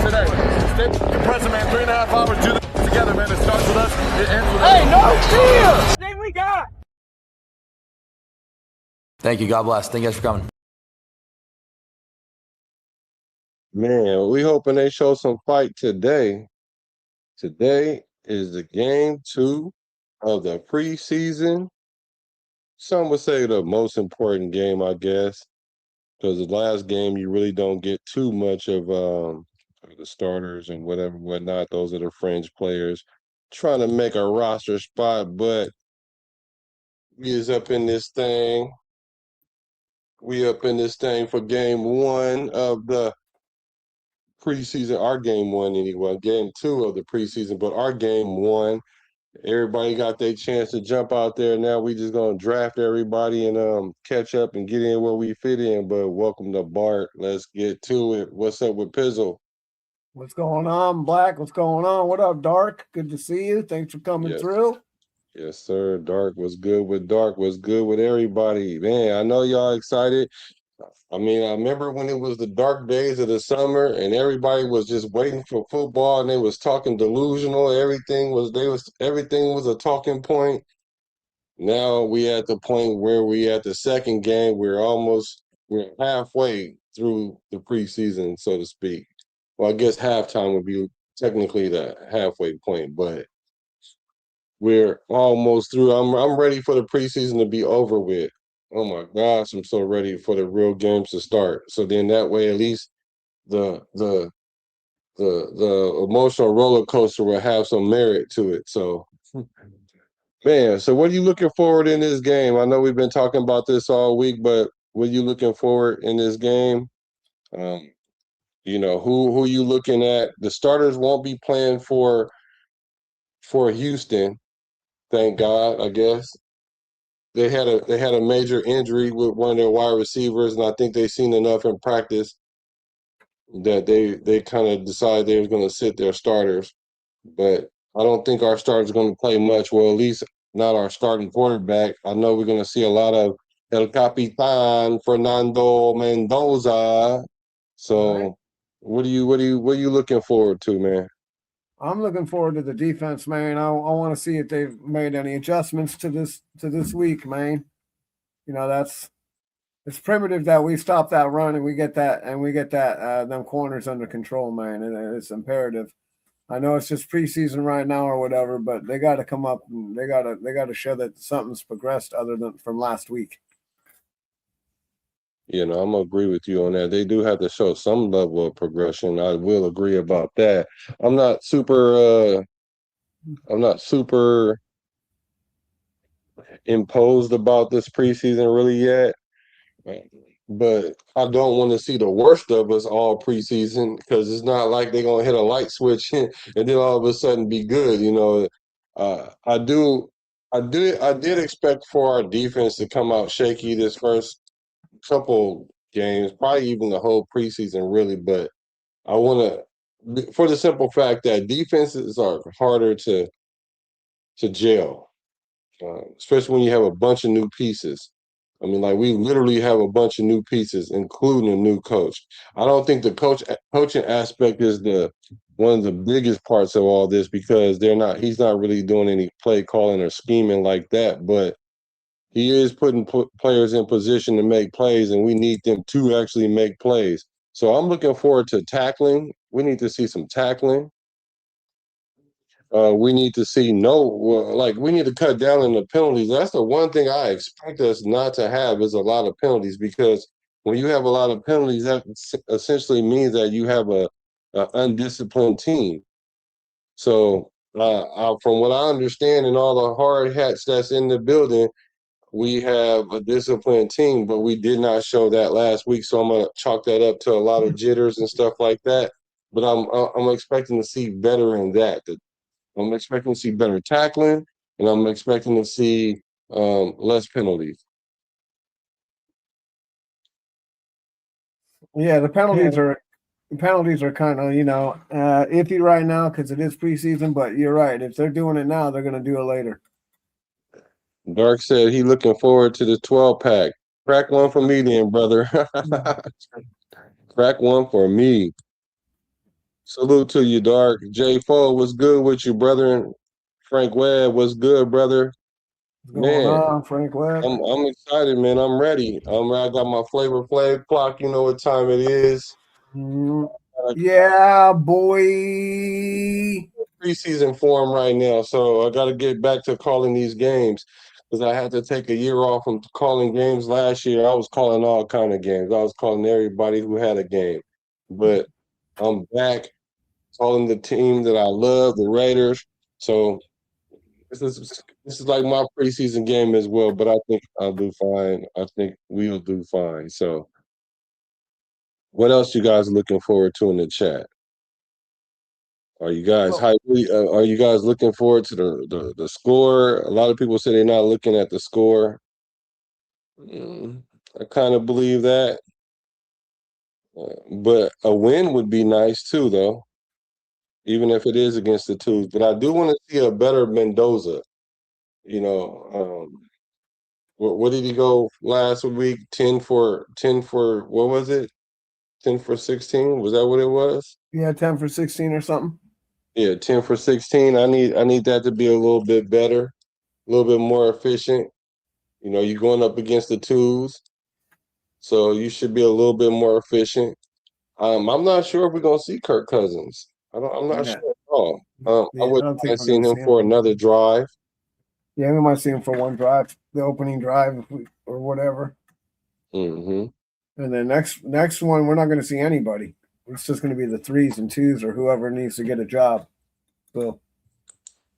today. Stay compressing, man. 3.5 hours. Do this together, man. It starts with us. It ends with us. Hey, no cheers! Thing we got. Thank you. God bless. Thank you guys for coming. Man, we hoping they show some fight today. Today is the game 2 of the preseason. Some would say the most important game, I guess, because the last game you really don't get too much of the starters and whatnot. Those are the fringe players trying to make a roster spot, but we is up in this thing. We up in this thing for game 1 of the preseason, our game 1 anyway, game 2 of the preseason, but our game 1. Everybody got their chance to jump out there. Now we just gonna draft everybody and catch up and get in where we fit in. But welcome to Bart. Let's get to it. What's up with Pizzle? What's going on, Black? What's going on? What up, Dark? Good to see you. Thanks for coming through. Yes, sir. Dark was good with Dark. Was good with everybody. Man, I know y'all excited. I mean, I remember when it was the dark days of the summer and everybody was just waiting for football and they was talking delusional. Everything was a talking point. Now we at the point where we at the second game. We're halfway through the preseason, so to speak. Well, I guess halftime would be technically the halfway point, but we're almost through. I'm ready for the preseason to be over with. Oh my gosh, I'm so ready for the real games to start. So then that way, at least the emotional roller coaster will have some merit to it. So, man, so what are you looking forward in this game? I know we've been talking about this all week, but what are you looking forward in this game? Who you looking at? The starters won't be playing for Houston, thank God, I guess. They had a major injury with one of their wide receivers, and I think they've seen enough in practice that they kind of decided they were going to sit their starters. But I don't think our starters are going to play much. Well, at least not our starting quarterback. I know we're going to see a lot of El Capitan Fernando Mendoza. So, Right. what are you looking forward to, man? I'm looking forward to the defense, man. I want to see if they've made any adjustments to this week, man. You know, it's primitive that we stop that run and we get that them corners under control, man. And it's imperative. I know it's just preseason right now or whatever, but they got to come up and they got to show that something's progressed other than from last week. I'm gonna agree with you on that. They do have to show some level of progression. I will agree about that. I'm not super imposed about this preseason really yet, but I don't want to see the worst of us all preseason because it's not like they're gonna hit a light switch and then all of a sudden be good. I did expect for our defense to come out shaky this first couple games, probably even the whole preseason, really. But I want to, for the simple fact that defenses are harder to gel, especially when you have a bunch of new pieces. I mean, like we literally have a bunch of new pieces, including a new coach. I don't think the coaching aspect is one of the biggest parts of all this because he's not really doing any play calling or scheming like that, but he is putting players in position to make plays, and we need them to actually make plays. So I'm looking forward to tackling. We need to see some tackling. We need to see we need to cut down on the penalties. That's the one thing I expect us not to have is a lot of penalties because when you have a lot of penalties, that essentially means that you have a undisciplined team. So from what I understand and all the hard hats that's in the building, we have a disciplined team, but we did not show that last week. So I'm gonna chalk that up to a lot of jitters and stuff like that. But I'm expecting to see better in that. I'm expecting to see better tackling, and I'm expecting to see less penalties. Yeah, the penalties are kind of iffy right now because it is preseason. But you're right. If they're doing it now, they're going to do it later. Dark said he looking forward to the 12-pack. Crack one for me then, brother. Crack one for me. Salute to you, Dark. J Fo, what's good with you, brother? And Frank Webb, what's good, brother? What's going Man, on, Frank Webb? I'm excited, man. I'm ready. I got my Flavor Flav clock. You know what time it is. Mm, Uh, yeah, boy. Preseason form right now, so I got to get back to calling these games because I had to take a year off from calling games last year. I was calling all kind of games. I was calling everybody who had a game, but I'm back calling the team that I love, the Raiders. So this is like my preseason game as well, but I think I'll do fine. I think we'll do fine. So, what else you guys looking forward to in the chat? Are you guys Well, are you guys looking forward to the score? A lot of people say they're not looking at the score. I kind of believe that, but a win would be nice too, though, even if it is against the twos. But I do want to see a better Mendoza. You know, what did he go last week? 10 for what was it? 10 for 16? Was that what it was? yeah, 10 for 16 or something. Yeah, 10 for 16. I need that to be a little bit better, a little bit more efficient. You know, you're going up against the twos, so you should be a little bit more efficient. I'm not sure if we're gonna see Kirk Cousins. I'm not Yeah, sure at all. I yeah, I wouldn't don't think mind we're going seeing to him see for him. another drive. Yeah, we might see him for one drive, the opening drive or whatever. Hmm. And then next one, we're not going to see anybody. It's just going to be the threes and twos or whoever needs to get a job. So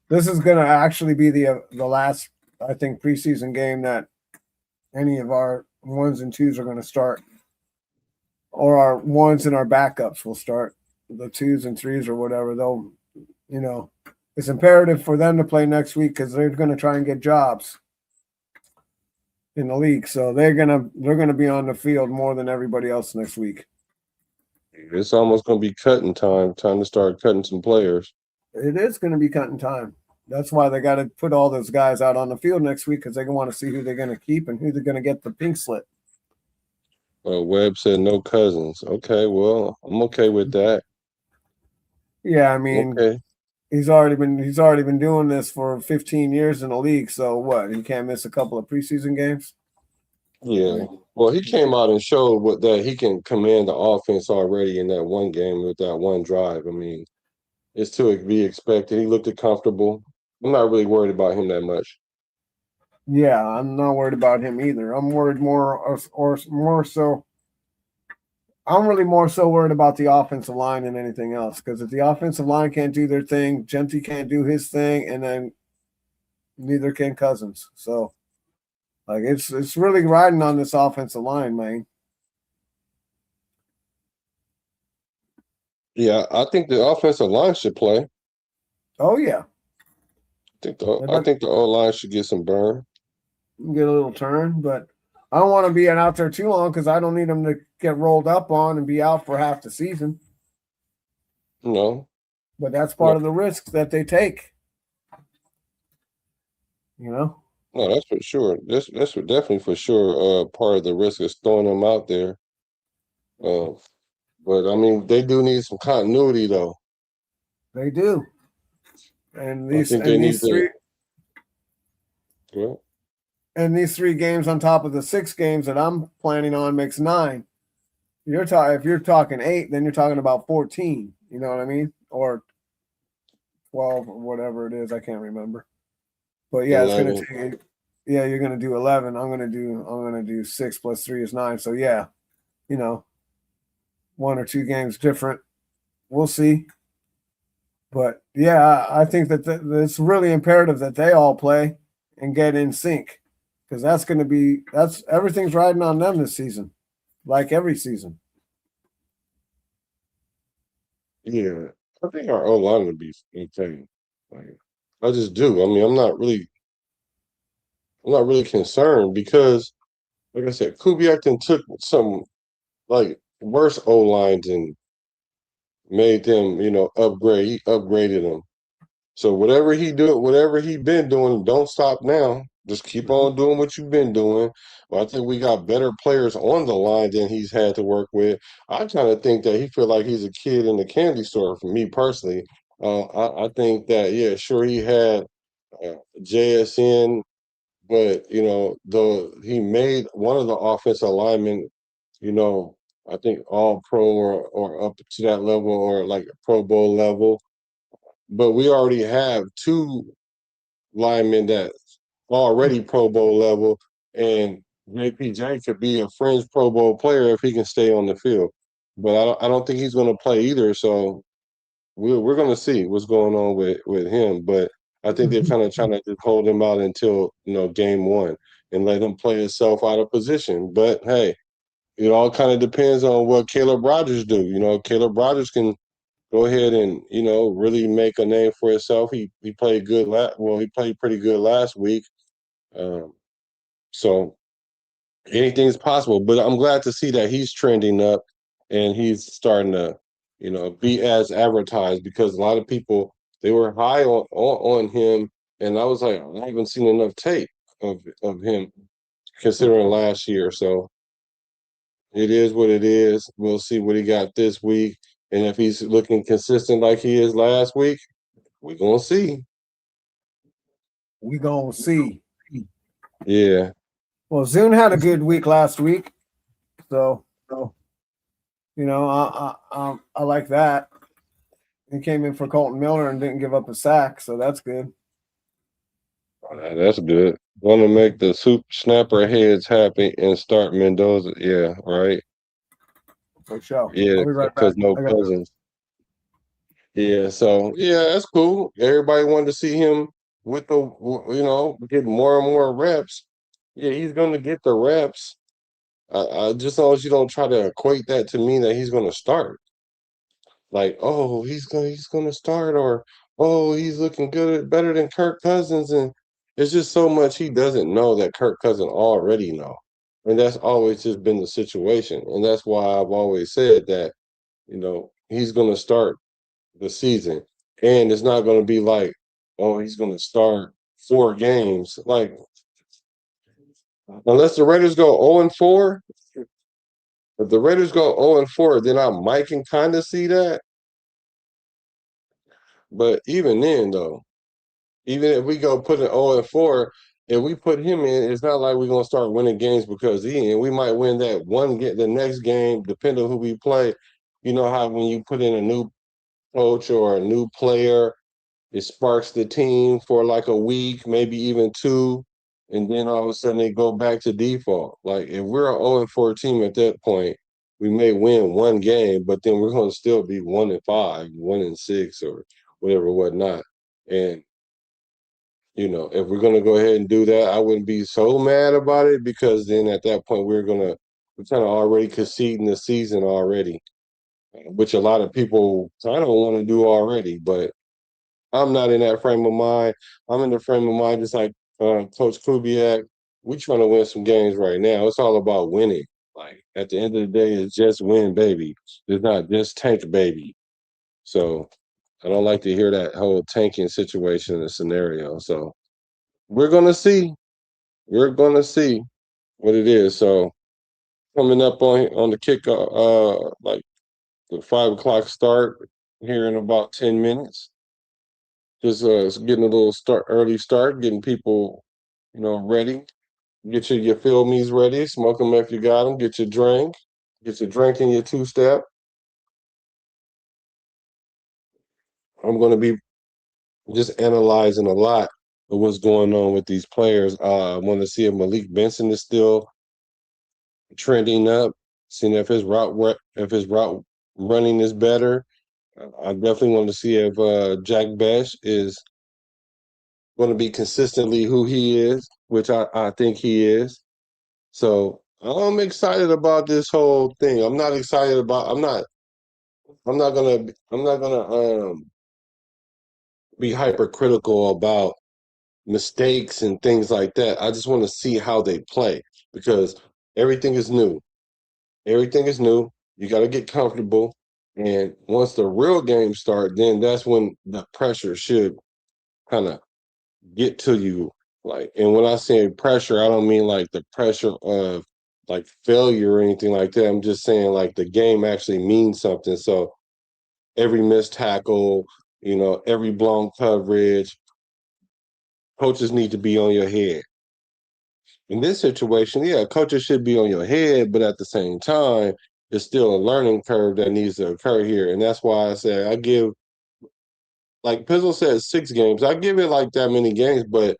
this is going to actually be the last, I think, preseason game that any of our ones and twos are going to start, or our ones and our backups will start. The twos and threes or whatever. They'll, you know, it's imperative for them to play next week because they're going to try and get jobs in the league. So they're gonna be on the field more than everybody else next week. It's almost gonna be cutting time. Time to start cutting some players. It is going to be cutting time. That's why they got to put all those guys out on the field next week because they want to see who they're going to keep and who they're going to get the pink slip. Webb said no Cousins. Okay, well, I'm okay with that. Yeah, I mean, Okay. he's already been doing this for 15 years in the league. So what? He can't miss a couple of preseason games. Yeah. Like, Well, he came out and showed that he can command the offense already in that one game with that one drive. I mean, it's to be expected. He looked comfortable. I'm not really worried about him that much. yeah, I'm not worried about him either. I'm worried or more so. I'm really more so worried about the offensive line than anything else because if the offensive line can't do their thing, Genty can't do his thing, and then neither can Cousins. So like it's really riding on this offensive line, man. Yeah, I think the offensive line should play. Oh yeah, they I better think the O line should get some burn. get a little turn, but I don't want to be out there too long because I don't need them to get rolled up on and be out for half the season. No, But that's no, part of the risk that they take. You know. no, that's for sure. That's definitely for sure. Part of the risk is throwing them out there. Uh, but I mean, they do need some continuity, though. They do. And I these think they and need these to. three Well, and these 3 games on top of the 6 games that I'm planning on makes 9. If you're talking 8, then you're talking about 14. You know what I mean? Or 12 or whatever it is. I can't remember. But yeah, it's gonna 11. take. Yeah, you're gonna do 11. I'm gonna do 6 plus 3 is 9. So yeah, you know, 1 or 2 games different. We'll see. But yeah, I think that it's really imperative that they all play and get in sync because that's everything's riding on them this season, like every season. Yeah, I think our O line would be okay. Like, I just do. I mean, I'm not really concerned because, like I said, Kubiak then took some like worse O lines and made them, upgrade. He upgraded them. So whatever he been doing, don't stop now. Just keep Mhm. on doing what you've been doing. But I think we got better players on the line than he's had to work with. I kind of think that he feel like he's a kid in the candy store. For me personally, I think that yeah, sure he had JSN, but though he made one of the offensive linemen, you know, I think all pro or up to that level or like Pro Bowl level. But we already have two linemen that already Pro Bowl level, and JPJ could be a fringe Pro Bowl player if he can stay on the field. But I don't think he's going to play either. So we're going to see what's going on with him. But I think they're kind of trying to just hold him out until game one and let him play himself out of position. But hey, it all kind of depends on what Caleb Rogers do. Caleb Rogers can go ahead and really make a name for himself. He played good. He played pretty good last week. Um, so anything's possible. But I'm glad to see that he's trending up and he's starting to be as advertised, because a lot of people, they were high on him, and I was like, I haven't seen enough tape of him considering last year. So it is what it is. We'll see what he got this week. And if he's looking consistent like he is last week, we're gonna see. We gonna see. Yeah. Well, Zune had a good week last week, so I like that. He came in for Colton Miller and didn't give up a sack, so that's good. That's good. Want to make the super snapper heads happy and start Mendoza. Yeah, right. For sure. Yeah, I'll be right because back. no I got Cousins. Yeah, so yeah, that's cool. Everybody wanted to see him with get more and more reps. Yeah, he's going to get the reps. I just, as long as you don't try to equate that to mean that he's going to start. Like, oh, he's gonna start, or oh, he's looking good, better than Kirk Cousins, and it's just so much he doesn't know that Kirk Cousins already know, and that's always just been the situation, and that's why I've always said that he's gonna start the season, and it's not gonna be like, oh, he's gonna start 4 games, like unless the Raiders go 0-4. If the Raiders go 0-4, then I might can kind of see that, but even then, though. Even if we go put an 0-4, if we put him in, it's not like we're gonna start winning games because he in. We might win that one get the next game, depending on who we play. You know how when you put in a new coach or a new player, it sparks the team for like a week, maybe even two, and then all of a sudden they go back to default. Like if we're an 0-4 team at that point, we may win one game, but then we're gonna still be 1-5, 1-6, or whatever, whatnot. And if we're gonna go ahead and do that, I wouldn't be so mad about it, because then at that point we're kind of already conceding the season already, which a lot of people kind of want to do already. But I'm not in that frame of mind. I'm in the frame of mind just like Coach Kubiak. We trying to win some games right now. It's all about winning. Like at the end of the day, it's just win, baby. It's not just tank, baby. So I don't like to hear that whole tanking situation and scenario. So we're gonna see. We're gonna see what it is. So coming up on the kickoff, like the 5 o'clock start here in about 10 minutes. Just getting a little early start, getting people, ready. Get your feel me's ready. Smoke them if you got them. Get your drink. Get your drink in your 2-step. I'm gonna be just analyzing a lot of what's going on with these players. I want to see if Malik Benson is still trending up, seeing if his route running is better. I definitely want to see if Jack Bash is going to be consistently who he is, which I think he is. So I'm excited about this whole thing. I'm not excited about. I'm not gonna be hypercritical about mistakes and things like that. I just want to see how they play, because everything is new. Everything is new. You got to get comfortable. And once the real games start, then that's when the pressure should kind of get to you. Like, and when I say pressure, I don't mean like the pressure of like failure or anything like that. I'm just saying like the game actually means something. So every missed tackle, every blown coverage, coaches need to be on your head. In this situation, yeah, coaches should be on your head, but at the same time, it's still a learning curve that needs to occur here. And that's why I say I give, like Pizzle said, 6 games. I give it like that many games, but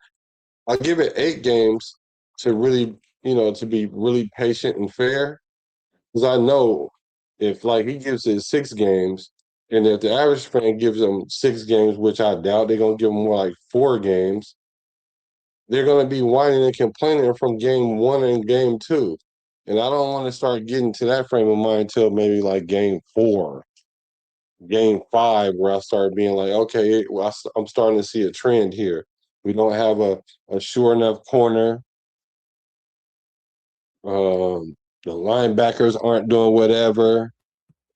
I give it 8 games to really, to be really patient and fair. Because I know if like he gives it 6 games, and if the average fan gives them 6 games, which I doubt they're gonna give them more like 4 games, they're gonna be whining and complaining from game 1 and game 2. And I don't want to start getting to that frame of mind until maybe like game 4, game 5, where I start being like, okay, well, I'm starting to see a trend here. We don't have a sure enough corner. The linebackers aren't doing whatever.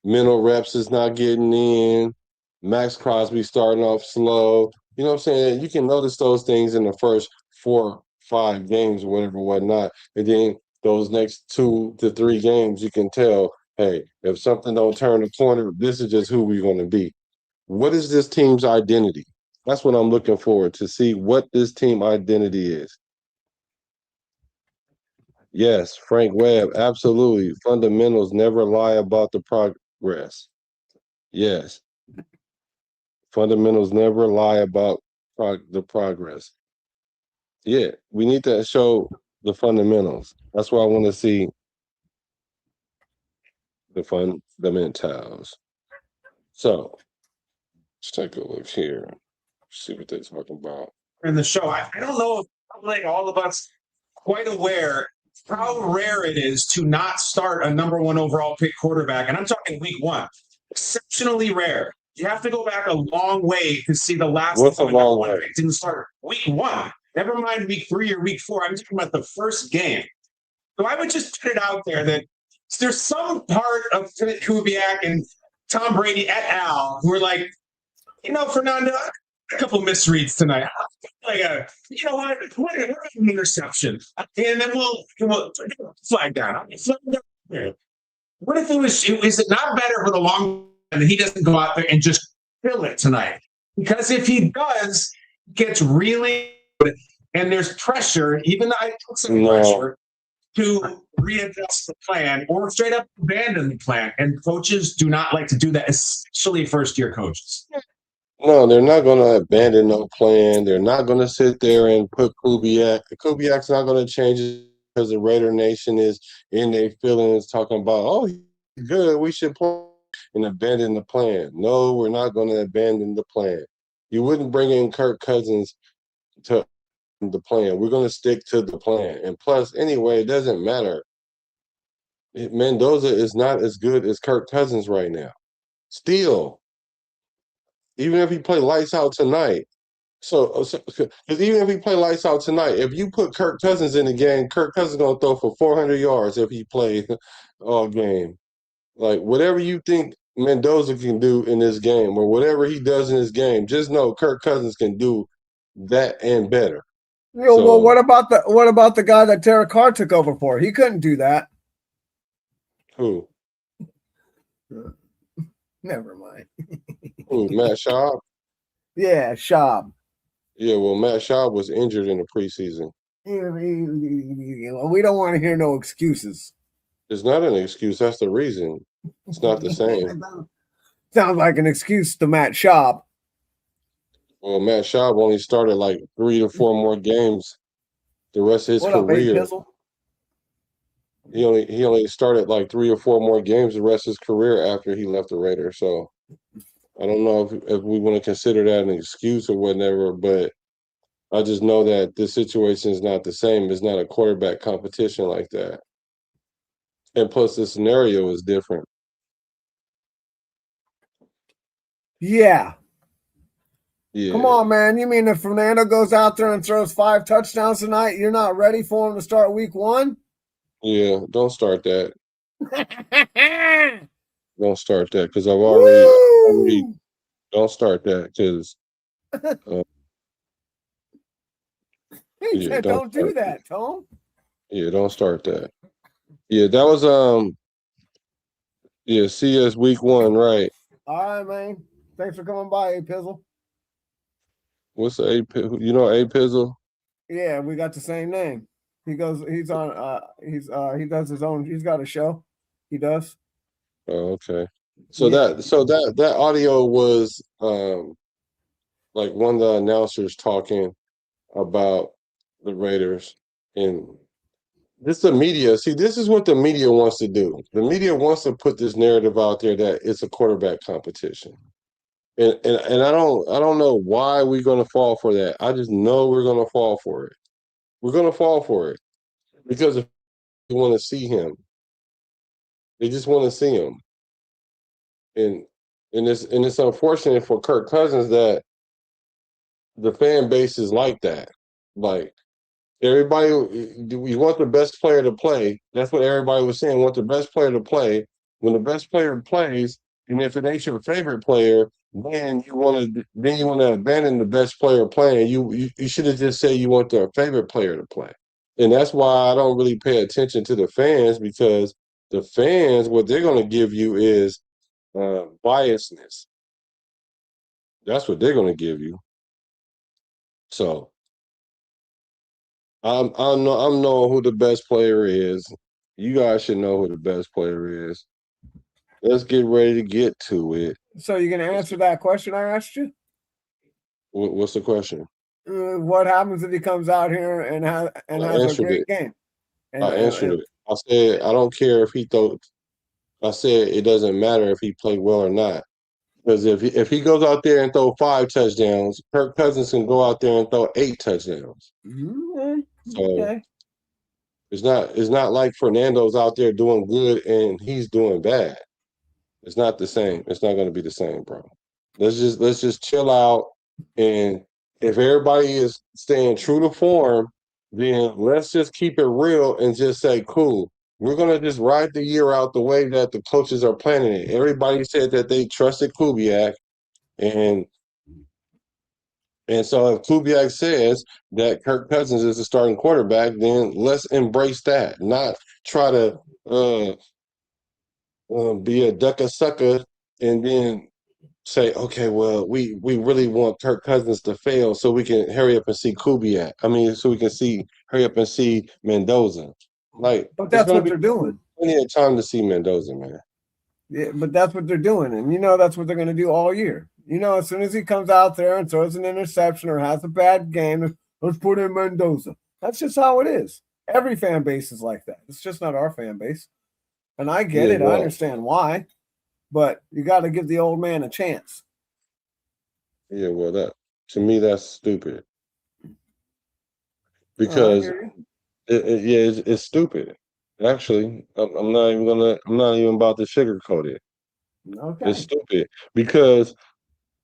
Mental reps is not getting in. Max Crosby starting off slow. You know what I'm saying? You can notice those things in the first 4, 5 games or whatever, whatnot. And then those next 2 to 3 games, you can tell, hey, if something don't turn the corner, this is just who we're going to be. What is this team's identity? That's what I'm looking forward to see what this team identity is. Yes, Frank Webb, absolutely. Fundamentals never lie about the progress. Yes. Fundamentals never lie about the progress. Yeah, we need to show the fundamentals. That's why I want to see the fundamentals. So let's take a look here. See what they're talking about. In the show, I don't know if like all of us quite aware how rare it is to not start a number 1 overall pick quarterback, and I'm talking week 1. Exceptionally rare. You have to go back a long way to see the last What's a time a number long 1 way? pick didn't start week 1. Never mind week 3 or week 4. I'm talking about the first game. So I would just put it out there that there's some part of Kubiak and Tom Brady et al. Who are like, Fernando, a couple misreads tonight. Like what an interception, and then we'll flag down. What if is it not better for the long and he doesn't go out there and just kill it tonight? Because if he does, it gets really good, and there's pressure, even I took some pressure to readjust the plan or straight up abandon the plan. And coaches do not like to do that, especially first-year coaches. No, they're not going to abandon no plan. They're not going to sit there and put Kubiak. Kubiak's not going to change it because the Raider Nation is in their feelings talking about, oh, he's good, we should play, and abandon the plan. No, we're not going to abandon the plan. You wouldn't bring in Kirk Cousins to the plan. We're going to stick to the plan. And plus, anyway, it doesn't matter. Mendoza is not as good as Kirk Cousins right now. Still. Even if he play lights out tonight. So because even if he play lights out tonight, if you put Kirk Cousins in the game, Kirk Cousins gonna throw for 400 yards if he plays all game. Like whatever you think Mendoza can do in this game, or whatever he does in this game, just know Kirk Cousins can do that and better. Well, what about the guy that Derek Carr took over for? He couldn't do that. Who? Never mind. Who? Matt Schaub? Yeah, Schaub. Yeah, well, Matt Schaub was injured in the preseason. We don't want to hear no excuses. It's not an excuse. That's the reason. It's not the same. Sounds like an excuse to Matt Schaub. Well, Matt Schaub only started like 3 to 4 more games the rest of his career. He only started like 3 or 4 more games the rest of his career after he left the Raiders. So I don't know if we want to consider that an excuse or whatever, but I just know that this situation is not the same. It's not a quarterback competition like that. And plus the scenario is different. Yeah. Yeah. Come on, man. You mean if Fernando goes out there and throws 5 touchdowns tonight, you're not ready for him to start week 1? Yeah, don't start that. Don't start that because I've already don't start that because He Yeah, said, "Don't do that, Tom." Yeah, don't start that. Yeah, that was yeah, see us week 1, right? All right, man. Thanks for coming by, Pizzle. What's A you know A Pizzle? Yeah, we got the same name. He goes. He's on. He does his own. He's got a show. He does. Oh, okay. So Yeah. that audio was like one of the announcers talking about the Raiders, and this the media. See, this is what the media wants to do. The media wants to put this narrative out there that it's a quarterback competition. And I don't know why we're gonna fall for that. I just know we're gonna fall for it. We're gonna fall for it because if you want to see him, they just want to see him. And it's unfortunate for Kirk Cousins that the fan base is like that. Like everybody, you want the best player to play. That's what everybody was saying. Want the best player to play. When the best player plays, and if it ain't your favorite player, then you want to abandon the best player playing. You should have just said you want their favorite player to play. And that's why I don't really pay attention to the fans, because the fans, what they're going to give you is biasness. That's what they're going to give you. So I'm knowing who the best player is. You guys should know who the best player is. Let's get ready to get to it. So you're gonna answer that question I asked you? What's the question? What happens if he comes out here and has a great game? I answered it. I said I don't care if he throws. I said it doesn't matter if he played well or not. Because if he goes out there and throw 5 touchdowns, Kirk Cousins can go out there and throw 8 touchdowns. Okay. So Okay. it's not like Fernando's out there doing good and he's doing bad. It's not the same. It's not going to be the same, bro. Let's just chill out, and if everybody is staying true to form, then let's just keep it real and just say, cool. We're gonna just ride the year out the way that the coaches are planning it. Everybody said that they trusted Kubiak, and so if Kubiak says that Kirk Cousins is the starting quarterback, then let's embrace that. Not try to be a duck a sucker and then say, okay, well, we really want Kirk Cousins to fail so we can hurry up and see Kubiak. I mean, so we can hurry up and see Mendoza. Like, but that's what they're doing. Plenty of time to see Mendoza, man. Yeah, but that's what they're doing, and that's what they're going to do all year. As soon as he comes out there and throws an interception or has a bad game, let's put in Mendoza. That's just how it is. Every fan base is like that. It's just not our fan base, and I get it. I understand why, but you got to give the old man a chance. Yeah, well, to me that's stupid, because it's stupid. Actually, I'm not even about to sugarcoat it. Okay. It's stupid because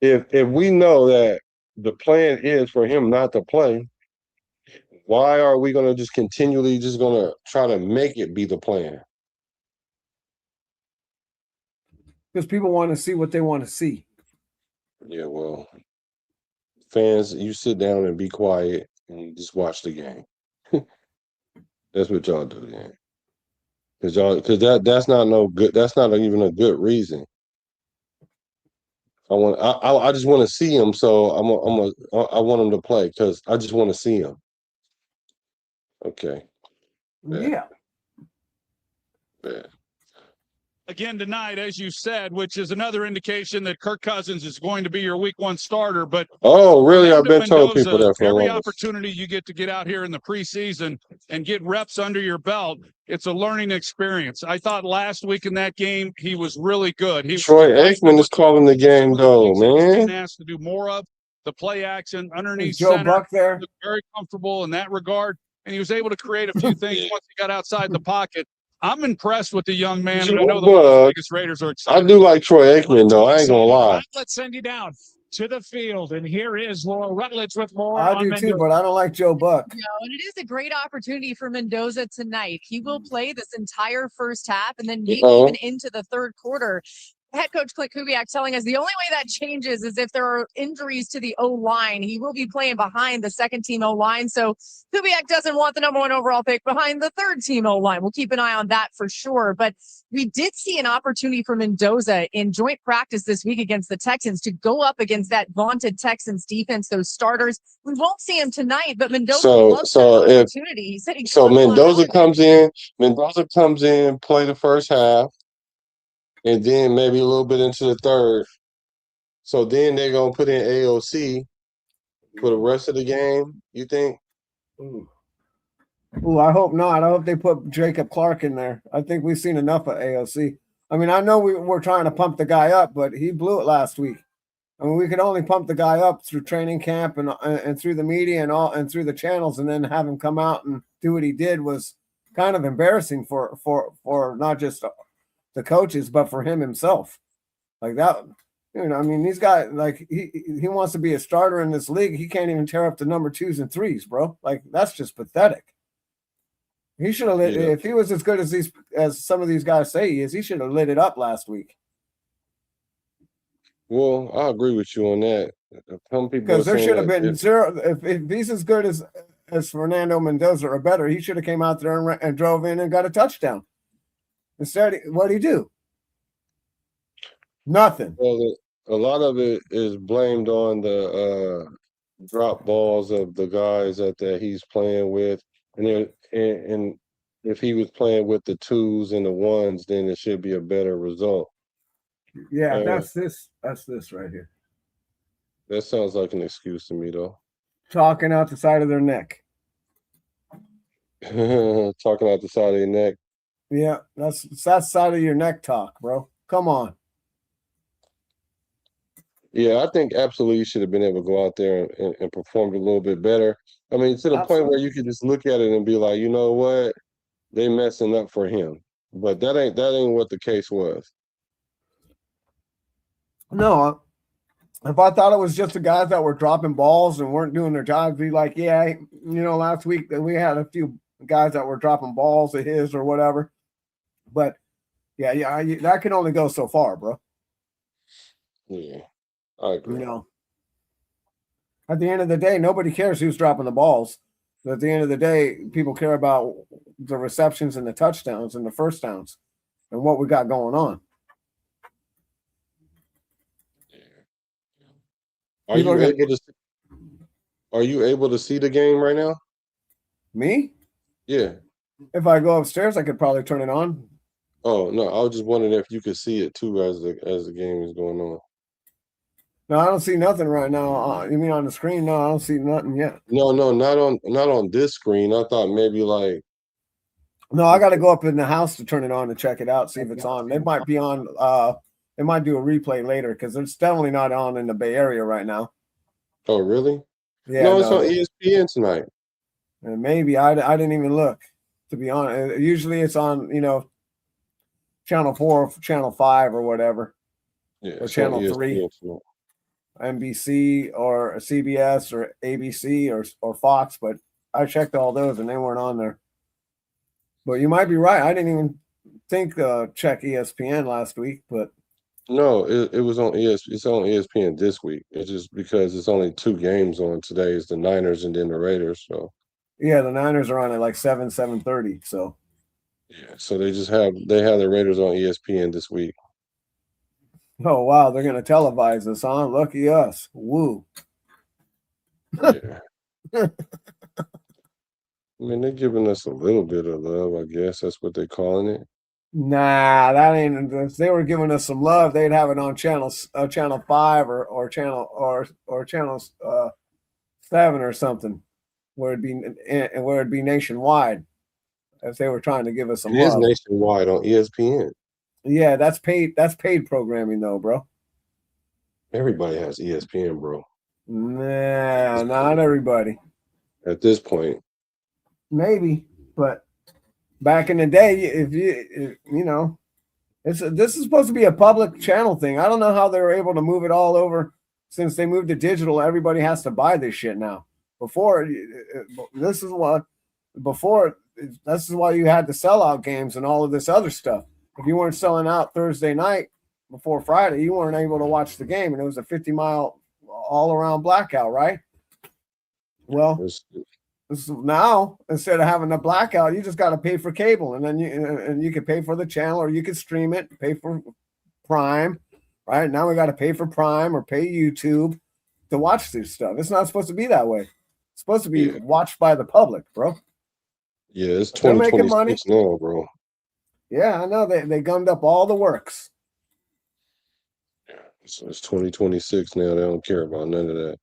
if we know that the plan is for him not to play, why are we going to just continually just going to try to make it be the plan? Because people want to see what they want to see. Yeah, well, fans, you sit down and be quiet and just watch the game. That's what y'all do, man. Because that's not no good. That's not even a good reason. I just want to see him, so I want him to play because I just want to see him. Okay. Yeah. Again tonight, as you said, which is another indication that Kirk Cousins is going to be your Week 1 starter. But really, I've been telling people that for every opportunity you get to get out here in the preseason and get reps under your belt, it's a learning experience. I thought last week in that game he was really good. Troy Aikman is calling the game, though, man. Asked to do more of the play action underneath Joe center. Buck there, very comfortable in that regard, and he was able to create a few things once he got outside the pocket. I'm impressed with the young man, and I know the Las Vegas Raiders are excited. I do like Troy Aikman, though. I ain't gonna lie. Let's send you down to the field, and here is Laura Rutledge with more. I do too, but I don't like Joe Buck. No, and it is a great opportunity for Mendoza tonight. He will play this entire first half, and then maybe even into the third quarter. head coach Clint Kubiak telling us the only way that changes is if there are injuries to the O-line. He will be playing behind the second team O-line. So Kubiak doesn't want the number 1 overall pick behind the third team O-line. We'll keep an eye on that for sure. But we did see an opportunity for Mendoza in joint practice this week against the Texans to go up against that vaunted Texans defense, those starters. We won't see him tonight, but Mendoza loves that opportunity. He said Mendoza comes in, play the first half, and then maybe a little bit into the third. So then they're gonna put in AOC for the rest of the game, you think? Ooh, I hope not. I hope they put Jacob Clark in there. I think we've seen enough of AOC. I mean, I know we're trying to pump the guy up, but he blew it last week. I mean, we could only pump the guy up through training camp and through the media and through the channels, and then have him come out and do what he did was kind of embarrassing for not just the coaches, but for him himself. Like that, you know, I mean, these guys, like he wants to be a starter in this league. He can't even tear up the number 2s and 3s, bro. Like that's just pathetic. He should have lit if he was as good as some of these guys say he is, he should have lit it up last week. Well, I agree with you on that. Some people Because there should have been zero. If he's as good as Fernando Mendoza or better, he should have came out there and drove in and got a touchdown. Instead, what did he do? Nothing. Well, a lot of it is blamed on the drop balls of the guys that he's playing with, and if he was playing with the 2s and the 1s, then it should be a better result. Yeah, that's this right here. That sounds like an excuse to me, though. Talking out the side of their neck. Talking out the side of your neck. Yeah, that's side of your neck talk, bro. Come on. Yeah, I think absolutely you should have been able to go out there and perform a little bit better. I mean, to the point where you could just look at it and be like, you know what, they messing up for him. But that ain't what the case was. No, if I thought it was just the guys that were dropping balls and weren't doing their jobs, be like, yeah, you know, last week we had a few guys that were dropping balls of his or whatever. But yeah, that can only go so far, bro. Yeah, I agree. You know, at the end of the day, nobody cares who's dropping the balls. But at the end of the day, people care about the receptions and the touchdowns and the first downs and what we got going on. Are you able to see the game right now? Me? Yeah. If I go upstairs, I could probably turn it on. Oh no, I was just wondering if you could see it too as the game is going on. No, I don't see nothing right now. You mean on the screen? No, I don't see nothing yet. No, not on this screen. I thought maybe like. No, I got to go up in the house to turn it on to check it out, see if it's on. It might be on. They might do a replay later because it's definitely not on in the Bay Area right now. Oh, really? Yeah. No, it's on ESPN tonight. And maybe I didn't even look, to be honest. Usually it's on, you know, Channel 4, Channel 5 or whatever. Yeah. Or Channel 3. NBC or CBS or ABC or Fox, but I checked all those and they weren't on there. But you might be right. I didn't even think check ESPN last week, but no, it was on ESPN. It's on ESPN this week. It's just because it's only 2 games on today. It's the Niners and then the Raiders. So yeah, the Niners are on at like 7:30. So yeah, so they have the Raiders on ESPN this week. Oh wow, they're gonna televise this, huh? Lucky us. Woo. Yeah. I mean, they're giving us a little bit of love, I guess. That's what they're calling it. Nah, that ain't. If they were giving us some love, they'd have it on channel 5 or channel 7 or something, where it'd be nationwide. If they were trying to give us some love. It is nationwide on ESPN. Yeah, that's paid. That's paid programming, though, bro. Everybody has ESPN, bro. Nah, not everybody. At this point, maybe, but back in the day, if you know, this is supposed to be a public channel thing. I don't know how they were able to move it all over since they moved to digital. Everybody has to buy this shit now. This is why you had the sellout games and all of this other stuff. If you weren't selling out Thursday night, before Friday, you weren't able to watch the game, and it was a 50-mile all-around blackout, right? Well, now instead of having a blackout, you just got to pay for cable, and then you can pay for the channel, or you can stream it, pay for Prime. Right now, we got to pay for Prime or pay YouTube to watch this stuff. It's not supposed to be that way. It's supposed to be watched by the public, bro. Yeah, it's They're making money 2026 now, bro. Yeah, I know they gummed up all the works. So it's 2026 now. They don't care about none of that.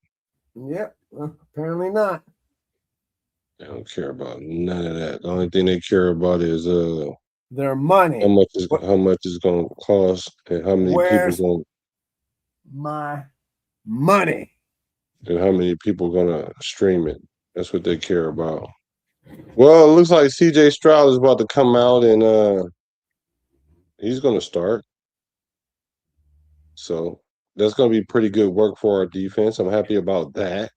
Yep, well, apparently not. They don't care about none of that. The only thing they care about is their money. how much is going to cost, and how many Where's people going my money, and how many people going to stream it. That's what they care about. Well, it looks like CJ Stroud is about to come out, and he's going to start. So that's going to be pretty good work for our defense. I'm happy about that.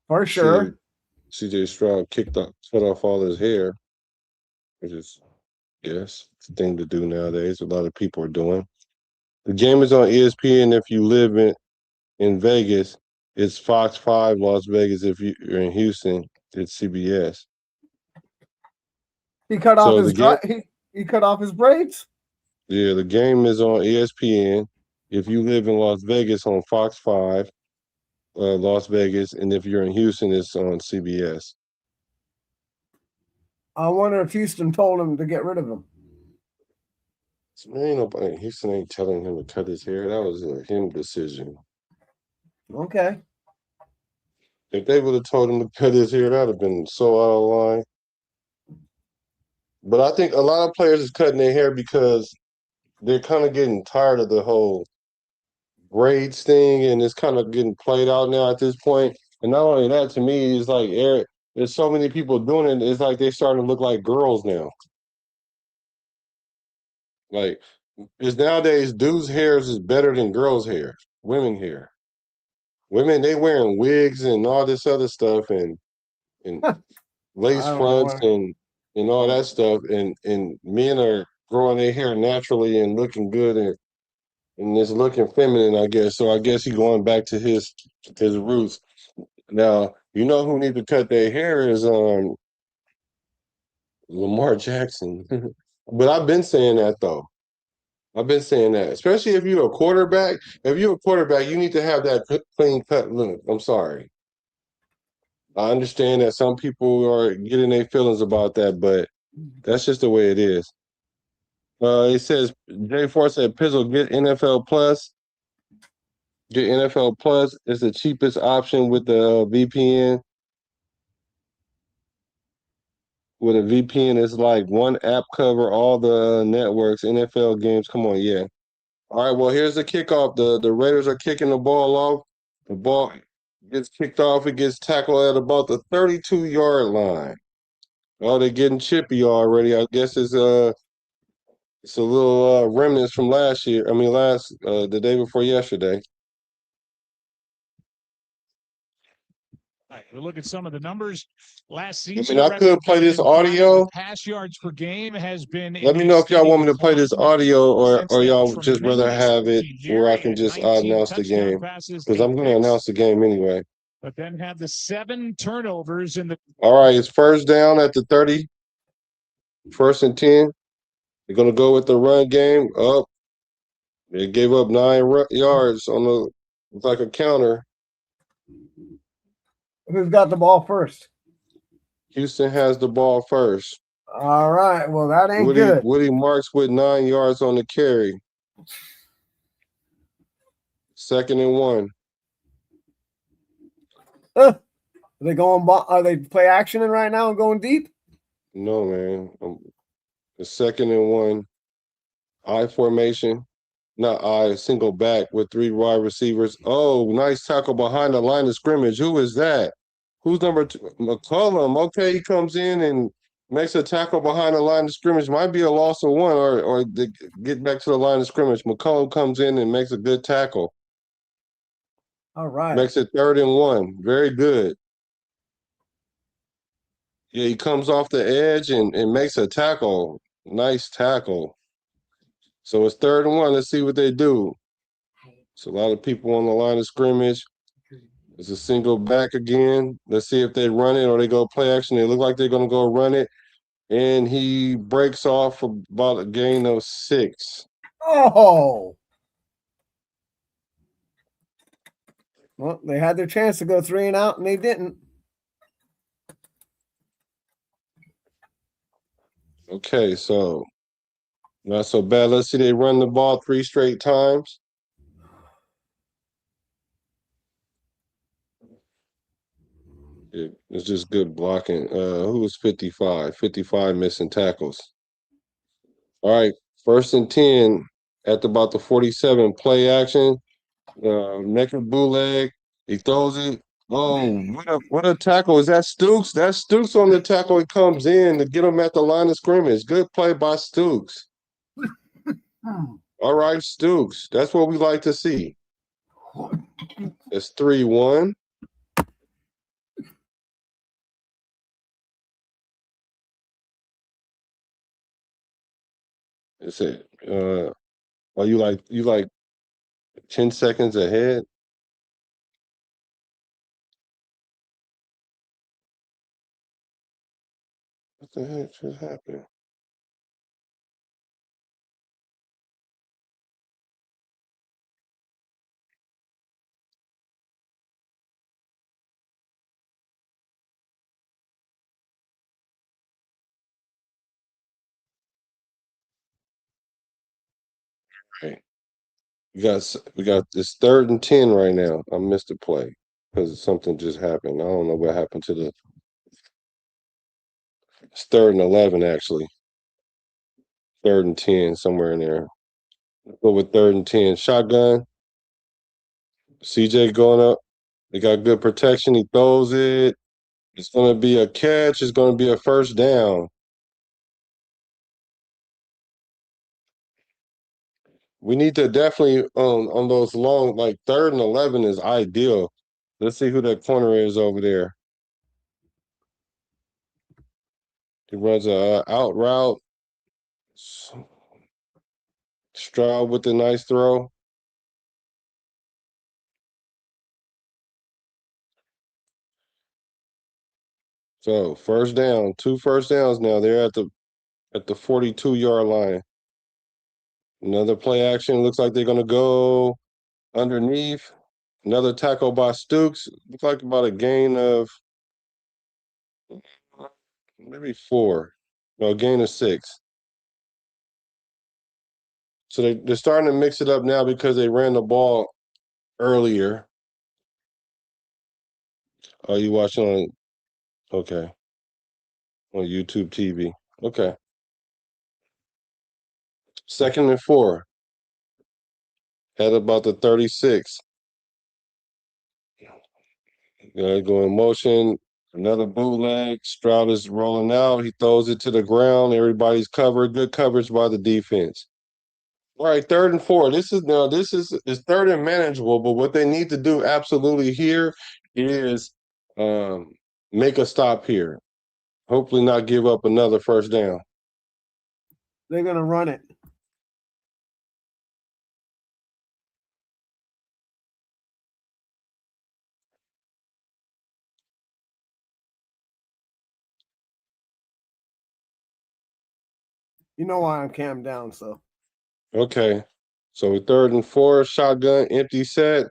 For sure. CJ Stroud cut off all his hair, which is, yes, it's a thing to do nowadays. A lot of people are doing. The game is on ESPN if you live in Vegas. It's Fox 5 Las Vegas. If you're in Houston, it's CBS. He cut off his he cut off his braids. Yeah, the game is on ESPN. If you live in Las Vegas, on Fox 5, Las Vegas, and if you're in Houston, it's on CBS. I wonder if Houston told him to get rid of him. Ain't nobody. Houston ain't telling him to cut his hair. That was a him decision. Okay. If they would have told him to cut his hair, that'd have been so out of line. But I think a lot of players is cutting their hair because they're kind of getting tired of the whole braids thing, and it's kind of getting played out now at this point. And not only that, to me, it's like there's so many people doing it. It's like they starting to look like girls now. Like, because nowadays, dudes' hairs is better than girls' hair, women hair. Women, they wearing wigs and all this other stuff, and lace fronts and all that stuff, and men are growing their hair naturally and looking good and it's looking feminine, I guess. So I guess he's going back to his roots. Now, you know who need to cut their hair is Lamar Jackson. But I've been saying that though. I've been saying that, especially if you're a quarterback. If you're a quarterback, you need to have that clean cut look. I'm sorry. I understand that some people are getting their feelings about that, but that's just the way it is. It says J4 said Pizzle, get NFL Plus. Get NFL Plus. It's the cheapest option with the VPN. With a VPN, it's like one app cover all the networks, NFL games. Come on, yeah. All right, well, here's the kickoff. The Raiders are kicking the ball off. The ball gets kicked off. It gets tackled at about the 32-yard line. Oh, they're getting chippy already. I guess it's a little remnants from last year. I mean, the day before yesterday. We'll look at some of the numbers last season. I mean, I could play this audio. Pass yards per game has been. Let me know if y'all want me to play this audio or y'all just rather have it where I can just announce the game. Because I'm going to announce the game anyway. But then have the 7 turnovers in the. All right, it's first down at the 30. 1st and 10. They're going to go with the run game. They gave up 9 yards on it's like a counter. Who's got the ball first? Houston has the ball first. All right. Well, that ain't good. Woody Marks with 9 yards on the carry. 2nd and 1. Are they play action in right now and going deep? No, man. The 2nd and 1. I formation. Not I, single back with 3 wide receivers. Oh, nice tackle behind the line of scrimmage. Who is that? Who's number 2? McCollum. Okay, he comes in and makes a tackle behind the line of scrimmage. Might be a loss of 1 or they get back to the line of scrimmage. McCollum comes in and makes a good tackle. All right. Makes it 3rd and 1. Very good. Yeah, he comes off the edge and makes a tackle. Nice tackle. So it's 3rd and 1. Let's see what they do. It's a lot of people on the line of scrimmage. It's a single back again. Let's see if they run it or they go play action. They look like they're going to go run it. And he breaks off about a gain of 6. Oh. Well, they had their chance to go 3 and out, and they didn't. Okay, so not so bad. Let's see, they run the ball 3 straight times. It's just good blocking. Who was 55? 55 missing tackles. All right, 1st and 10 at about the 47. Play action. Naked bootleg. He throws it. Oh, what a tackle. Is that Stooks? That's Stooks on the tackle. He comes in to get him at the line of scrimmage. Good play by Stooks. All right, Stooks. That's what we like to see. It's 3-1. It's it. Are you like 10 seconds ahead? What the heck just happened? Right. We got this 3rd and 10 right now. I missed a play because something just happened. I don't know what happened to the. It's 3rd and 11 actually. 3rd and 10 somewhere in there. Go with 3rd and 10. Shotgun. CJ going up. They got good protection. He throws it. It's going to be a catch. It's going to be a 1st down. We need to definitely on those long, like 3rd and 11 is ideal. Let's see who that corner is over there. He runs a out route. Stroud with a nice throw. So 1st down, 2 first downs now. They're at the 42-yard line. Another play action. Looks like they're gonna go underneath. Another tackle by Stooks. Looks like about a gain of maybe 4. No, a gain of 6. So they're starting to mix it up now because they ran the ball earlier. Are you watching on? Okay, on YouTube TV. Okay. 2nd and 4. At about the 36. Go in motion. Another bootleg. Stroud is rolling out. He throws it to the ground. Everybody's covered. Good coverage by the defense. All right, 3rd and 4. This is 3rd and manageable, but what they need to do absolutely here is make a stop here. Hopefully not give up another 1st down. They're going to run it. You know why I'm camped down, so. Okay. So 3rd and 4, shotgun, empty set.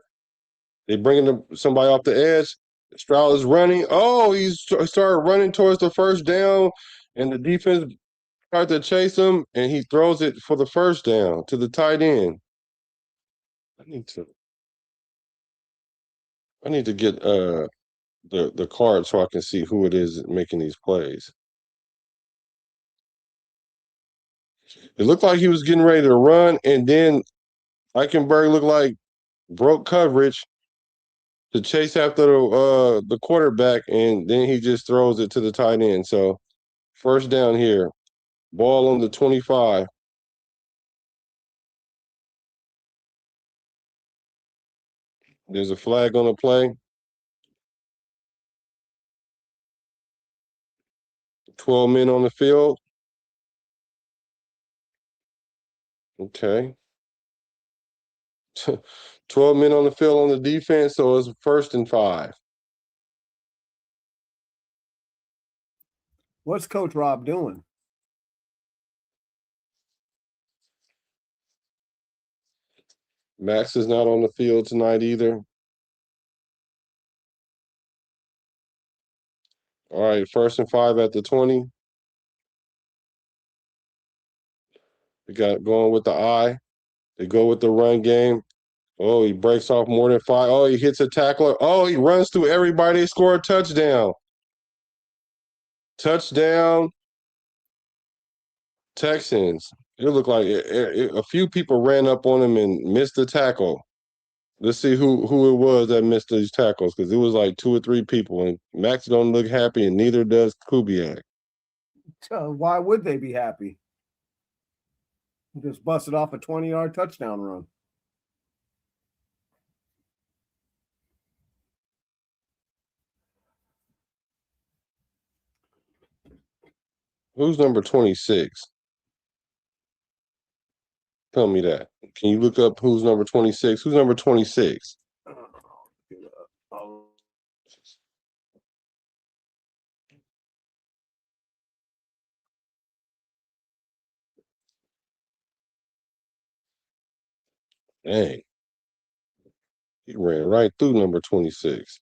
They bringing somebody off the edge. Stroud is running. Oh, he started running towards the 1st down, and the defense tried to chase him, and he throws it for the 1st down to the tight end. I need to get the card so I can see who it is making these plays. It looked like he was getting ready to run, and then Eichenberg looked like broke coverage to chase after the quarterback, and then he just throws it to the tight end. So 1st down here, ball on the 25. There's a flag on the play. 12 men on the field. Okay. 12 men on the field on the defense, so it's 1st and 5. What's Coach Rob doing? Max is not on the field tonight either. All right, 1st and 5 at the 20. We got going with the eye. They go with the run game. Oh, he breaks off more than 5. Oh, he hits a tackler. Oh, he runs through everybody. They score a touchdown. Touchdown, Texans. It looked like a few people ran up on him and missed the tackle. Let's see who it was that missed these tackles, because it was like 2 or 3 people, and Max don't look happy, and neither does Kubiak. Why would they be happy? Just busted off a 20-yard touchdown run. Who's number 26? Tell me that. Can you look up who's number 26? Who's number 26? Dang. He ran right through number 26.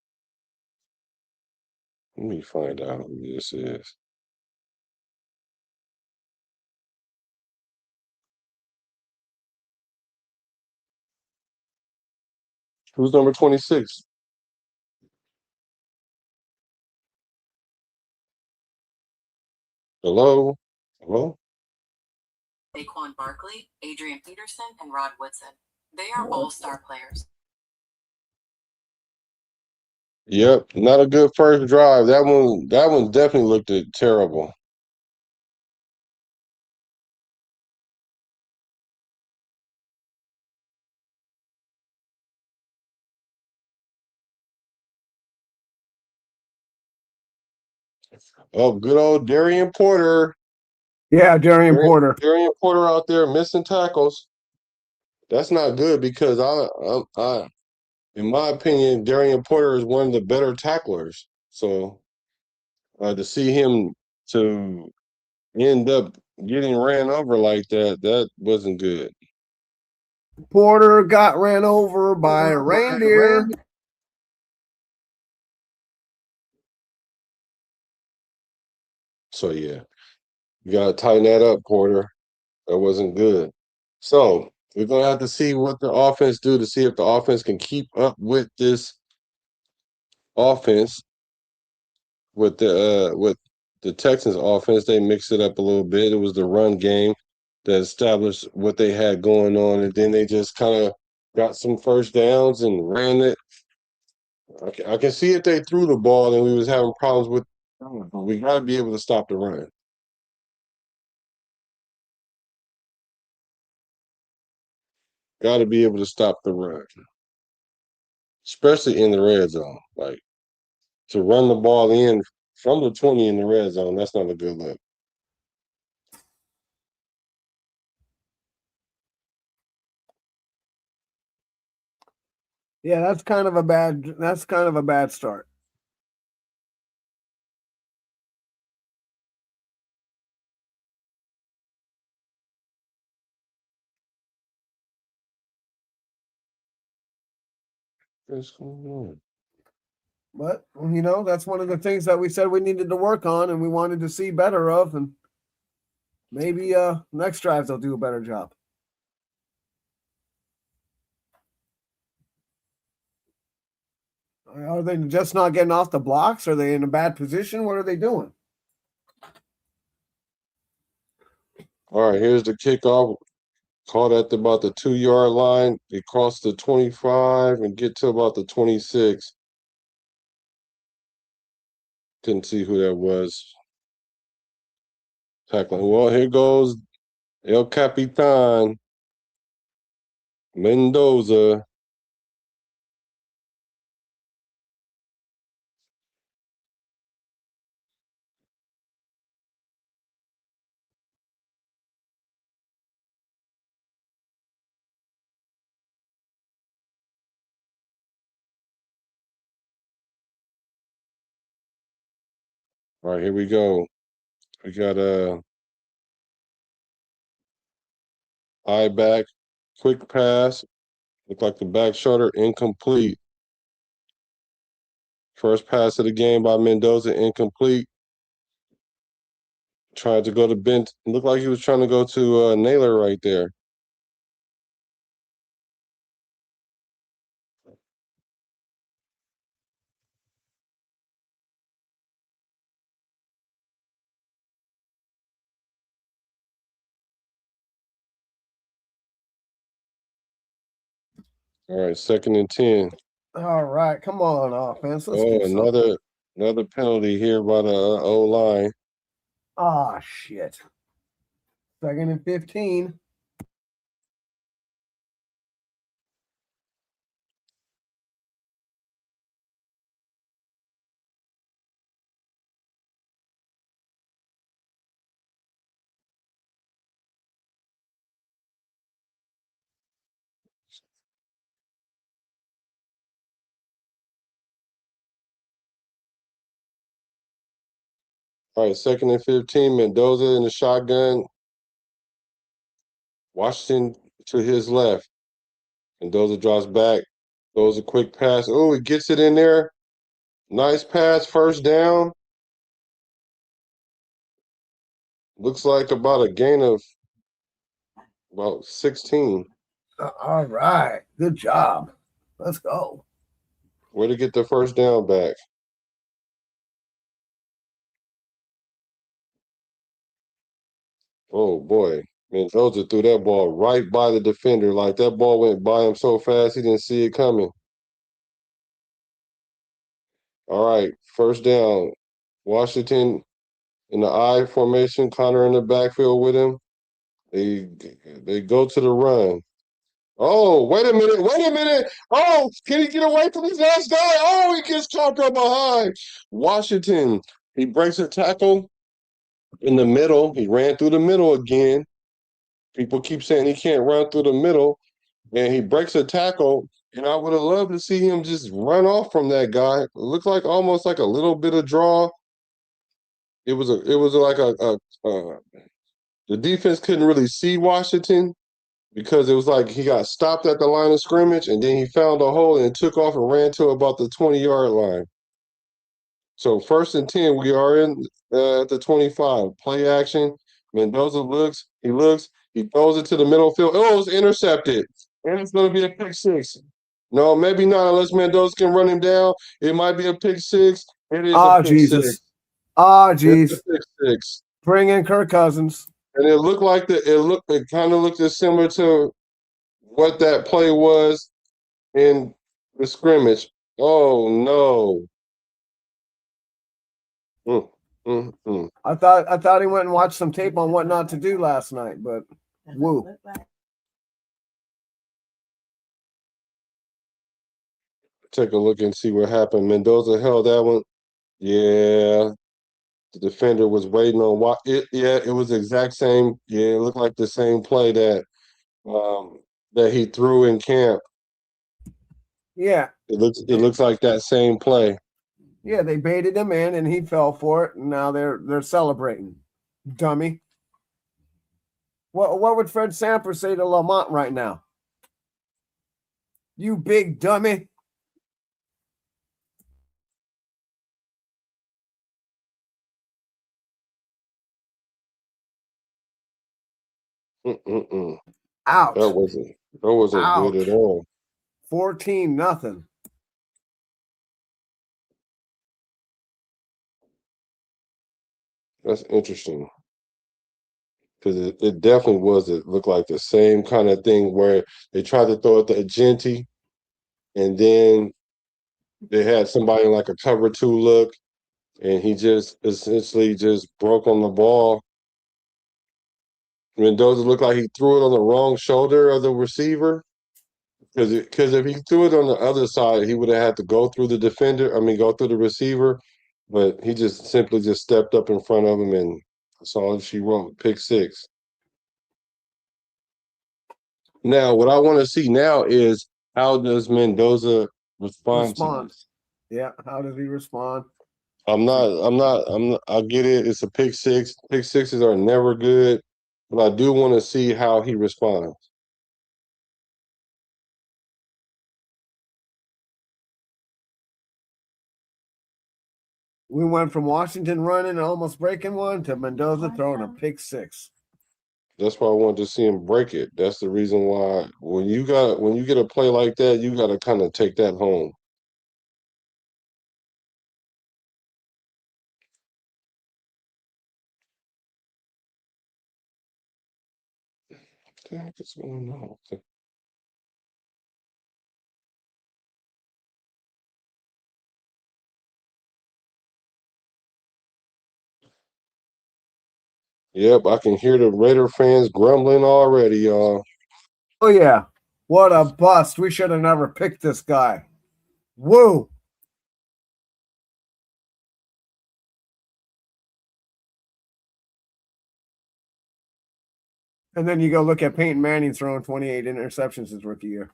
Let me find out who this is. Who's number 26? Hello? Hello? Saquon Barkley, Adrian Peterson, and Rod Woodson. They are all star players. Yep, not a good first drive. That one definitely looked terrible. Oh, good old Darian Porter. Yeah, Darian Porter. Darian Porter out there missing tackles. That's not good, because I in my opinion, Darian Porter is one of the better tacklers. So to see him to end up getting ran over like that, that wasn't good. Porter got ran over by a reindeer. So yeah, you gotta tighten that up, Porter. That wasn't good. So we're gonna have to see what the offense do to see if the offense can keep up with this offense. With the Texans offense, they mixed it up a little bit. It was the run game that established what they had going on, and then they just kind of got some first downs and ran it. I can see if they threw the ball and we was having problems with, but we got to be able to stop the run. Got to be able to stop the run, especially in the red zone. Like, to run the ball in from the 20 in the red zone, that's not a good look. Yeah, that's kind of a bad start. What's going on? But that's one of the things that we said we needed to work on and we wanted to see better of, and maybe next drive they'll do a better job. Are they just not getting off the blocks? Are they in a bad position? What are they doing? All right, here's the kickoff. Caught at about the 2-yard line. They cross the 25 and get to about the 26. Couldn't see who that was. Tackling. Well, here goes El Capitan Mendoza. All right, here we go. We got eye back, quick pass. Look like the back shoulder incomplete. First pass of the game by Mendoza incomplete. Tried to go to Bent. Looked like he was trying to go to Naylor right there. All right, 2nd and 10. All right, come on, offense. Let's Oh, do something. another penalty here by the O line. Ah, shit. 2nd and 15. All right, 2nd and 15. Mendoza in the shotgun. Washington to his left. Mendoza drops back. Throws a quick pass. Oh, he gets it in there. Nice pass, first down. Looks like about a gain of about 16. All right, good job. Let's go. Way to get the first down back. Oh boy. Mendoza threw that ball right by the defender. Like that ball went by him so fast he didn't see it coming. All right, first down. Washington in the I formation, Connor in the backfield with him. They go to the run. Oh, wait a minute, wait a minute. Oh, can he get away from his last guy? Oh, he gets caught from behind. Washington, he breaks a tackle in the middle. He ran through the middle again. People keep saying he can't run through the middle, and he breaks a tackle. And I would have loved to see him just run off from that guy. It looked like almost like a little bit of draw. It was like the defense couldn't really see Washington because it was like he got stopped at the line of scrimmage and then he found a hole and took off and ran to about the 20-yard line. So 1st and 10, we are in at the 25. Play action. Mendoza looks, he throws it to the middle field. Oh, it's intercepted. And it's going to be a pick six. No, maybe not unless Mendoza can run him down. It might be a pick six. It is a pick Jesus. six. Jeez. It's a pick six. Bring in Kirk Cousins. And it looked like it kind of looked as similar to what that play was in the scrimmage. Oh no. I thought he went and watched some tape on what not to do last night, but woo. Take a look and see what happened. Mendoza held that one. Yeah. The defender was waiting on what it was the exact same. Yeah, it looked like the same play that he threw in camp. Yeah. It looks like that same play. Yeah, they baited him in and he fell for it, and now they're celebrating. Dummy. What would Fred Sanford say to Lamont right now? You big dummy. Ouch. That wasn't Ouch. good at all. 14-0. That's interesting. Because it definitely was. It looked like the same kind of thing where they tried to throw it to Agenti, and then they had somebody in like a cover two look, and he just essentially just broke on the ball. Mendoza looked like he threw it on the wrong shoulder of the receiver. Because if he threw it on the other side, he would have had to go through the defender. I mean, go through the receiver. But he just simply just stepped up in front of him, and that's all she wrote. Pick six. Now, what I want to see now is how does Mendoza respond to this? Yeah, how does he respond? I get it. It's a pick six. Pick sixes are never good, but I do want to see how he responds. We went from Washington running and almost breaking one to Mendoza throwing a pick six. That's why I wanted to see him break it. That's the reason why when you get a play like that, you got to kind of take that home. What the heck is going on? Yep, I can hear the Raider fans grumbling already, y'all. Oh yeah, what a bust! We should have never picked this guy. Woo! And then you go look at Peyton Manning throwing 28 interceptions his rookie year.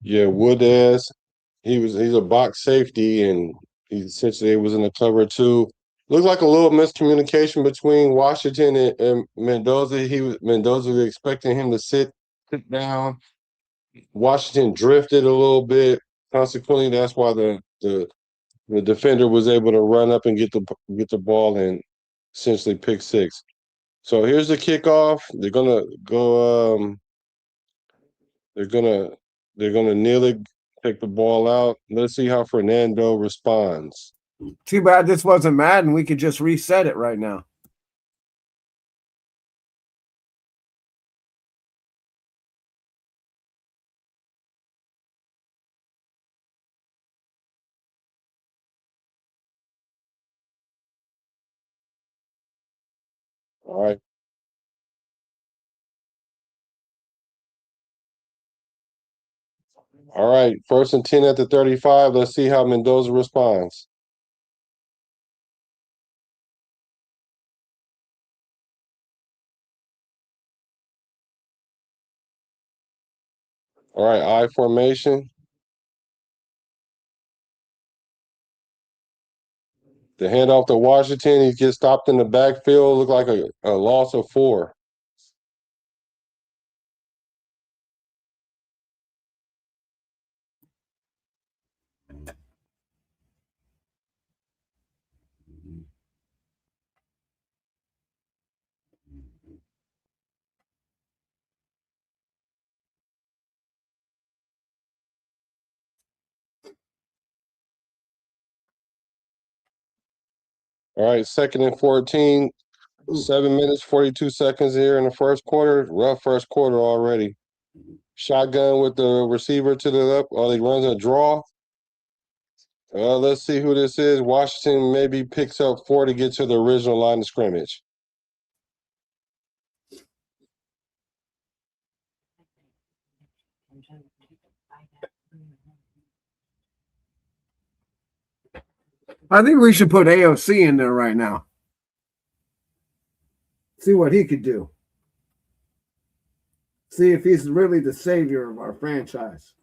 Yeah, Wood-ass. He's a box safety, and he essentially was in the cover too. Looked like a little miscommunication between Washington and Mendoza. Mendoza was expecting him to sit down. Washington drifted a little bit. Consequently, that's why the defender was able to run up and get the ball and essentially pick six. So here's the kickoff. They're gonna go. They're gonna kneel it, take the ball out. Let's see how Fernando responds. Too bad this wasn't Madden. We could just reset it right now. All right. All right. 1st and 10 at the 35. Let's see how Mendoza responds. All right. I formation. The handoff to Washington. He gets stopped in the backfield. Looked like a loss of 4. All right. 2nd and 14. 7 minutes, 42 seconds here in the first quarter. Rough first quarter already. Shotgun with the receiver to the left. Oh, he runs a draw. Let's see who this is. Washington maybe picks up 4 to get to the original line of scrimmage. I think we should put AOC in there right now. See what he could do. See if he's really the savior of our franchise.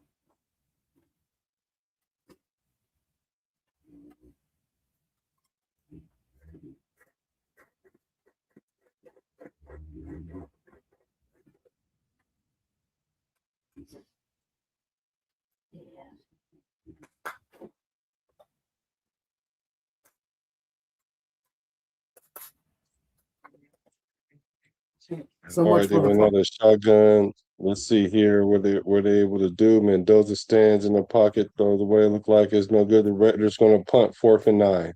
So All much right, they for went the another shotgun. Let's see here what they able to do. Mendoza stands in the pocket, throws away. Look like it's no good. The Raiders going to punt 4th and 9.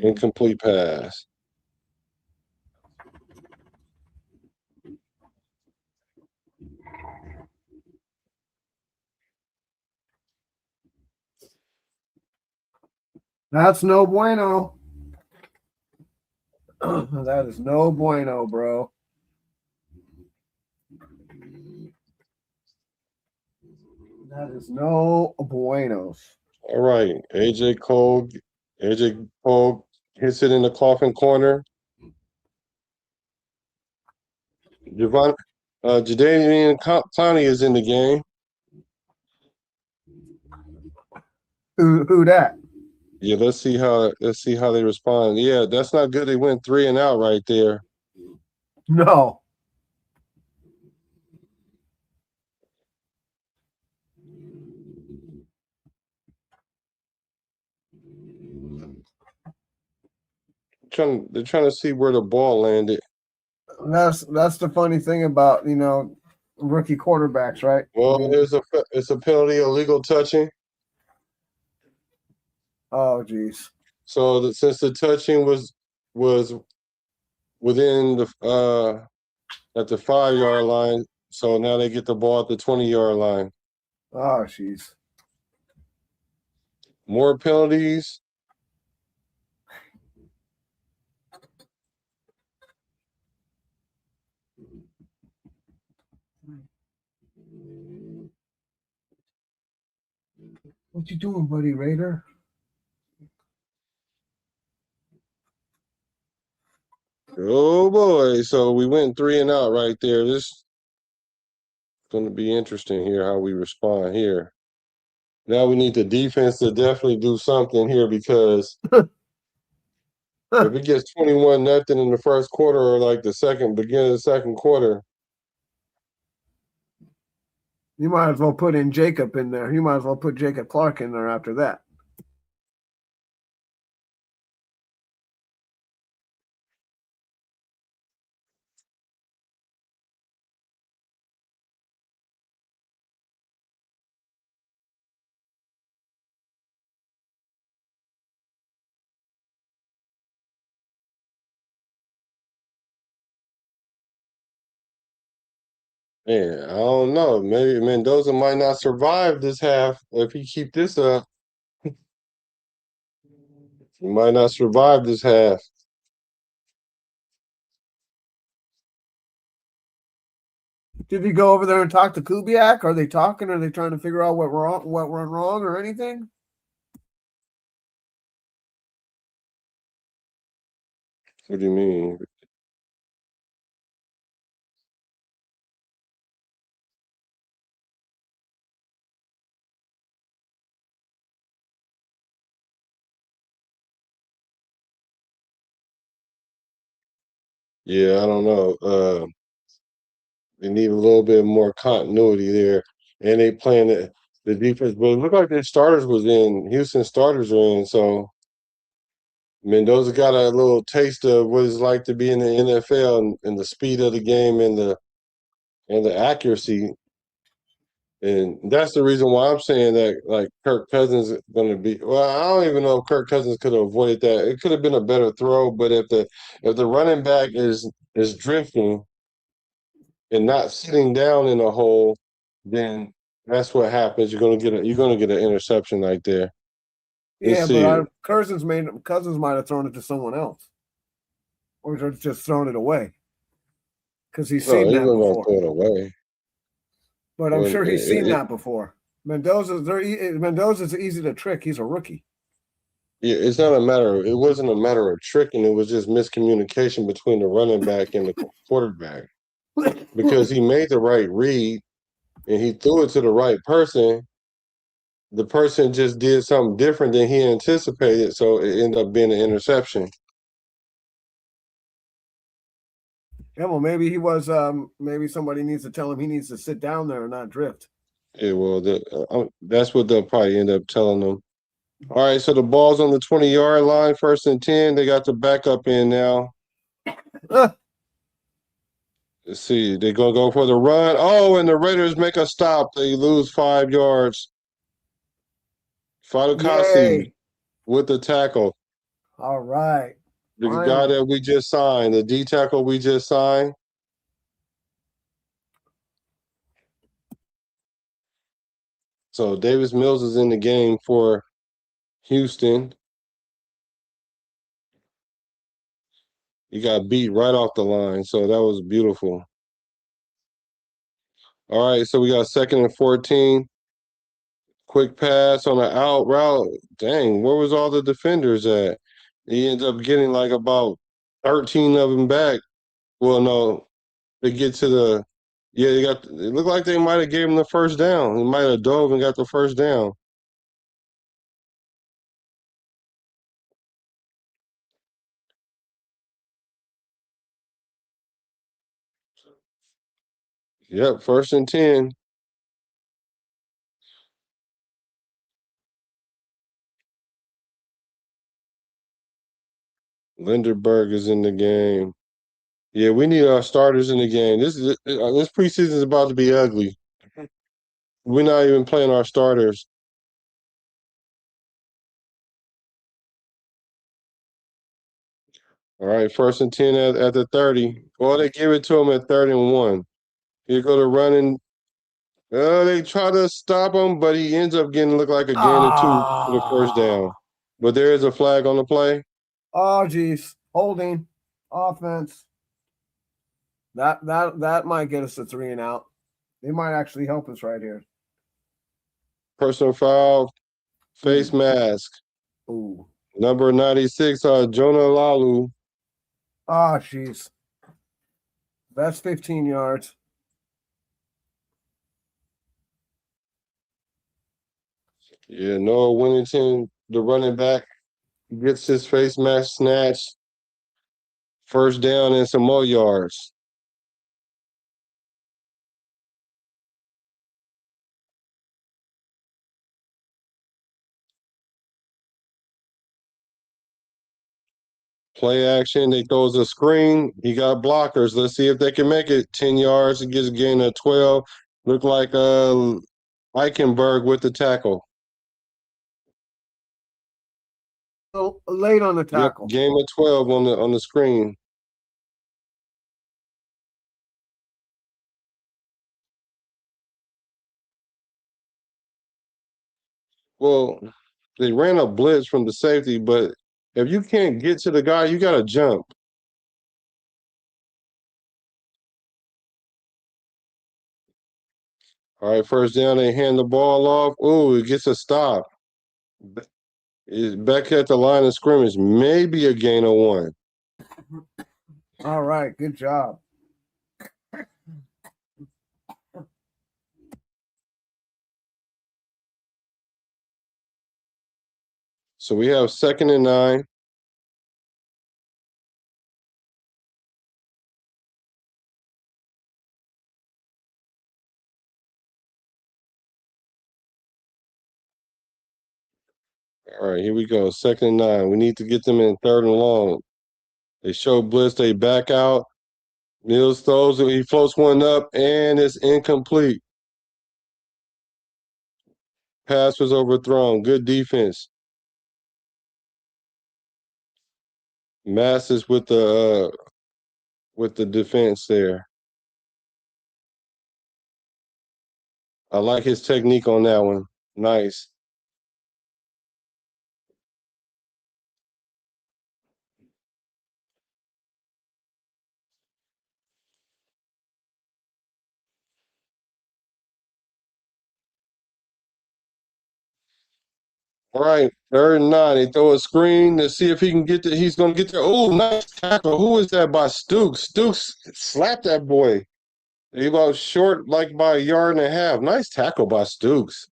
Incomplete pass. That's no bueno. That is no bueno, bro. That is no buenos. All right, AJ Cole hits it in the coffin corner. Jadeveon Clowney is in the game. Who that? Yeah, let's see how they respond. Yeah, that's not good. They went 3 and out right there. No. They're trying to see where the ball landed. That's the funny thing about rookie quarterbacks, right? Well, it's a penalty, illegal touching. Oh, geez. So since the touching was within the at the 5-yard line, so now they get the ball at the 20-yard line. Oh, jeez. More penalties. What you doing, buddy, Raider? Oh boy! So we went 3 and out right there. This is going to be interesting here how we respond here. Now we need the defense to definitely do something here because if it gets 21-0 in the first quarter or like beginning of the second quarter, you might as well put in Jacob in there. You might as well put Jacob Clark in there after that. man, I don't know. Maybe Mendoza might not survive this half if he keep this up. He might not survive this half. Did he go over there and talk to Kubiak? Are they talking? Are they trying to figure out what went wrong or anything? What do you mean? Yeah, I don't know. They need a little bit more continuity there, and they playing the defense. But it looked like their starters was in. Houston starters are in, so Mendoza got a little taste of what it's like to be in the NFL and the speed of the game and the accuracy. And that's the reason why I'm saying that, like, Kirk Cousins is going to be. Well, I don't even know if Kirk Cousins could have avoided that. It could have been a better throw, but if the running back is drifting and not sitting down in a hole, then that's what happens. You're gonna get an interception right there. Let's Yeah, see. but Cousins might have thrown it to someone else, or just thrown it away because he's No, seen he that wasn't gonna before. throw it away. But I'm Well, sure he's seen that before. Mendoza's easy to trick. He's a rookie. Yeah, it's not a matter. It wasn't a matter of tricking. It was just miscommunication between the running back and the quarterback because he made the right read and he threw it to the right person. The person just did something different than he anticipated, so it ended up being an interception. Yeah, well, maybe he was. Maybe somebody needs to tell him he needs to sit down there and not drift. Yeah, well, that's what they'll probably end up telling them. All right, so the ball's on the 20-yard line, 1st and 10. They got the backup in now. Let's see. They're going to go for the run. Oh, and the Raiders make a stop. They lose 5 yards. Fadukasi with the tackle. All right. The Finally. guy that we just signed, the D tackle we just signed. So Davis Mills is in the game for Houston. He got beat right off the line, so that was beautiful. All right, so we got 2nd and 14. Quick pass on the out route. Dang, where was all the defenders at? He ends up getting like about 13 of them back. Well, no, they get to the they got. It looked like they might have gave him the first down. He might have dove and got the first down. Yep, 1st and 10. Linderberg is in the game. Yeah, we need our starters in the game. This preseason is about to be ugly. We're not even playing our starters. All right, 1st and 10 at the 30. Well, they give it to him at 3rd and 1. Here go to running. They try to stop him, but he ends up getting look like a gain of 2 for the first down. But there is a flag on the play. Oh, geez. Holding. Offense. That might get us a 3 and out. They might actually help us right here. Personal foul, face mask. Ooh. Number 96, Jonah Lalu. Oh, jeez. That's 15 yards. Yeah, Noah Winnington, the running back, gets his face mask snatched. First down and some more yards. Play action. They throws a screen. He got blockers. Let's see if they can make it 10 yards. He gets a gain of 12. Look like Eichenberg with the tackle. Late on the tackle. Yep, game of 12 on the screen. Well, they ran a blitz from the safety, but if you can't get to the guy, you got to jump. All right, first down, they hand the ball off. Ooh, it gets a stop. It's back at the line of scrimmage, maybe a gain of 1. All right, good job. So we have 2nd and 9. All right, here we go. 2nd and 9. We need to get them in 3rd and long. They show blitz. They back out. Mills throws it. He floats one up, and it's incomplete. Pass was overthrown. Good defense. Masses with the defense there. I like his technique on that one. Nice. All right, 3rd and 9. They throw a screen to see if he can get there. He's going to get there. Oh, nice tackle. Who is that by Stooks? Stooks slapped that boy. He about short, like by a yard and a half. Nice tackle by Stooks.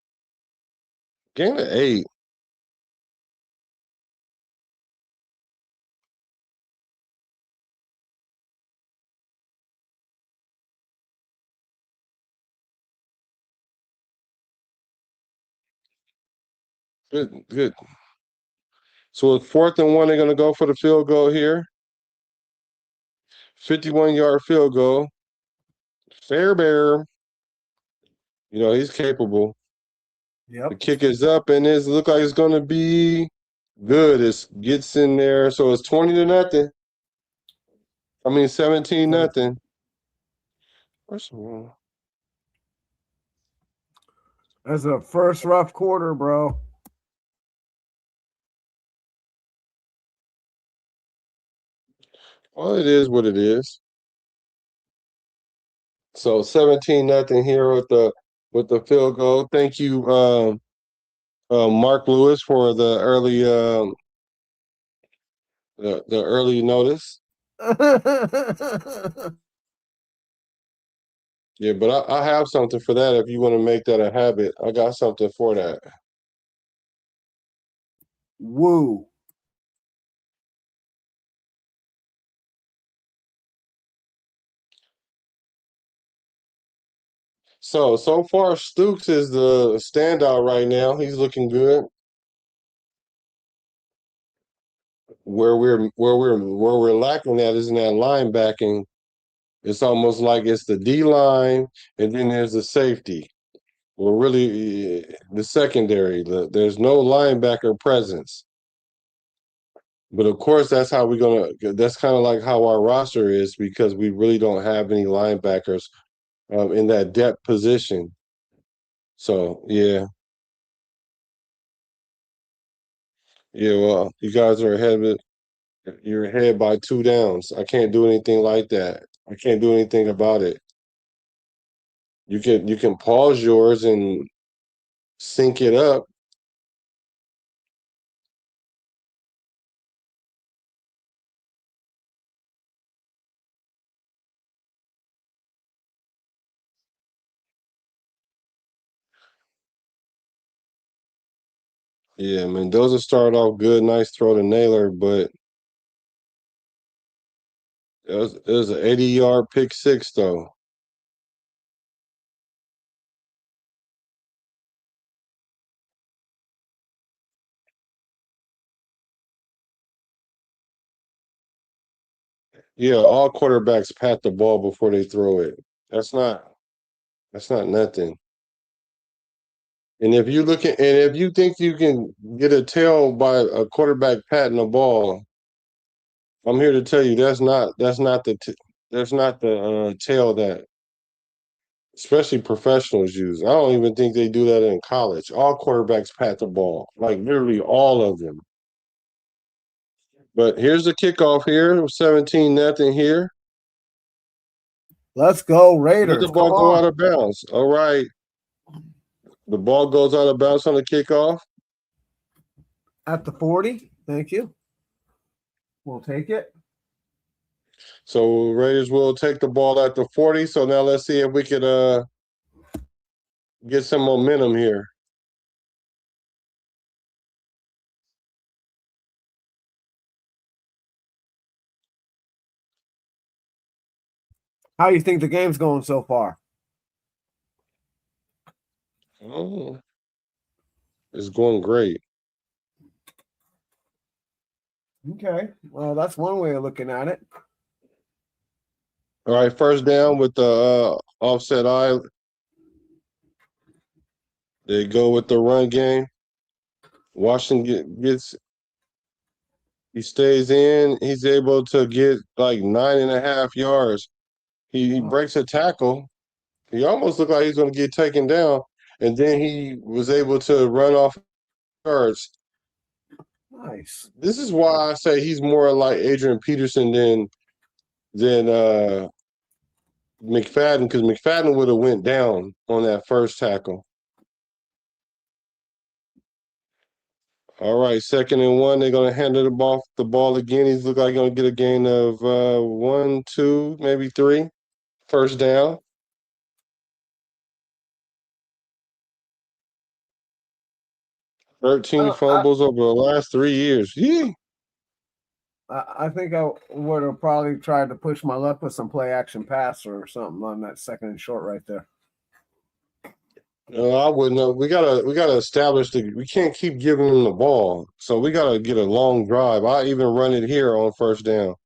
Gain of 8. Good. So it's 4th and 1. They're going to go for the field goal here. 51-yard field goal. Fairbairn. He's capable. Yep. The kick is up, and it looks like it's going to be good. It gets in there. So it's 20-0. 17-0. First of all, That's a first rough quarter, bro. Well, it is what it is. So 17-0 here with the field goal. Thank you, Mark Lewis, for the early notice. Yeah, but I have something for that if you want to make that a habit. I got something for that. Woo. So far, Stooks is the standout right now. He's looking good. Where we're lacking at is in that linebacking. It's almost like it's the D line, and then there's the safety. Well, really, the secondary. There's no linebacker presence. But of course, that's how we're gonna. That's kind of like how our roster is because we really don't have any linebackers in that depth position. So yeah, yeah. Well, you guys are ahead of it. You're ahead by 2 downs. I can't do anything like that. I can't do anything about it. You can pause yours and sync it up. Yeah, Mendoza started off good, nice throw to Naylor, but it was an 80-yard pick six though. Yeah, all quarterbacks pat the ball before they throw it. That's not nothing. And if you think you can get a tail by a quarterback patting the ball, I'm here to tell you that's not the tail that especially professionals use. I don't even think they do that in college. All quarterbacks pat the ball, like literally all of them. But here's the kickoff here, 17-0 here. Let's go, Let Raiders. the ball Come go out on. of bounds. All right. The ball goes out of bounds on the kickoff. At the 40. Thank you. We'll take it. So Raiders will take the ball at the 40. So now let's see if we could get some momentum here. How you think the game's going so far? Oh, it's going great. Okay. Well, that's one way of looking at it. All right, first down with the offset eye. They go with the run game. Washington he stays in. He's able to get like 9.5 yards. He breaks a tackle. He almost looked like he's going to get taken down, and then he was able to run off yards. Nice. This is why I say he's more like Adrian Peterson than McFadden, because McFadden would have went down on that first tackle. All right, 2nd and 1. They're going to hand the ball again. He's look like going to get a gain of 1, 2, maybe 3. First down. I, 13 fumbles over the last 3 years. Yeah. I think I would have probably tried to push my luck with some play action pass or something on that 2nd and short right there. I wouldn't know. We gotta establish we can't keep giving them the ball. So we gotta get a long drive. I even run it here on first down.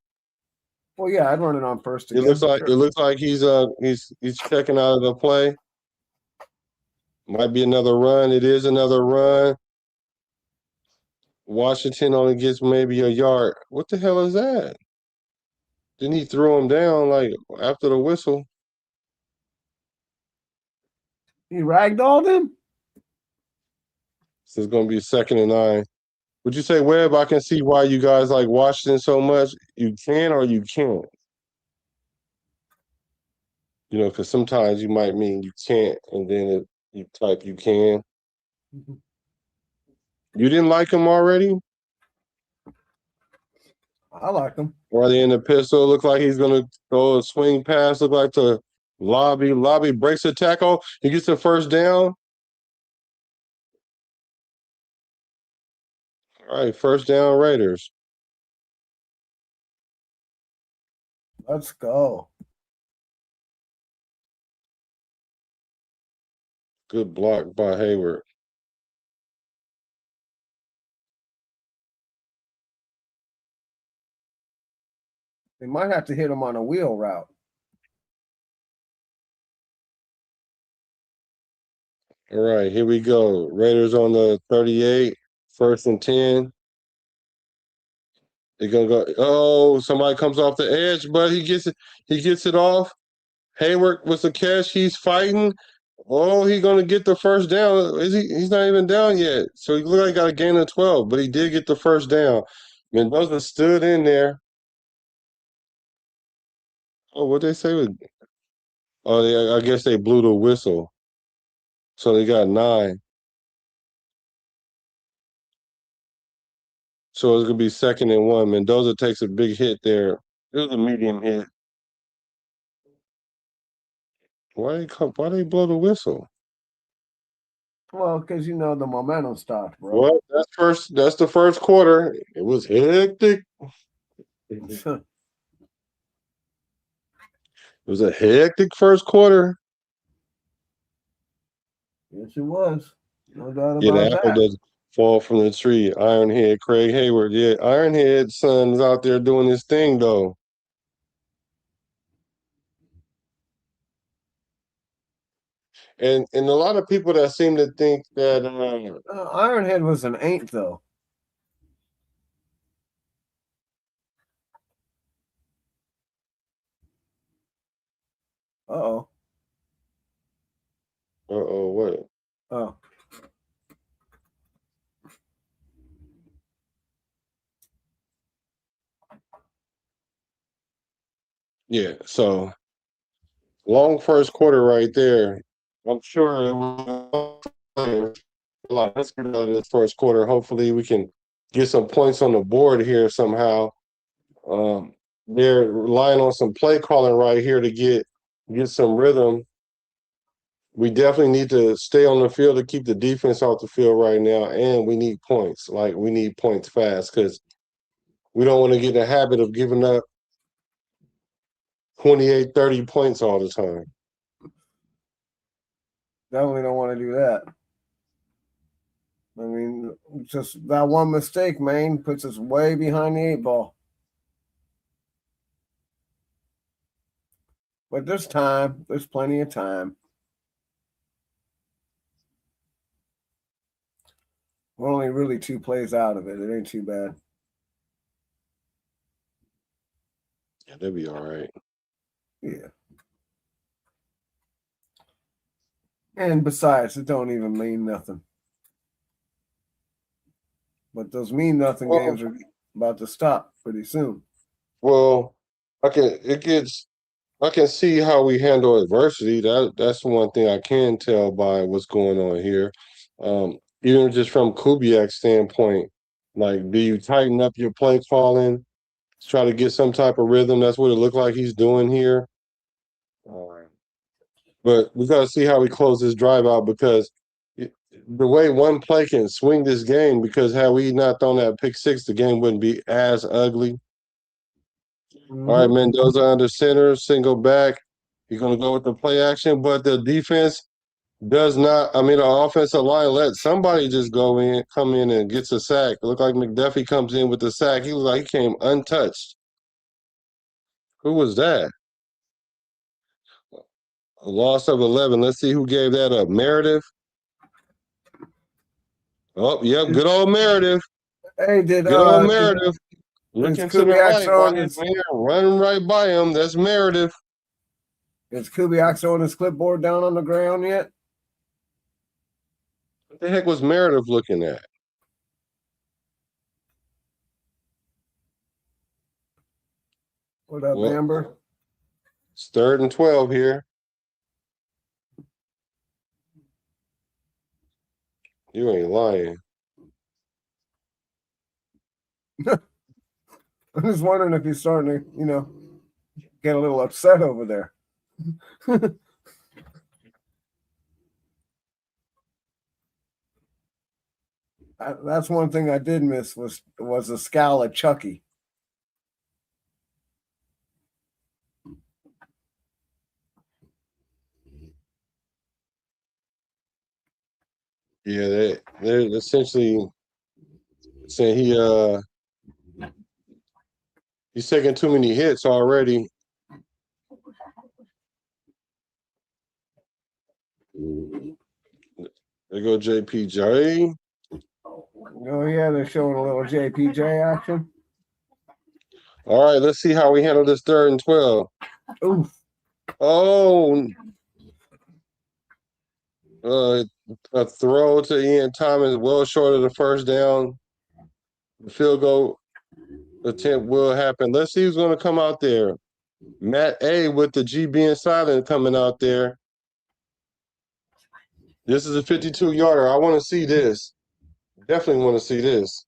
Well, yeah, I'd run it on first It again. looks like he's checking out of the play. Might be another run. It is another run. Washington only gets maybe a yard. What the hell is that? Then he threw him down like after the whistle. He ragdolled him? So it's gonna be 2nd and 9. Would you say, Webb? I can see why you guys like Washington so much. You can or you can't. You know, because sometimes you might mean you can't, and then you type you can. You didn't like him already? I like him. Or are they in the pistol? Look like he's gonna throw a swing pass. Look like the lobby breaks a tackle. He gets the first down. All right, first down Raiders. Let's go. Good block by Hayward. They might have to hit him on a wheel route. All right, here we go. Raiders on the 38, 1st and 10. They're gonna go. Oh, somebody comes off the edge, but he gets it off. Hayward with the catch. He's fighting. Oh, he's gonna get the first down. Is he? He's not even down yet. So he looked like he got a gain of 12, but he did get the first down. Mendoza stood in there. Oh, what they say with? Oh, I guess they blew the whistle. So they got 9. So it's gonna be 2nd and 1. Mendoza takes a big hit there. It was a medium hit. Why they blow the whistle? Well, because you know the momentum stopped, bro. Well, that's the first quarter. It was hectic. It was a hectic first quarter. Yes, it was. No doubt Yeah, about the apple that. doesn't fall from the tree. Ironhead, Craig Hayward. Yeah, Ironhead son's out there doing his thing though. And a lot of people that seem to think that Ironhead was an ain't though. Uh-oh. what? Oh. Yeah, so long first quarter right there. I'm sure it was a lot. Let's get out of this first quarter. Hopefully we can get some points on the board here somehow. They're relying on some play calling right here to get some rhythm. We definitely need to stay on the field to keep the defense off the field right now, and we need points. Like, we need points fast because we don't want to get in the habit of giving up 28, 30 points all the time. Definitely don't want to do that. I mean, just that one mistake, man, puts us way behind the 8 ball. But there's time. There's plenty of time. We're only really 2 plays out of it. It ain't too bad. Yeah, they'll be all right. Yeah. And besides, it don't even mean nothing. But those mean nothing games are about to stop pretty soon. Well, I can see how we handle adversity. That's one thing I can tell by what's going on here. Even just from Kubiak's standpoint, like, do you tighten up your play calling, try to get some type of rhythm? That's what it looked like he's doing here. But we got to see how we close this drive out, because the way one play can swing this game, because had we not thrown that pick 6, the game wouldn't be as ugly. Mm-hmm. All right, Mendoza under center, single back. He's going to go with the play action, but the defense does not. I mean, the offensive line let somebody just come in and gets a sack. It looked like McDuffie comes in with the sack. He was like, he came untouched. Who was that? A loss of 11. Let's see who gave that up. Meredith. Oh, yep, good old Meredith. Hey, Good old Meredith. Looking to the right, while his man running right by him. That's Meredith. Is Kubiak throwing his clipboard down on the ground yet? What the heck was Meredith looking at? What up, Well, Amber? it's 3rd and 12 here. You ain't lying. I'm just wondering if he's starting to, get a little upset over there. That's one thing I did miss was the scowl at Chucky. Yeah, they're essentially saying he's taking too many hits already. There go JPJ. Oh yeah, they're showing a little JPJ action. All right, let's see how we handle this 3rd and 12. Ooh, Oh, a throw to Ian Thomas, well short of the first down. The field goal attempt will happen. Let's see who's going to come out there. Matt A with the G being silent coming out there. This is a 52-yarder. I want to see this. Definitely want to see this.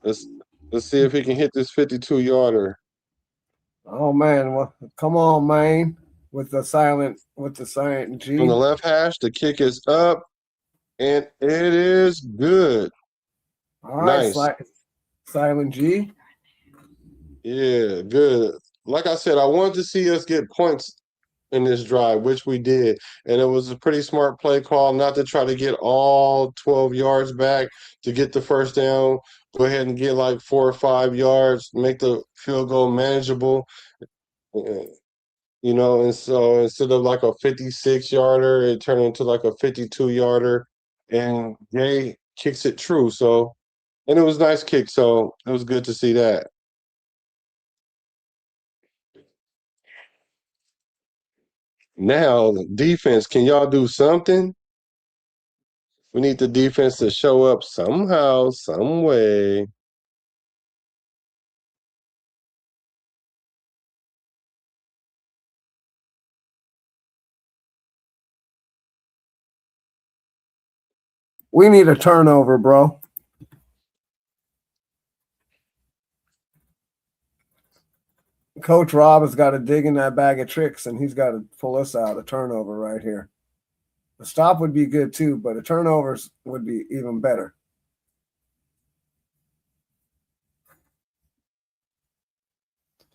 Let's see if he can hit this 52-yarder. oh man, well, come on, man, with the silent G. From the left hash, the kick is up, and it is good. All right, Nice. silent G. Yeah, good. Like I said, I wanted to see us get points in this drive, which we did. And it was a pretty smart play call not to try to get all 12 yards back to get the first down. Go ahead and get like 4 or 5 yards, make the field goal manageable. And so instead of like a 56-yarder, it turned into like a 52-yarder. And Jay kicks it true. So, and it was a nice kick. So it was good to see that. Now, defense, can y'all do something? We need the defense to show up somehow, some way. We need a turnover, bro. Coach Rob has got to dig in that bag of tricks, and he's got to pull us out a turnover right here. A stop would be good too, but a turnover would be even better.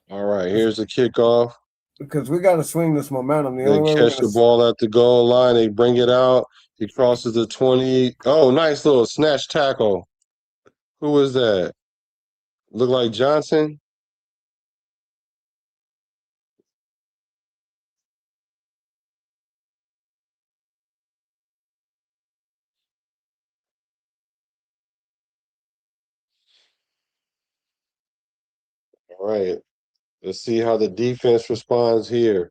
All right, here's the kickoff. Because we got to swing this momentum. The They only way we're catch the going to ball at the goal line. They bring it out. He crosses the 20. Oh, nice little snatch tackle. Who was that? Look like Johnson. All right, let's see how the defense responds here.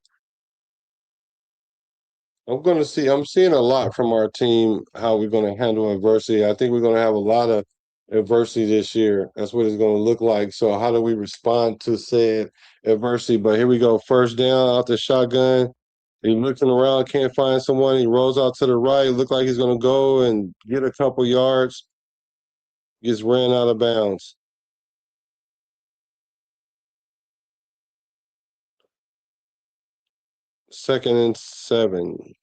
I'm seeing a lot from our team, how we're going to handle adversity. I think we're going to have a lot of adversity this year. That's what it's going to look like. So how do we respond to said adversity? But here we go. First down out the shotgun. He's looking around, can't find someone. He rolls out to the right. Look like he's going to go and get a couple yards. Gets ran out of bounds. Second and 7.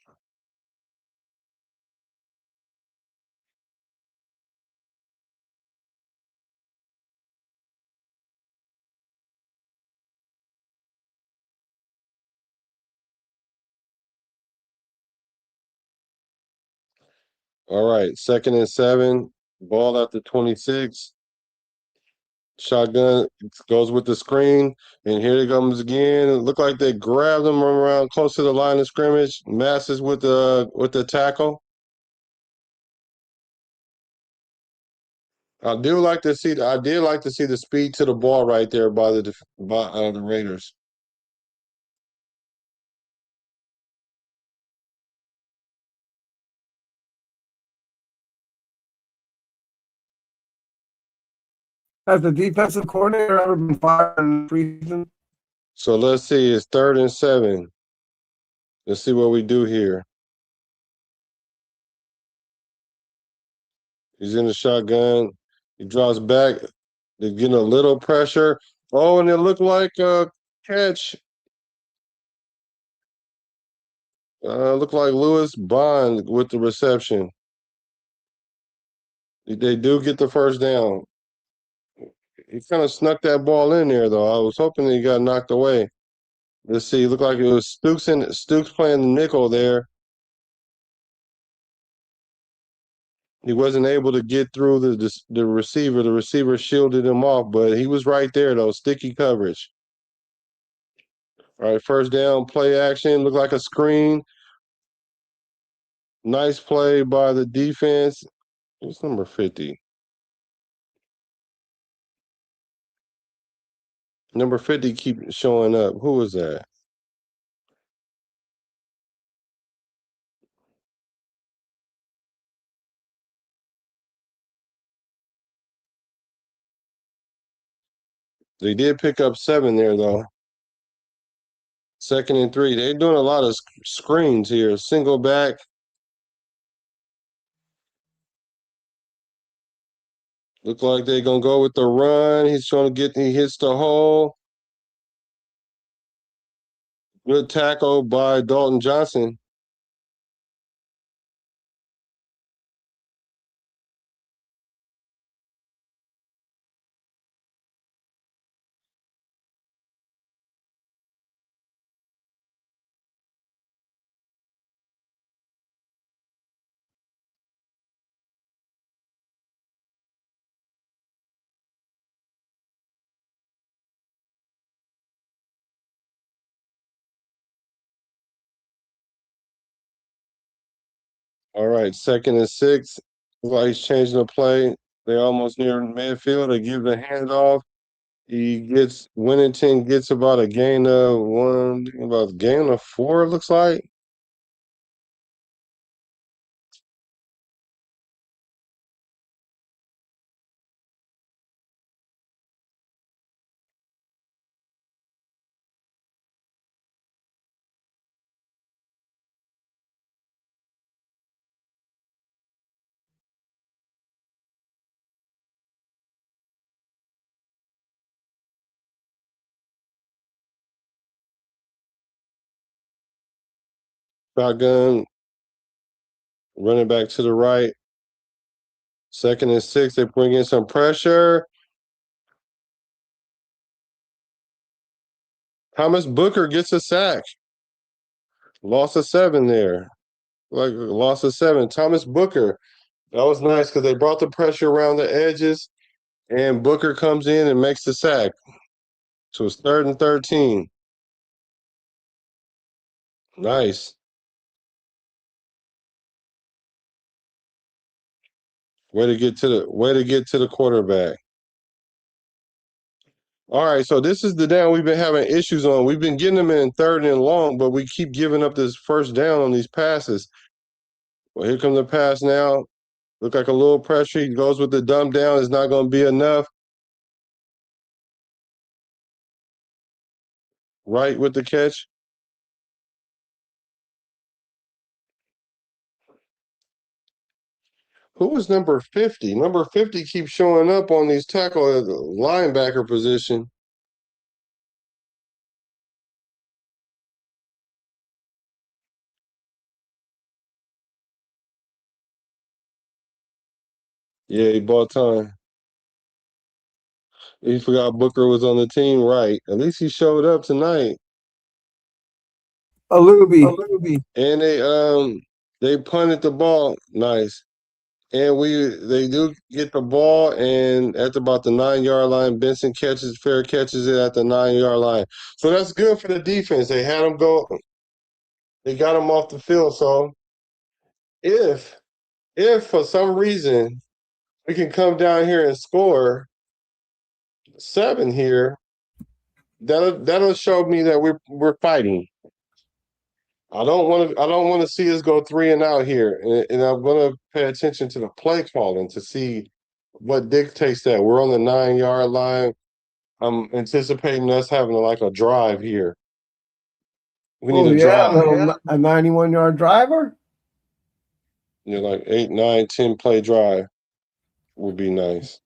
All right, 2nd and 7. Ball at the 26. Shotgun goes with the screen, and here it comes again. It looked like they grabbed him around close to the line of scrimmage. Masses with the tackle. I did like to see the speed to the ball right there by the Raiders. Has the defensive coordinator ever been fired in preseason? So let's see. It's 3rd and 7. Let's see what we do here. He's in the shotgun. He drops back. They're getting a little pressure. Oh, and it looked like a catch. Looked like Lewis Bond with the reception. They do get the first down. He kind of snuck that ball in there, though. I was hoping he got knocked away. Let's see. Looked like it was Stooks playing the nickel there. He wasn't able to get through the receiver. The receiver shielded him off, but he was right there, though. Sticky coverage. All right, first down, play action. Looked like a screen. Nice play by the defense. What's number 50? Number 50 keep showing up. Who was that? They did pick up 7 there, though. 2nd and 3. They're doing a lot of screens here. Single back. Look like they're going to go with the run. He hits the hole. Good tackle by Dalton Johnson. All right, 2nd and 6. Look like he's changing the play. They're almost near midfield. They give the handoff. Winnington gets about a gain of 4, it looks like. Shotgun, running back to the right. 2nd and 6. They bring in some pressure. Thomas Booker gets a sack. Loss of 7 there. Loss of 7. Thomas Booker. That was nice because they brought the pressure around the edges, and Booker comes in and makes the sack. So it's 3rd and 13. Nice. Way to get to the quarterback. All right, so this is the down we've been having issues on. We've been getting them in 3rd and long, but we keep giving up this first down on these passes. Well, here comes the pass now. Look like a little pressure. He goes with the dumb down. It's not going to be enough. Right with the catch. Who was number 50? Number 50 keeps showing up on these tackle at the linebacker position. Yeah, he bought time. He forgot Booker was on the team, right? At least he showed up tonight. Alubi. And they punted the ball. Nice. And they do get the ball, and at about the 9-yard line, Benson catches it at the 9-yard line. So that's good for the defense. They had him go. They got him off the field. So if for some reason we can come down here and score 7 here, that'll show me that we're fighting. I don't want to see us go 3 and out here, and I'm going to pay attention to the play calling to see what dictates that? We're on the 9-yard line. I'm anticipating us having like a drive here. We need Oh a yeah, drive. a 91-yard driver. You know, like 8, 9, 10 play drive would be nice.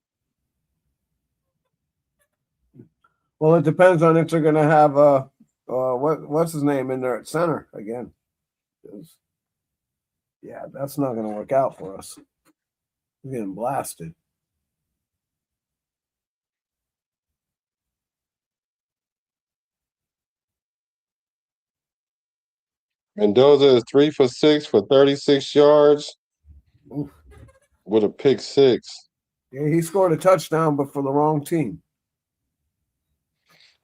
Well, it depends on if they're going to have what's his name in there at center again. 'Cause, yeah, that's not going to work out for us. We're getting blasted. Mendoza is 3 for 6 for 36 yards Oof. with a pick 6. Yeah, he scored a touchdown, but for the wrong team.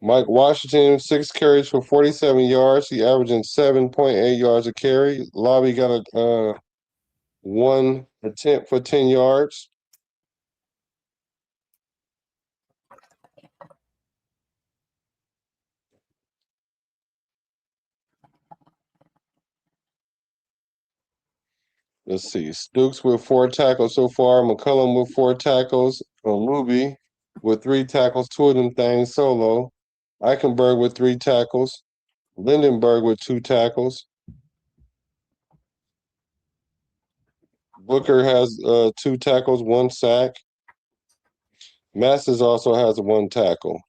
Mike Washington, 6 carries for 47 yards. He averaging 7.8 yards a carry. Lobby got a 1 attempt for 10 yards. Let's see. Stooks with 4 tackles so far. McCullum with 4 tackles. Ruby with 3 tackles, 2 of them things solo. Eichenberg with 3 tackles. Lindenberg with 2 tackles. Booker has 2 tackles, 1 sack. Masters also has 1 tackle.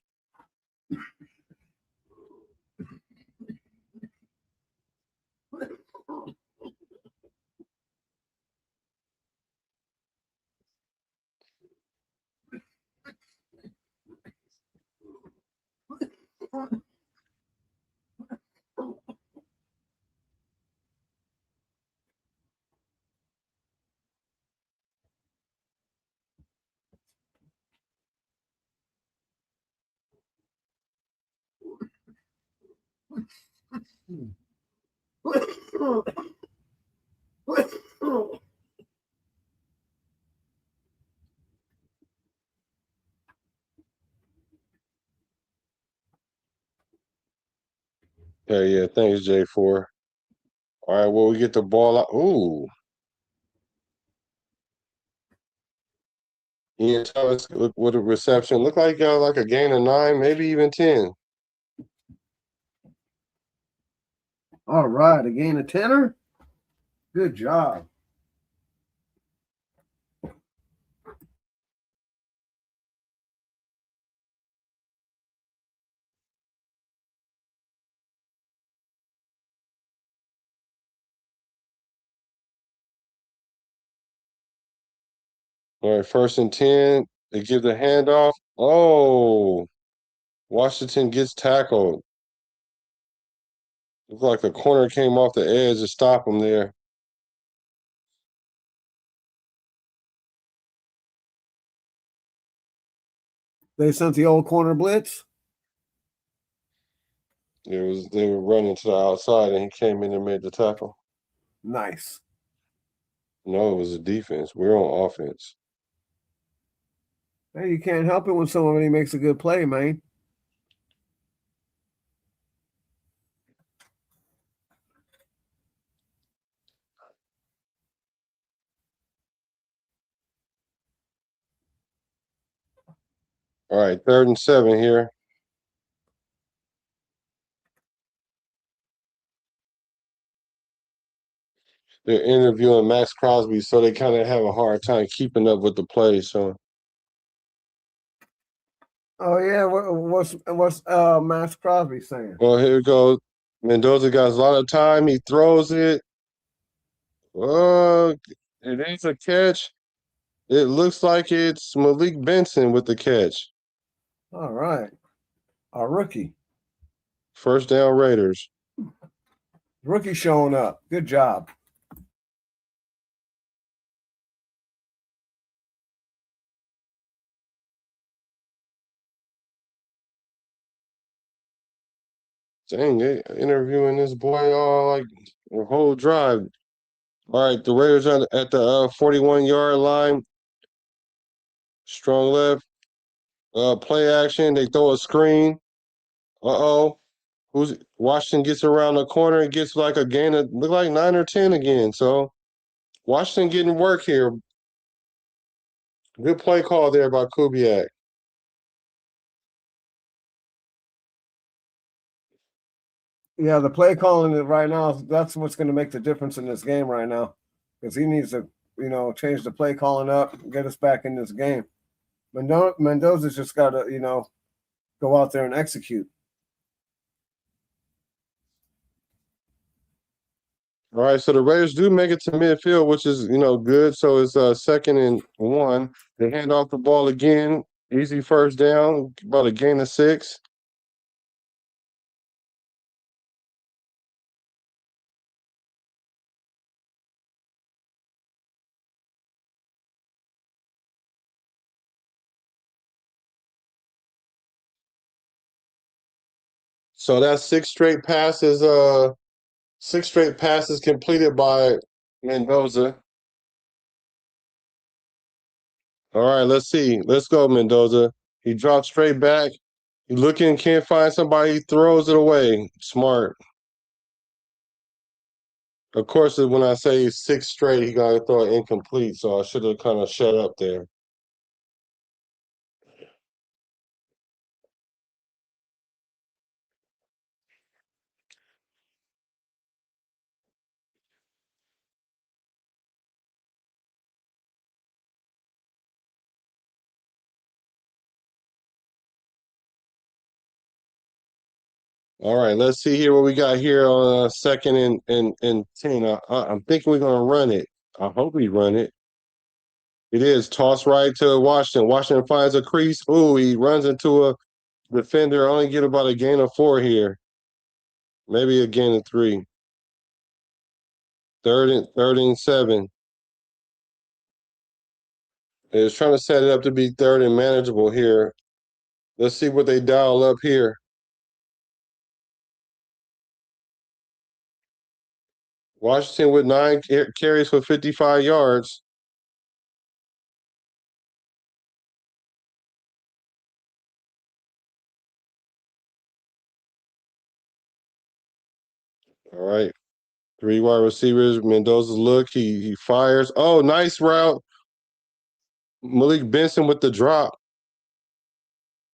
Yeah, thanks, J4. All right, well, we get the ball out. Ooh. Ian Thomas with a reception. Look like got like a gain of 9, maybe even 10. All right, a gain of 10er. Good job. All right, 1st and 10. They give the handoff. Oh, Washington gets tackled. Looks like the corner came off the edge to stop him there. They sent the old corner blitz. They were running to the outside and he came in and made the tackle. Nice. No, it was a defense. We're on offense. Hey, you can't help it when somebody makes a good play, man. All right, 3rd and 7 here. They're interviewing Max Crosby, so they kind of have a hard time keeping up with the play. So, Oh yeah, what's Max Crosby saying? well, here it goes. Mendoza got a lot of time. He throws it. Oh, it ain't a catch. It looks like it's Malik Benson with the catch. All right, our rookie. 1st down Raiders. Rookie showing up. Good job. Dang, they interviewing this boy all like the whole drive. All right, the Raiders are at the 41-yard line. Strong left. Play action. They throw a screen. Uh-oh. Washington gets around the corner and gets like a gain of look like 9 or 10 again. So Washington getting work here. Good play call there by Kubiak. Yeah, the play calling right now, that's what's going to make the difference in this game right now. Because he needs to, change the play calling up, get us back in this game. Mendoza's just got to, go out there and execute. All right, so the Raiders do make it to midfield, which is, good. So it's 2nd and 1. They hand off the ball again. Easy first down, about a gain of 6. So that's 6 straight passes completed by Mendoza. All right, let's see. Let's go, Mendoza. He drops straight back. He looking, can't find somebody, he throws it away. Smart. Of course, when I say 6 straight, he got to throw it incomplete, so I should have kind of shut up there. All right, let's see here what we got here on 2nd and 10. I'm thinking we're going to run it. I hope we run it. It is toss right to Washington. Washington finds a crease. Ooh, he runs into a defender. Only get about a gain of 4 here. Maybe a gain of 3. 3rd and 7. It's trying to set it up to be 3rd and manageable here. Let's see what they dial up here. Washington with 9 carries for 55 yards. All right. 3 wide receivers. Mendoza's look. He fires. Oh, nice route. Malik Benson with the drop.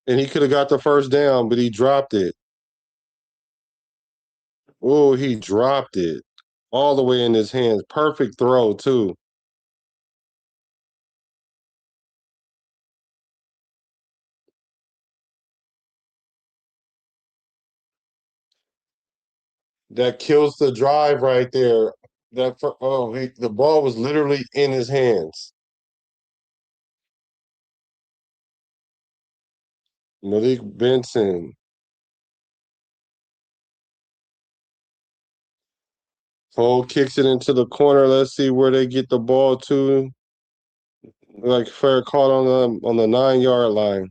And he could have got the first down, but he dropped it. Oh, he dropped it all the way in his hands. Perfect throw, too. That kills the drive right there. The ball was literally in his hands. Malik Benson. Cole kicks it into the corner. Let's see where they get the ball to. Like fair caught on the 9-yard line.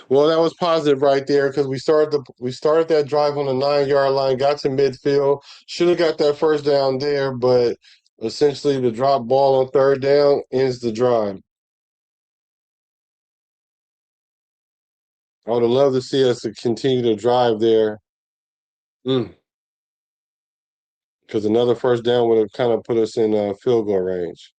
Well, that was positive right there because we started that drive on the 9-yard line, got to midfield, should have got that first down there, but essentially the drop ball on 3rd down ends the drive. I would have loved to see us to continue to drive there. Because another first down would have kind of put us in field goal range.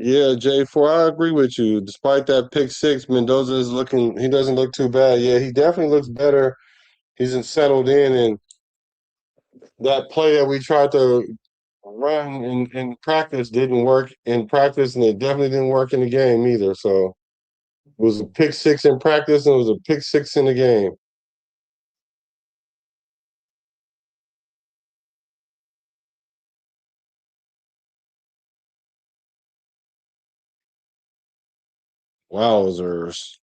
Yeah, J4, I agree with you. Despite that pick 6, Mendoza he doesn't look too bad. Yeah, he definitely looks better. He's settled in, and that play that we tried to run in practice didn't work in practice, and it definitely didn't work in the game either. So it was a pick 6 in practice, and it was a pick 6 in the game. Wowzers.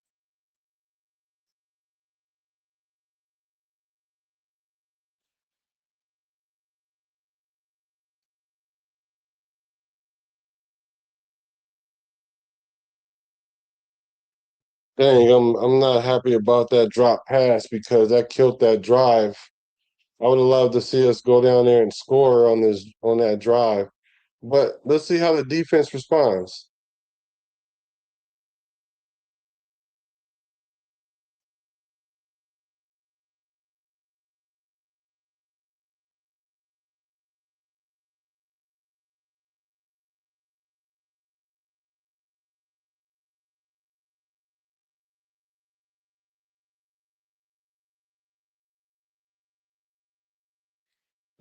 Dang, I'm not happy about that drop pass because that killed that drive. I would have loved to see us go down there and score on that drive. But let's see how the defense responds.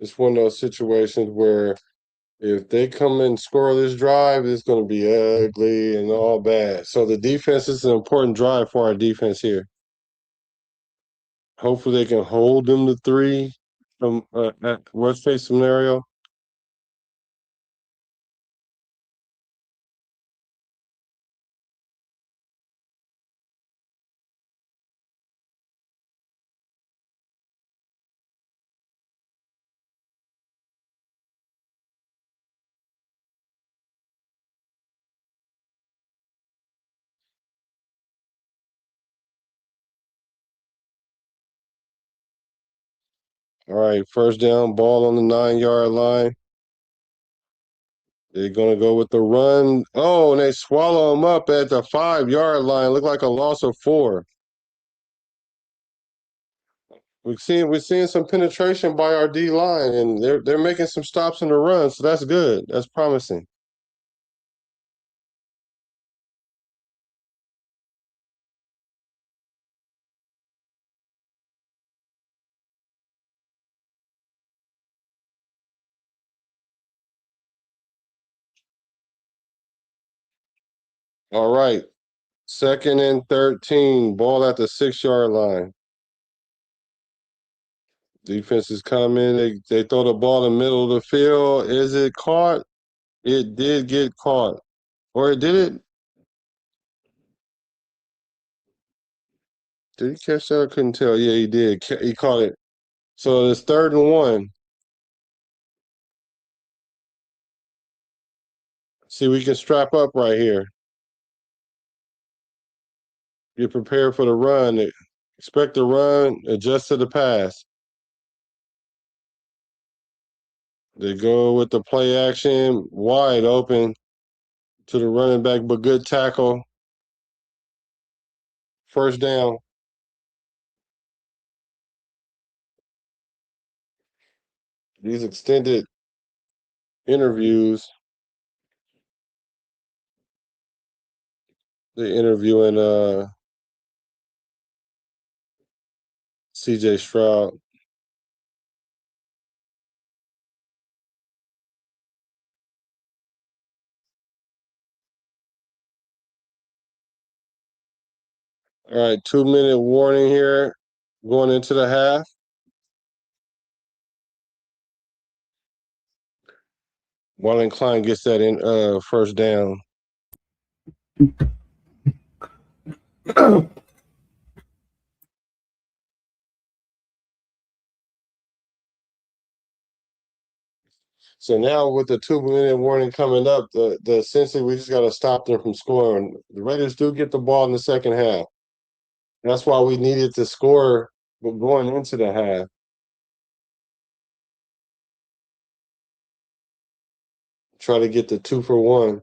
It's one of those situations where if they come and score this drive, it's going to be ugly and all bad. So the defense is an important drive for our defense here. Hopefully they can hold them to 3 at worst case scenario. All right, first down, ball on the 9-yard line. They're going to go with the run. Oh, and they swallow them up at the 5-yard line. Look like a loss of 4. We're seeing some penetration by our D line, and they're making some stops in the run, so that's good. That's promising. All right, 2nd and 13, ball at the 6-yard line. Defense is coming. They throw the ball in the middle of the field. Is it caught? It did get caught. Or it did it? Did he catch that? I couldn't tell. Yeah, he did. He caught it. So it's 3rd and 1. See, we can strap up right here. Get prepared for the run. Expect the run, adjust to the pass. They go with the play action, wide open to the running back, but good tackle. First down. These extended interviews, they're interviewing CJ Stroud. All right, 2-minute warning here going into the half. Marlon Klein gets that in first down. So now with the 2-minute warning coming up, the essentially we just got to stop them from scoring. The Raiders do get the ball in the second half. That's why we needed to score going into the half. Try to get the 2 for 1.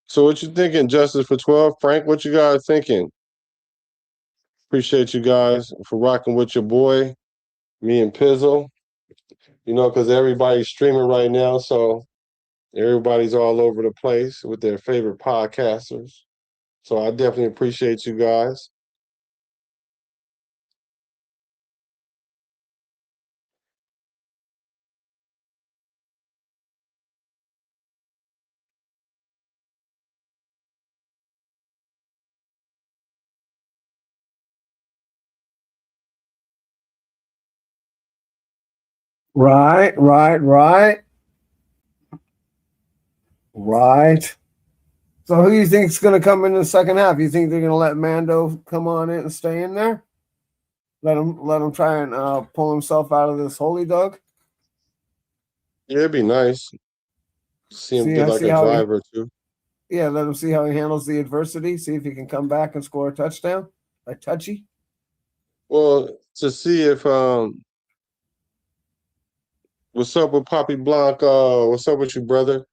So what you thinking, Justice for 12? Frank, what you guys thinking? Appreciate you guys for rocking with your boy, me and Pizzle. Because everybody's streaming right now, so everybody's all over the place with their favorite podcasters. So I definitely appreciate you guys. Right. Right. So who do you think is going to come in the second half? You think they're going to let Mando come on in and stay in there? Let him try and pull himself out of this holy dog. Yeah, it'd be nice. See him get like See a how drive or two. Yeah, let him see how he handles the adversity. See if he can come back and score a touchdown, a touchy. Well, to see if what's up with Poppy Blanc? What's up with you, brother?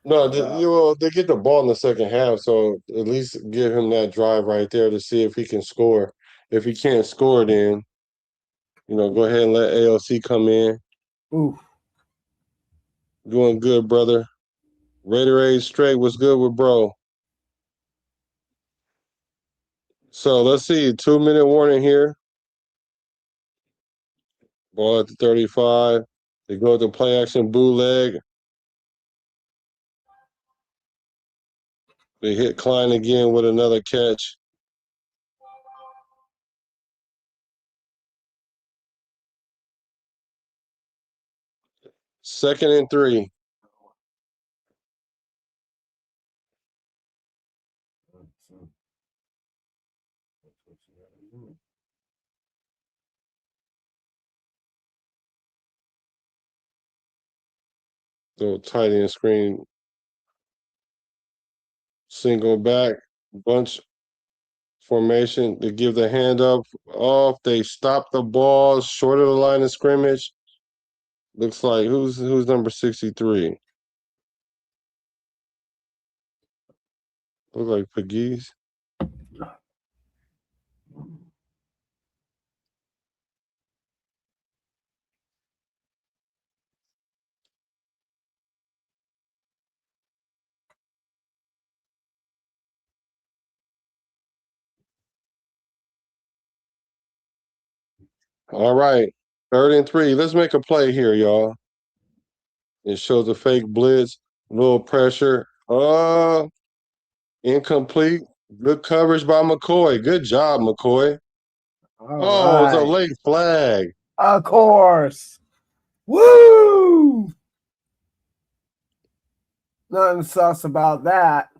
No, they get the ball in the second half, so at least give him that drive right there to see if he can score. If he can't score, then go ahead and let AOC come in. Ooh, Doing good, brother. Raiderade straight. What's good with bro? So let's see. 2-minute warning here. Ball at the 35. They go to play action bootleg. They hit Klein again with another catch. Second and 3. Little tight end screen. Single back. Bunch formation. They give the hand up off. They stop the ball short of the line of scrimmage. Looks like who's number 63? Look like Pegues. All right. 3rd and 3. Let's make a play here, y'all. It shows a fake blitz, a little pressure. Incomplete. Good coverage by McCoy. Good job, McCoy. all It's a right. late flag. Of course. Woo! Nothing sus about that.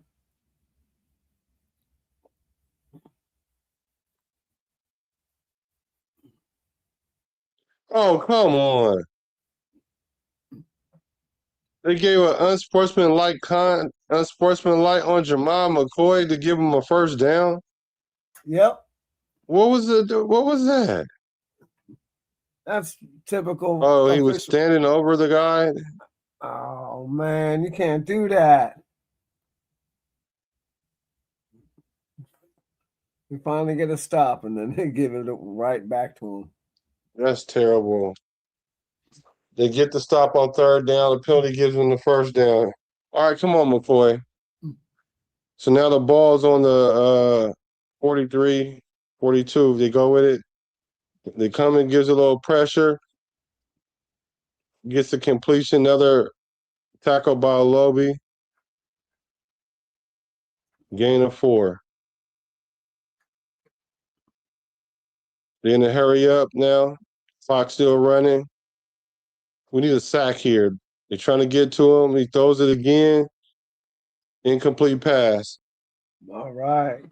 Oh, come on. They gave an unsportsmanlike on Jamal McCoy to give him a first down. Yep. What was that? That's typical. Oh, he was official. standing over the guy. Oh man, you can't do that. We finally get a stop, and then they give it right back to him. That's terrible. They get the stop on 3rd down. The penalty gives them the first down. All right, come on, McCoy. So now the ball's on the 43, 42. They go with it. They come and gives a little pressure. Gets the completion. Another tackle by Lobby. Gain of 4. They're in a hurry up now. Clock still running. We need a sack here. They're trying to get to him. He throws it again. Incomplete pass. All right.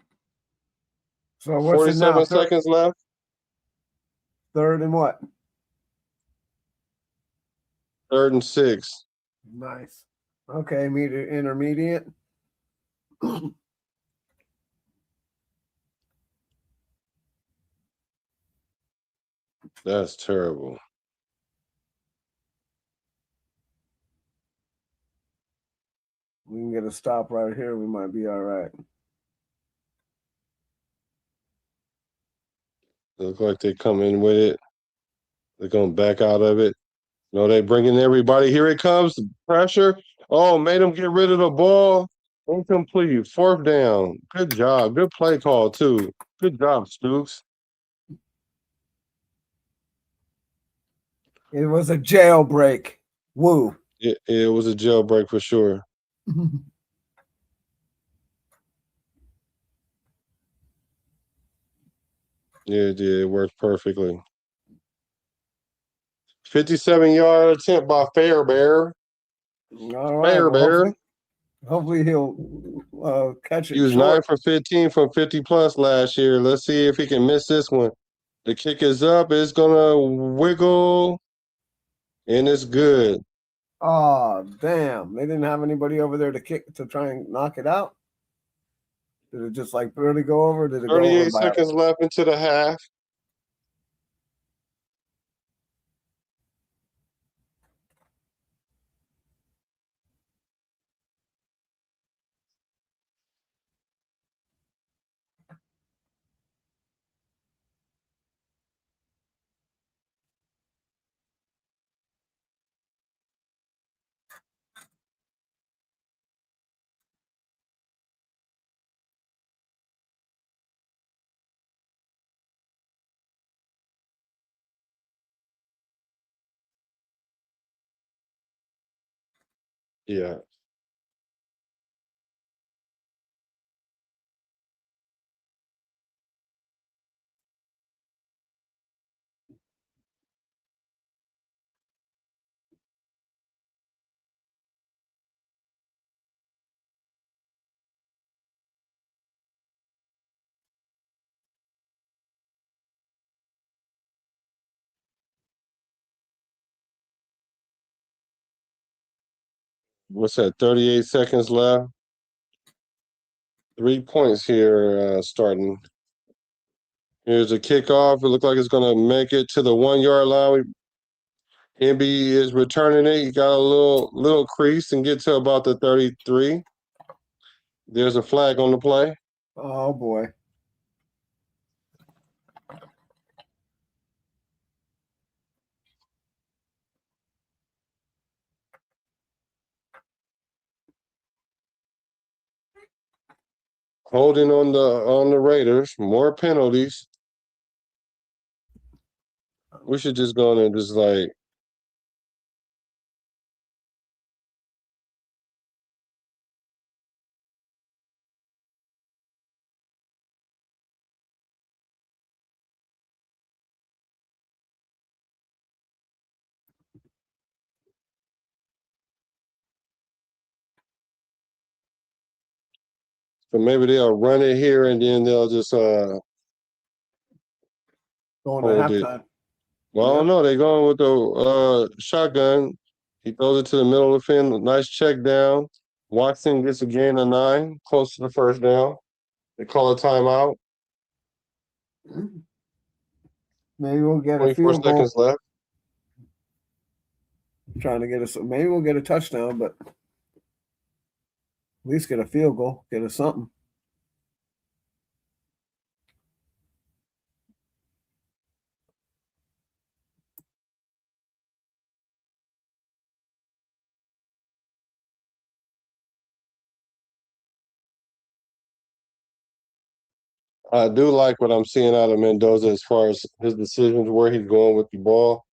So what's it 47 now? seconds left. 3rd and what? 3rd and 6. Nice. Okay, intermediate. That's terrible. We can get a stop right here. We might be all right. Look like they come in with it. They're going to back out of it. No, they bringing everybody. Here it comes. Pressure. Oh, made them get rid of the ball. Incomplete. 4th down. Good job. Good play call, too. Good job, Stooks. It was a jailbreak. Woo. It was a jailbreak for sure. Yeah, it did. It worked perfectly. 57-yard attempt by Fairbear. All right. Bear, Well, bear. hopefully he'll catch He it was 9 short. for 15 from 50 plus last year. Let's see if he can miss this one. The kick is up. It's gonna wiggle, and it's good. Oh, damn. They didn't have anybody over there to kick to try and knock it out. Did it just like barely go over? Did it go over 38 by seconds left into the half. Yeah. What's that? 38 seconds left. 3 points here starting. Here's a kickoff. It looks like it's going to make it to the 1 yard line. MB is returning it. He got a little crease and get to about the 33. There's a flag on the play. Oh, boy. Holding on the Raiders. More penalties. We should just go in and just like so maybe they'll run it here and then they'll just Going to hold it. halftime. Well, I don't know. They're going with the shotgun. He throws it to the middle of the field. Nice check down. Watson gets a gain of 9, close to the first down. They call a timeout. Maybe we'll get a 24 field goal. seconds left. Trying to get us. Maybe we'll get a touchdown, but at least get a field goal. Get us something. I do like what I'm seeing out of Mendoza as far as his decisions, where he's going with the ball.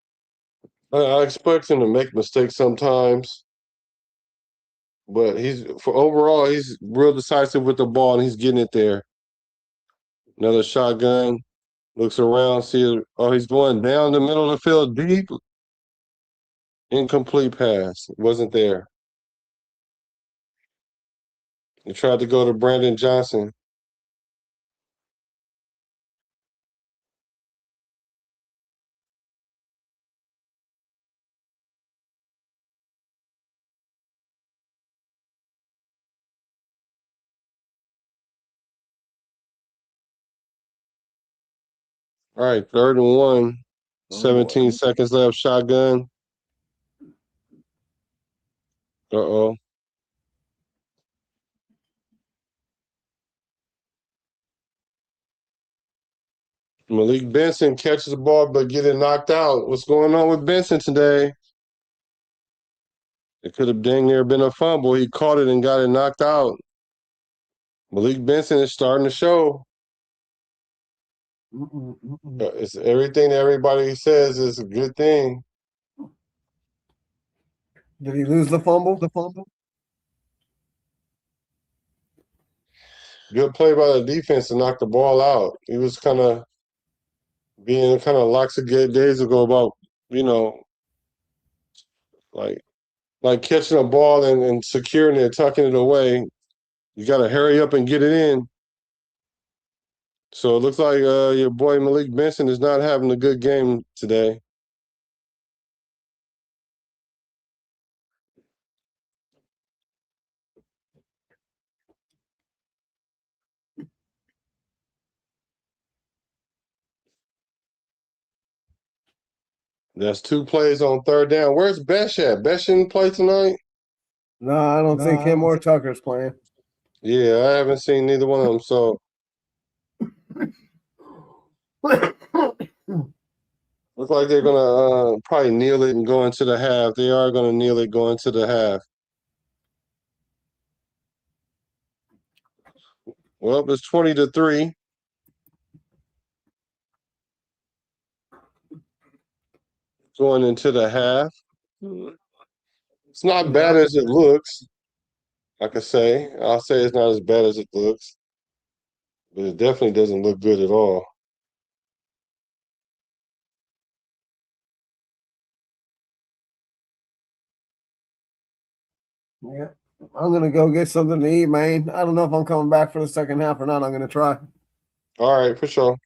I expect him to make mistakes sometimes, but overall he's real decisive with the ball and he's getting it there. Another shotgun, looks around, he's going down the middle of the field deep. Incomplete pass. It wasn't there. He tried to go to Brandon Johnson. All right, 3rd and 1. 17 seconds left. Shotgun. Uh-oh. Malik Benson catches the ball but getting knocked out. What's going on with Benson today? It could have dang near been a fumble. He caught it and got it knocked out. Malik Benson is starting to show. It's everything that everybody says is a good thing. Did he lose the fumble? Good play by the defense to knock the ball out. He was kind of being kind of lax days ago about, like like catching a ball and securing it, tucking it away. You got to hurry up and get it in. So it looks like your boy Malik Benson is not having a good game today. That's 2 plays on 3rd down. Where's Besh at? Besh didn't play tonight? No, I don't think him or Tucker's playing. Yeah, I haven't seen neither one of them. So looks like they're gonna probably kneel it and go into the half. They are gonna kneel it, go into the half. Well, it's 20-3. Going into the half. It's not bad as it looks. Like I say, I'll say it's not as bad as it looks, but it definitely doesn't look good at all. Yeah. I'm gonna go get something to eat, man. I don't know if I'm coming back for the second half or not. I'm gonna try. All right, for sure.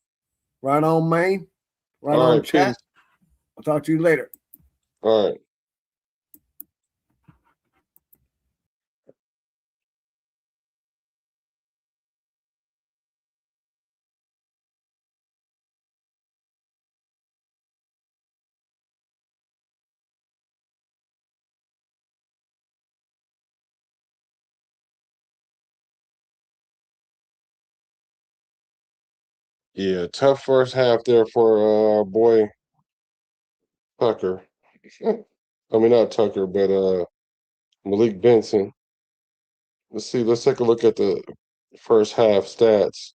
Right on, man. Right All on, right, chat. peace. I'll talk to you later. All right. Yeah, tough first half there for our boy Tucker. I mean, not Tucker, but Malik Benson. Let's see. Let's take a look at the first half stats.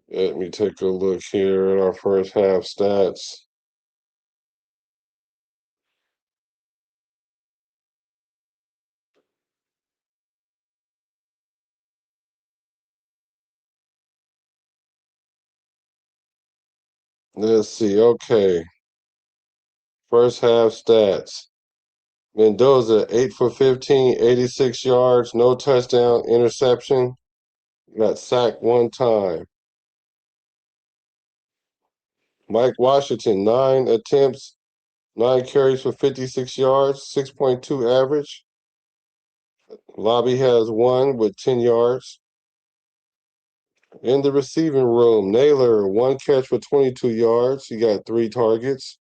Let me take a look here at our first half stats. Let's see. Okay. First half stats. Mendoza, 8 for 15, 86 yards, no touchdown, interception. Got sacked 1 time. Mike Washington, 9 attempts, 9 carries for 56 yards, 6.2 average. Lobby has 1 with 10 yards. In the receiving room, Naylor, 1 catch for 22 yards. He got 3 targets.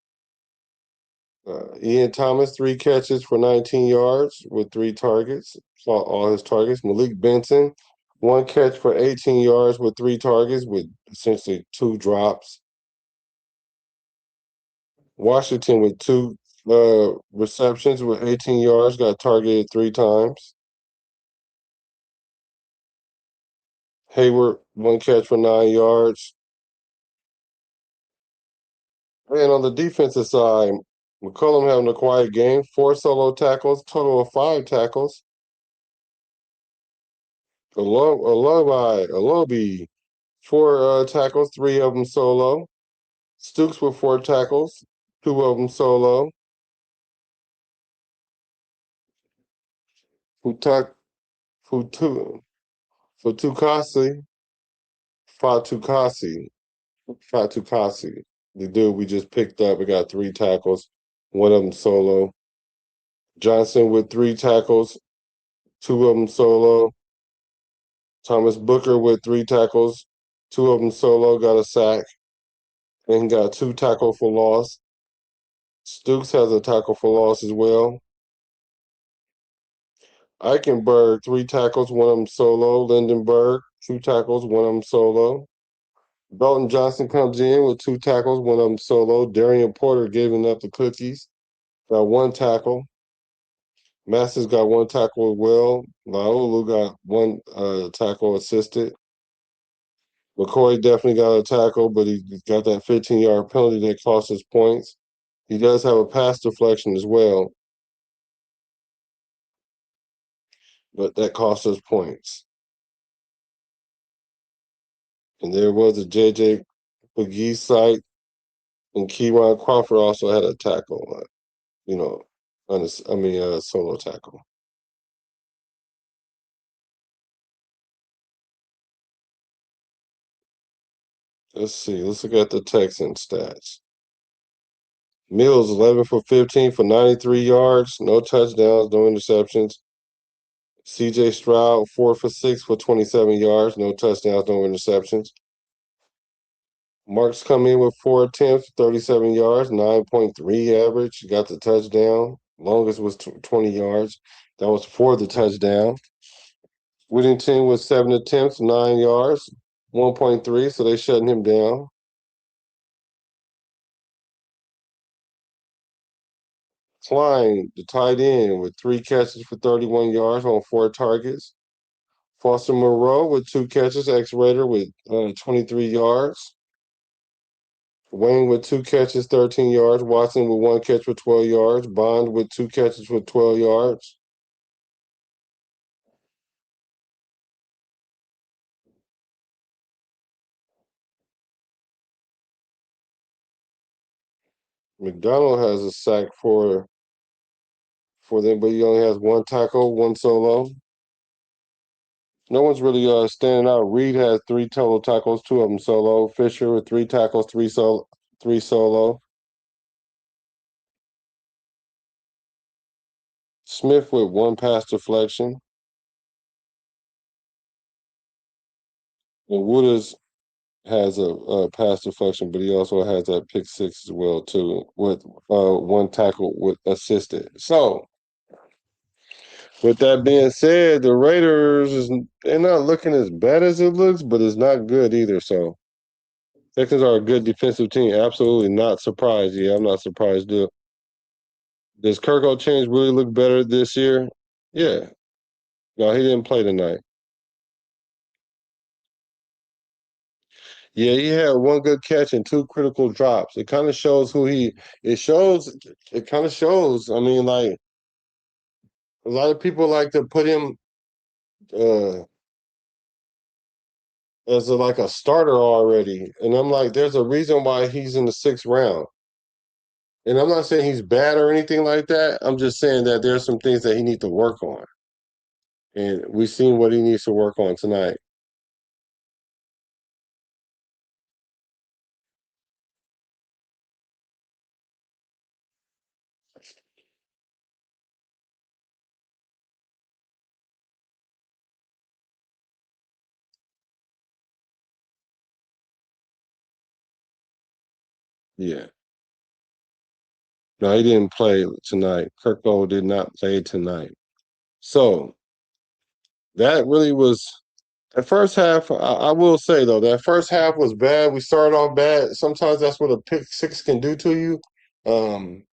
Ian Thomas, 3 catches for 19 yards with 3 targets. Saw all his targets. Malik Benson, 1 catch for 18 yards with 3 targets with essentially 2 drops. Washington with 2 receptions with 18 yards, got targeted 3 times. Hayward, 1 catch for 9 yards. And on the defensive side, McCollum having a quiet game, 4 solo tackles, total of 5 tackles. Alobi, 4 tackles, 3 of them solo. Stooks with 4 tackles, 2 of them solo. Futukasi, Fatukasi, Fatukasi. The dude we just picked up, we got 3 tackles, 1 of them solo. Johnson with 3 tackles, 2 of them solo. Thomas Booker with 3 tackles, 2 of them solo, got a sack, and got 2 tackle for loss. Stooks has a tackle for loss as well. Eichenberg, 3 tackles, 1 of them solo. Lindenberg, 2 tackles, 1 of them solo. Belton Johnson comes in with 2 tackles, 1 of them solo. Darian Porter giving up the cookies, got 1 tackle. Masters got 1 tackle as well. Laulu got 1 tackle assisted. McCoy definitely got a tackle, but he got that 15-yard penalty that cost us points. He does have a pass deflection as well, but that cost us points. And there was a J.J. McGee site And Keyron Crawford also had a tackle, solo tackle. Let's see. Let's look at the Texans stats. Mills 11 for 15 for 93 yards, no touchdowns, no interceptions. CJ Stroud 4 for 6 for 27 yards, no touchdowns, no interceptions. Marks come in with 4 attempts, 37 yards, 9.3 average, got the touchdown. Longest was 20 yards. That was for the touchdown. Whittington was 7 attempts, 9 yards, 1.3, so they shutting him down. Klein, the tight end, with 3 catches for 31 yards on 4 targets. Foster Moreau with 2 catches, X-Rater with 23 yards. Wayne with 2 catches, 13 yards. Watson with 1 catch for 12 yards. Bond with 2 catches for 12 yards. McDonald has a sack for them, but he only has 1 tackle, 1 solo. No one's really standing out. Reed has 3 total tackles, 2 of them solo. Fisher with 3 tackles, 3 solo. Smith with 1 pass deflection. And Wooders has a pass deflection, but he also has that pick 6 as well too, with 1 tackle with assisted. So, with that being said, the Raiders they're not looking as bad as it looks, but it's not good either. So, Texans are a good defensive team. Absolutely not surprised. Yeah, I'm not surprised. Does Kirko Chainz really look better this year? Yeah. No, he didn't play tonight. Yeah, he had 1 good catch and 2 critical drops. It kind of shows who he. It kind of shows. I mean, like a lot of people like to put him uh, as like a starter already, and I'm like, there's a reason why he's in the 6th round. And I'm not saying he's bad or anything like that. I'm just saying that there's some things that he needs to work on, and we've seen what he needs to work on tonight. Yeah. No, he didn't play tonight. Kirko did not play tonight. So that really was that first half. I will say though, that first half was bad. We started off bad. Sometimes that's what a pick 6 can do to you. Um,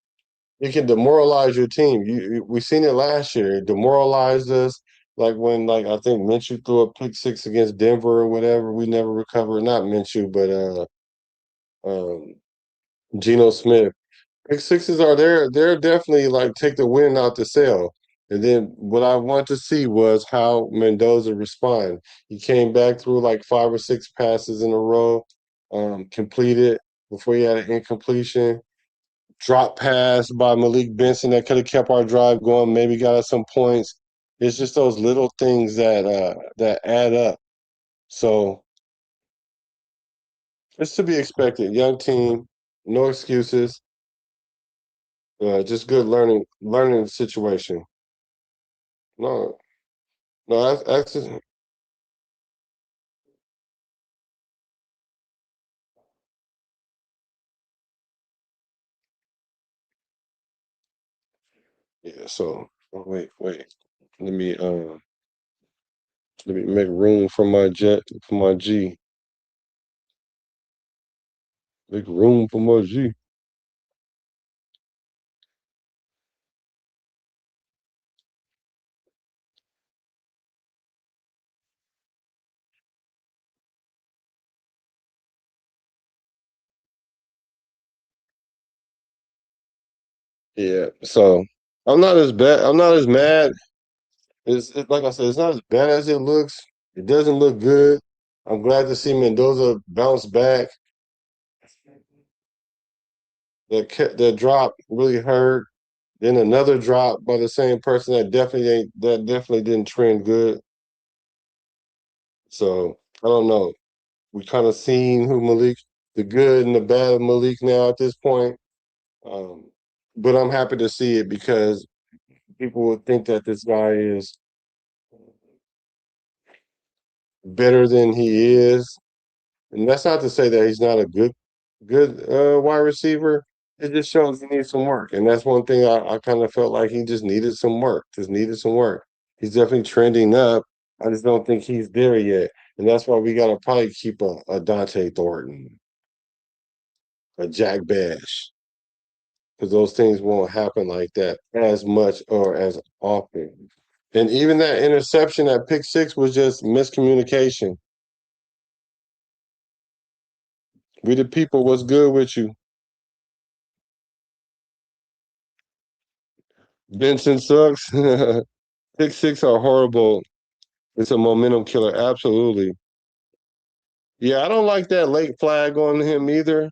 it can demoralize your team. We seen it last year. It demoralized us. Like when, like I think Minshew threw a pick 6 against Denver or whatever. We never recovered. Not Minshew, but Geno Smith. Pick 6s are there. They're definitely like take the wind out the sail. And then what I want to see was how Mendoza respond. He came back through like 5 or 6 passes in a row, completed before he had an incompletion. Drop pass by Malik Benson that could have kept our drive going, maybe got us some points. It's just those little things that add up. So it's to be expected. Young team, no excuses. Just good learning situation. No, no, that's yeah. So wait. Let me uh let me make room for my G. Make room for my G. Yeah. So I'm not as bad. I'm not as mad. Like I said, it's not as bad as it looks. It doesn't look good. I'm glad to see Mendoza bounce back. The drop really hurt. Then another drop by the same person that definitely didn't trend good. So I don't know. We kind of seen who Malik, the good and the bad of Malik now at this point. Um, but I'm happy to see it because people would think that this guy is better than he is. And that's not to say that he's not a good wide receiver. It just shows he needs some work. And that's one thing I kind of felt like he just needed some work. Just needed some work. He's definitely trending up. I just don't think he's there yet. And that's why we gotta probably keep a Dante Thornton, a Jack Bash. Because those things won't happen like that as much or as often. And even that interception at pick six was just miscommunication. We the people, what's good with you? Benson sucks. Pick six are horrible. It's a momentum killer. Absolutely. Yeah, I don't like that late flag on him either.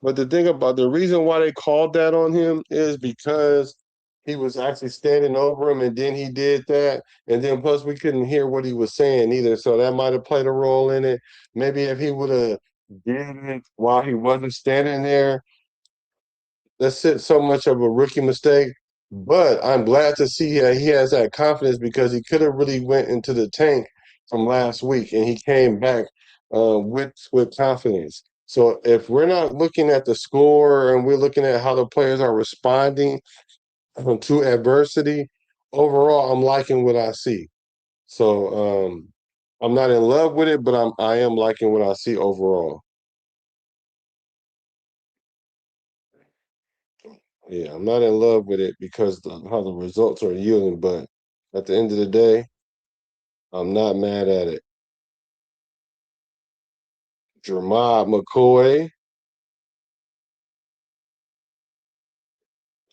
But the reason why they called that on him is because he was actually standing over him and then he did that. And then plus we couldn't hear what he was saying either. So that might have played a role in it. Maybe if he would have did it while he wasn't standing there, that's it, so much of a rookie mistake. But I'm glad to see that he has that confidence because he could have really went into the tank from last week and he came back with confidence. So if we're not looking at the score and we're looking at how the players are responding to adversity, overall I'm liking what I see. So I'm not in love with it, but I am liking what I see overall. Yeah, I'm not in love with it because how the results are yielding, but at the end of the day, I'm not mad at it. Jermod McCoy.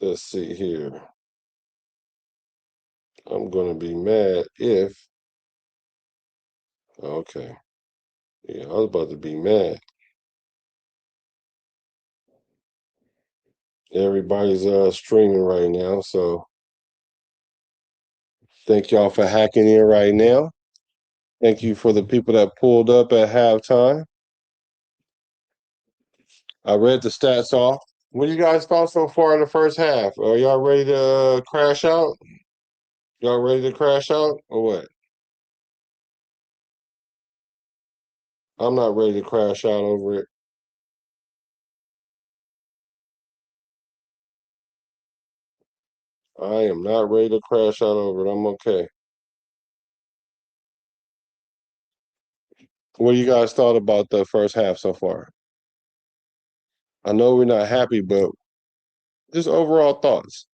Let's see here. I'm gonna be mad if okay. Yeah, I was about to be mad. Everybody's streaming right now, so thank y'all for hacking in right now. Thank you for the people that pulled up at halftime. I read the stats off. What do you guys thought so far in the first half? Are y'all ready to crash out? Y'all ready to crash out or what? I'm not ready to crash out over it. I am not ready to crash out over it. I'm okay. What do you guys thought about the first half so far? I know we're not happy, but just overall thoughts.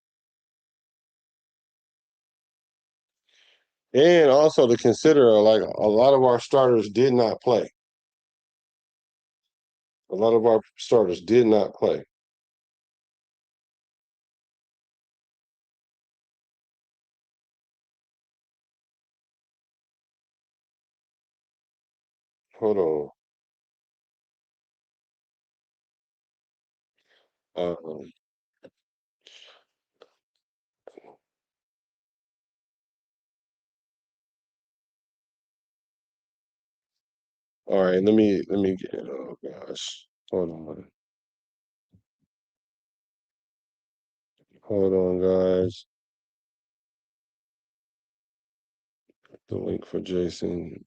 And also to consider, like a lot of our starters did not play. A lot of our starters did not play. Hold on. Um, all right, let me get. Oh gosh, hold on, guys. The link for Jason.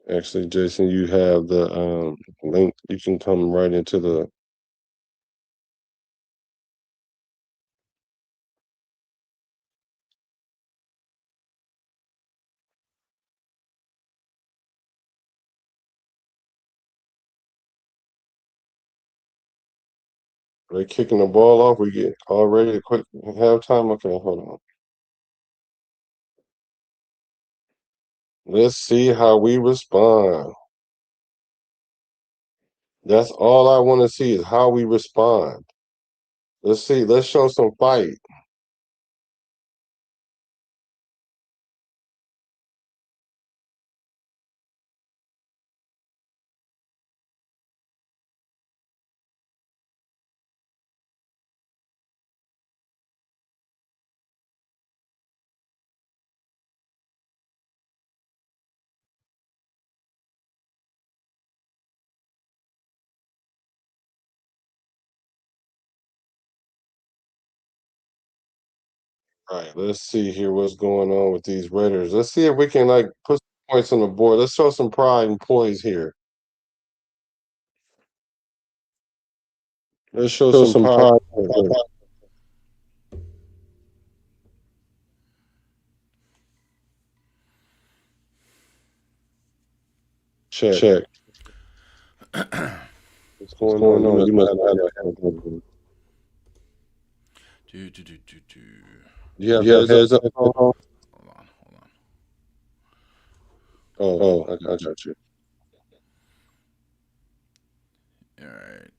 Actually, Jason, you have the link. You can come right into the. Are they kicking the ball off? We get all ready to quit halftime. Okay, hold on. Let's see how we respond. That's all I want to see is how we respond. Let's see. Let's show some fight. All right, let's see here what's going on with these Raiders. Let's see if we can like put some points on the board. Let's show some pride and poise here. Let's show some pride. Check. What's going on? You must have you have heads up? Hold on. Oh, I got you. All right.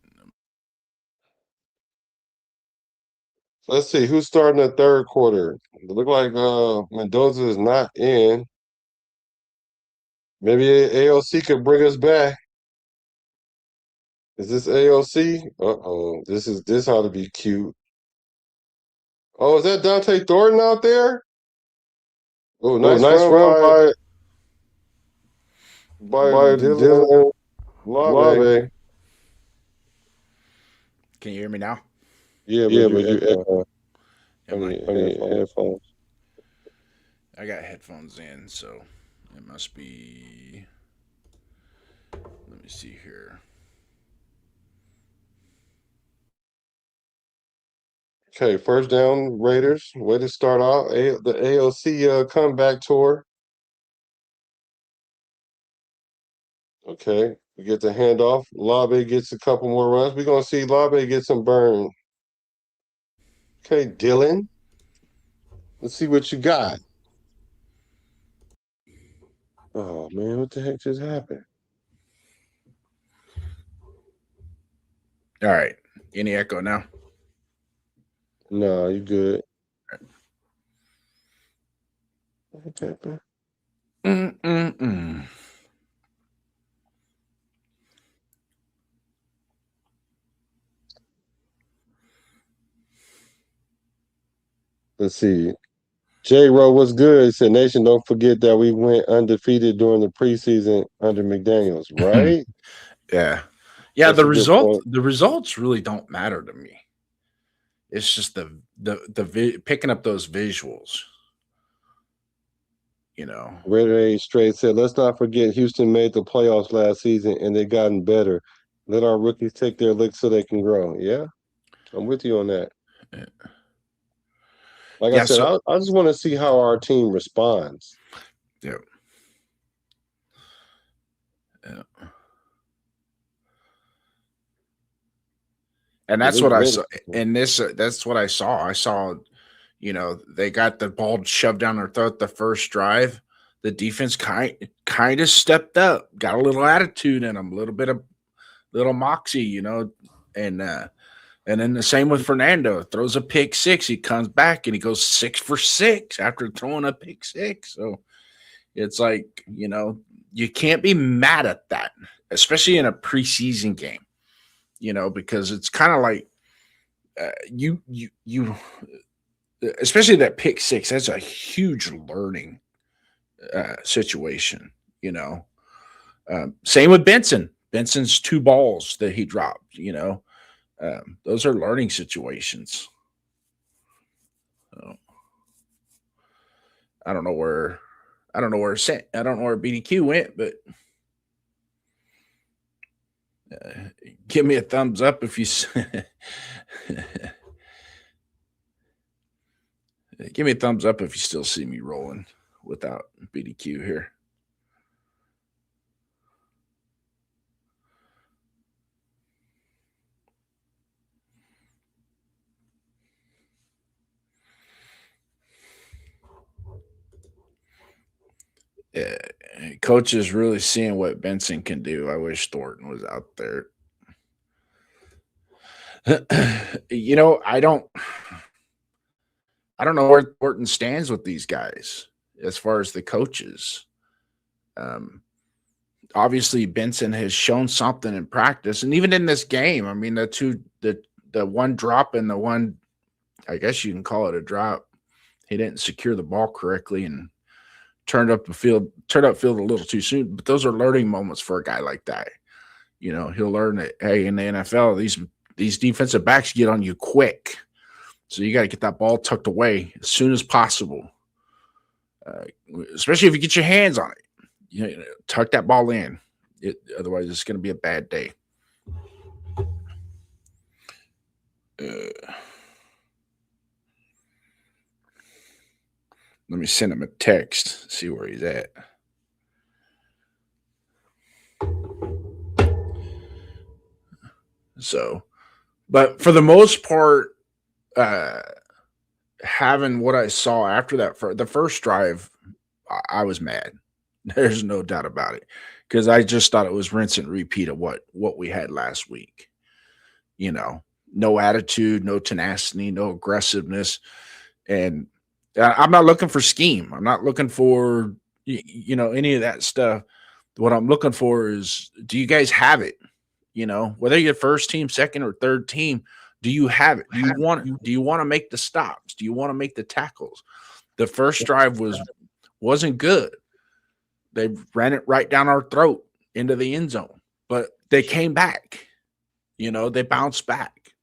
Let's see who's starting the third quarter. It look like Mendoza is not in. Maybe AOC could bring us back. Is this AOC? Uh-oh. This ought to be cute. Oh, is that Dante Thornton out there? Oh, nice run by Dylan Lave. Can you hear me now? Yeah, but you headphones. I got headphones in, so it must be. Let me see here. Okay, first down, Raiders. Way to start out. The AOC comeback tour. Okay, we get the handoff. Labe gets a couple more runs. We're going to see Labe get some burn. Okay, Dylan. Let's see what you got. Oh, man, what the heck just happened? All right. Any echo now? No, you good. Let's see. J-Ro, what's good? He said, Nation, don't forget that we went undefeated during the preseason under McDaniels, right? Yeah. That's the results really don't matter to me. It's just the picking up those visuals. You know, Red Straight said, let's not forget Houston made the playoffs last season and they've gotten better. Let our rookies take their licks so they can grow. Yeah, I'm with you on that. Yeah. Like I said, I just want to see how our team responds. Yeah. Yeah. And that's what I saw. And that's what I saw. I saw, you know, they got the ball shoved down their throat the first drive. The defense kind of stepped up, got a little attitude in them, a little bit of little moxie, you know, and then the same with Fernando. Throws a pick six, he comes back and he goes 6 for 6 after throwing a pick six. So it's like, you know, you can't be mad at that, especially in a preseason game, you know, because it's kind of like you especially that pick six. That's a huge learning situation, you know. Same with Benson. Benson's 2 balls that he dropped, you know. Those are learning situations. So, I don't know where BDQ went, but give me a thumbs up if you give me a thumbs up if you still see me rolling without BDQ here. Coach is really seeing what Benson can do. I wish Thornton was out there. You know, I don't know where Thornton stands with these guys as far as the coaches. Obviously, Benson has shown something in practice, and even in this game. I mean, the one drop and the one, I guess you can call it a drop. He didn't secure the ball correctly and turned up field a little too soon. But those are learning moments for a guy like that. You know, he'll learn that, hey, in the NFL, these defensive backs get on you quick. So you got to get that ball tucked away as soon as possible, especially if you get your hands on it. You know, tuck that ball in. Otherwise, it's going to be a bad day. Let me send him a text, see where he's at. So, but for the most part, having what I saw after that for the first drive, I was mad. There's no doubt about it, because I just thought it was rinse and repeat of what we had last week. You know, no attitude, no tenacity, no aggressiveness, and I'm not looking for scheme. I'm not looking for any of that stuff. What I'm looking for is, do you guys have it? You know, whether you're first team, second, or third team, do you have it? Do you want to make the stops? Do you want to make the tackles? The first drive wasn't good. They ran it right down our throat into the end zone, but they came back. You know, they bounced back.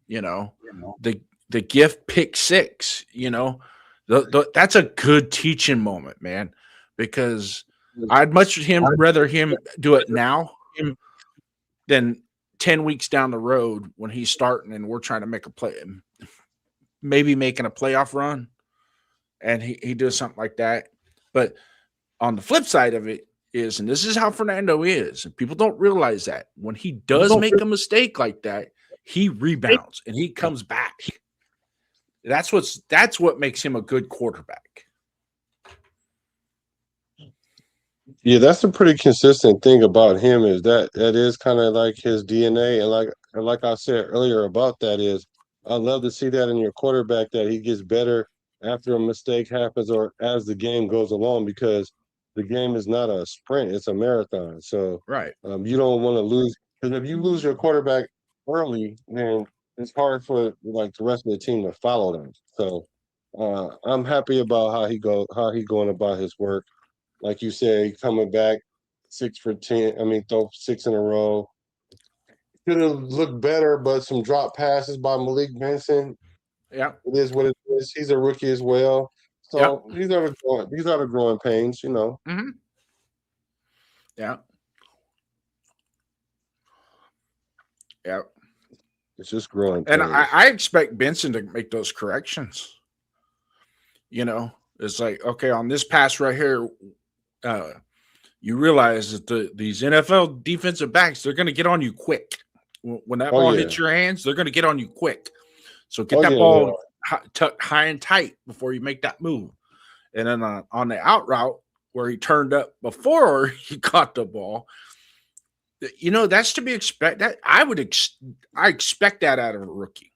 You know, the gift pick six. You know, that's a good teaching moment, man, because I'd much rather him do it now than 10 weeks down the road when he's starting and we're trying to make a play, maybe making a playoff run, and he does something like that. But on the flip side of it is, and this is how Fernando is, and people don't realize that when he does make a mistake like that, he rebounds and he comes back. That's what makes him a good quarterback. Yeah, that's a pretty consistent thing about him, is that is kind of like his DNA. And like I said earlier about that is, I love to see that in your quarterback, that he gets better after a mistake happens or as the game goes along, because the game is not a sprint, it's a marathon. So right, you don't want to lose, because if you lose your quarterback early, then it's hard for like the rest of the team to follow them. So I'm happy about how he going about his work. Like you said, coming back 6 for 10. I mean, throw 6 in a row. Could have looked better, but some drop passes by Malik Benson. Yeah, it is what it is. He's a rookie as well, so these are the growing pains, you know. Mm-hmm. Yeah. Yeah. It's just growing and pains. I expect Benson to make those corrections. You know, it's like, okay, on this pass right here, you realize that these NFL defensive backs, they're going to get on you quick. When that ball hits your hands, they're going to get on you quick. So get that ball tucked high and tight before you make that move. And then on the out route where he turned up before he caught the ball, you know, that's to be expected. I expect that out of a rookie.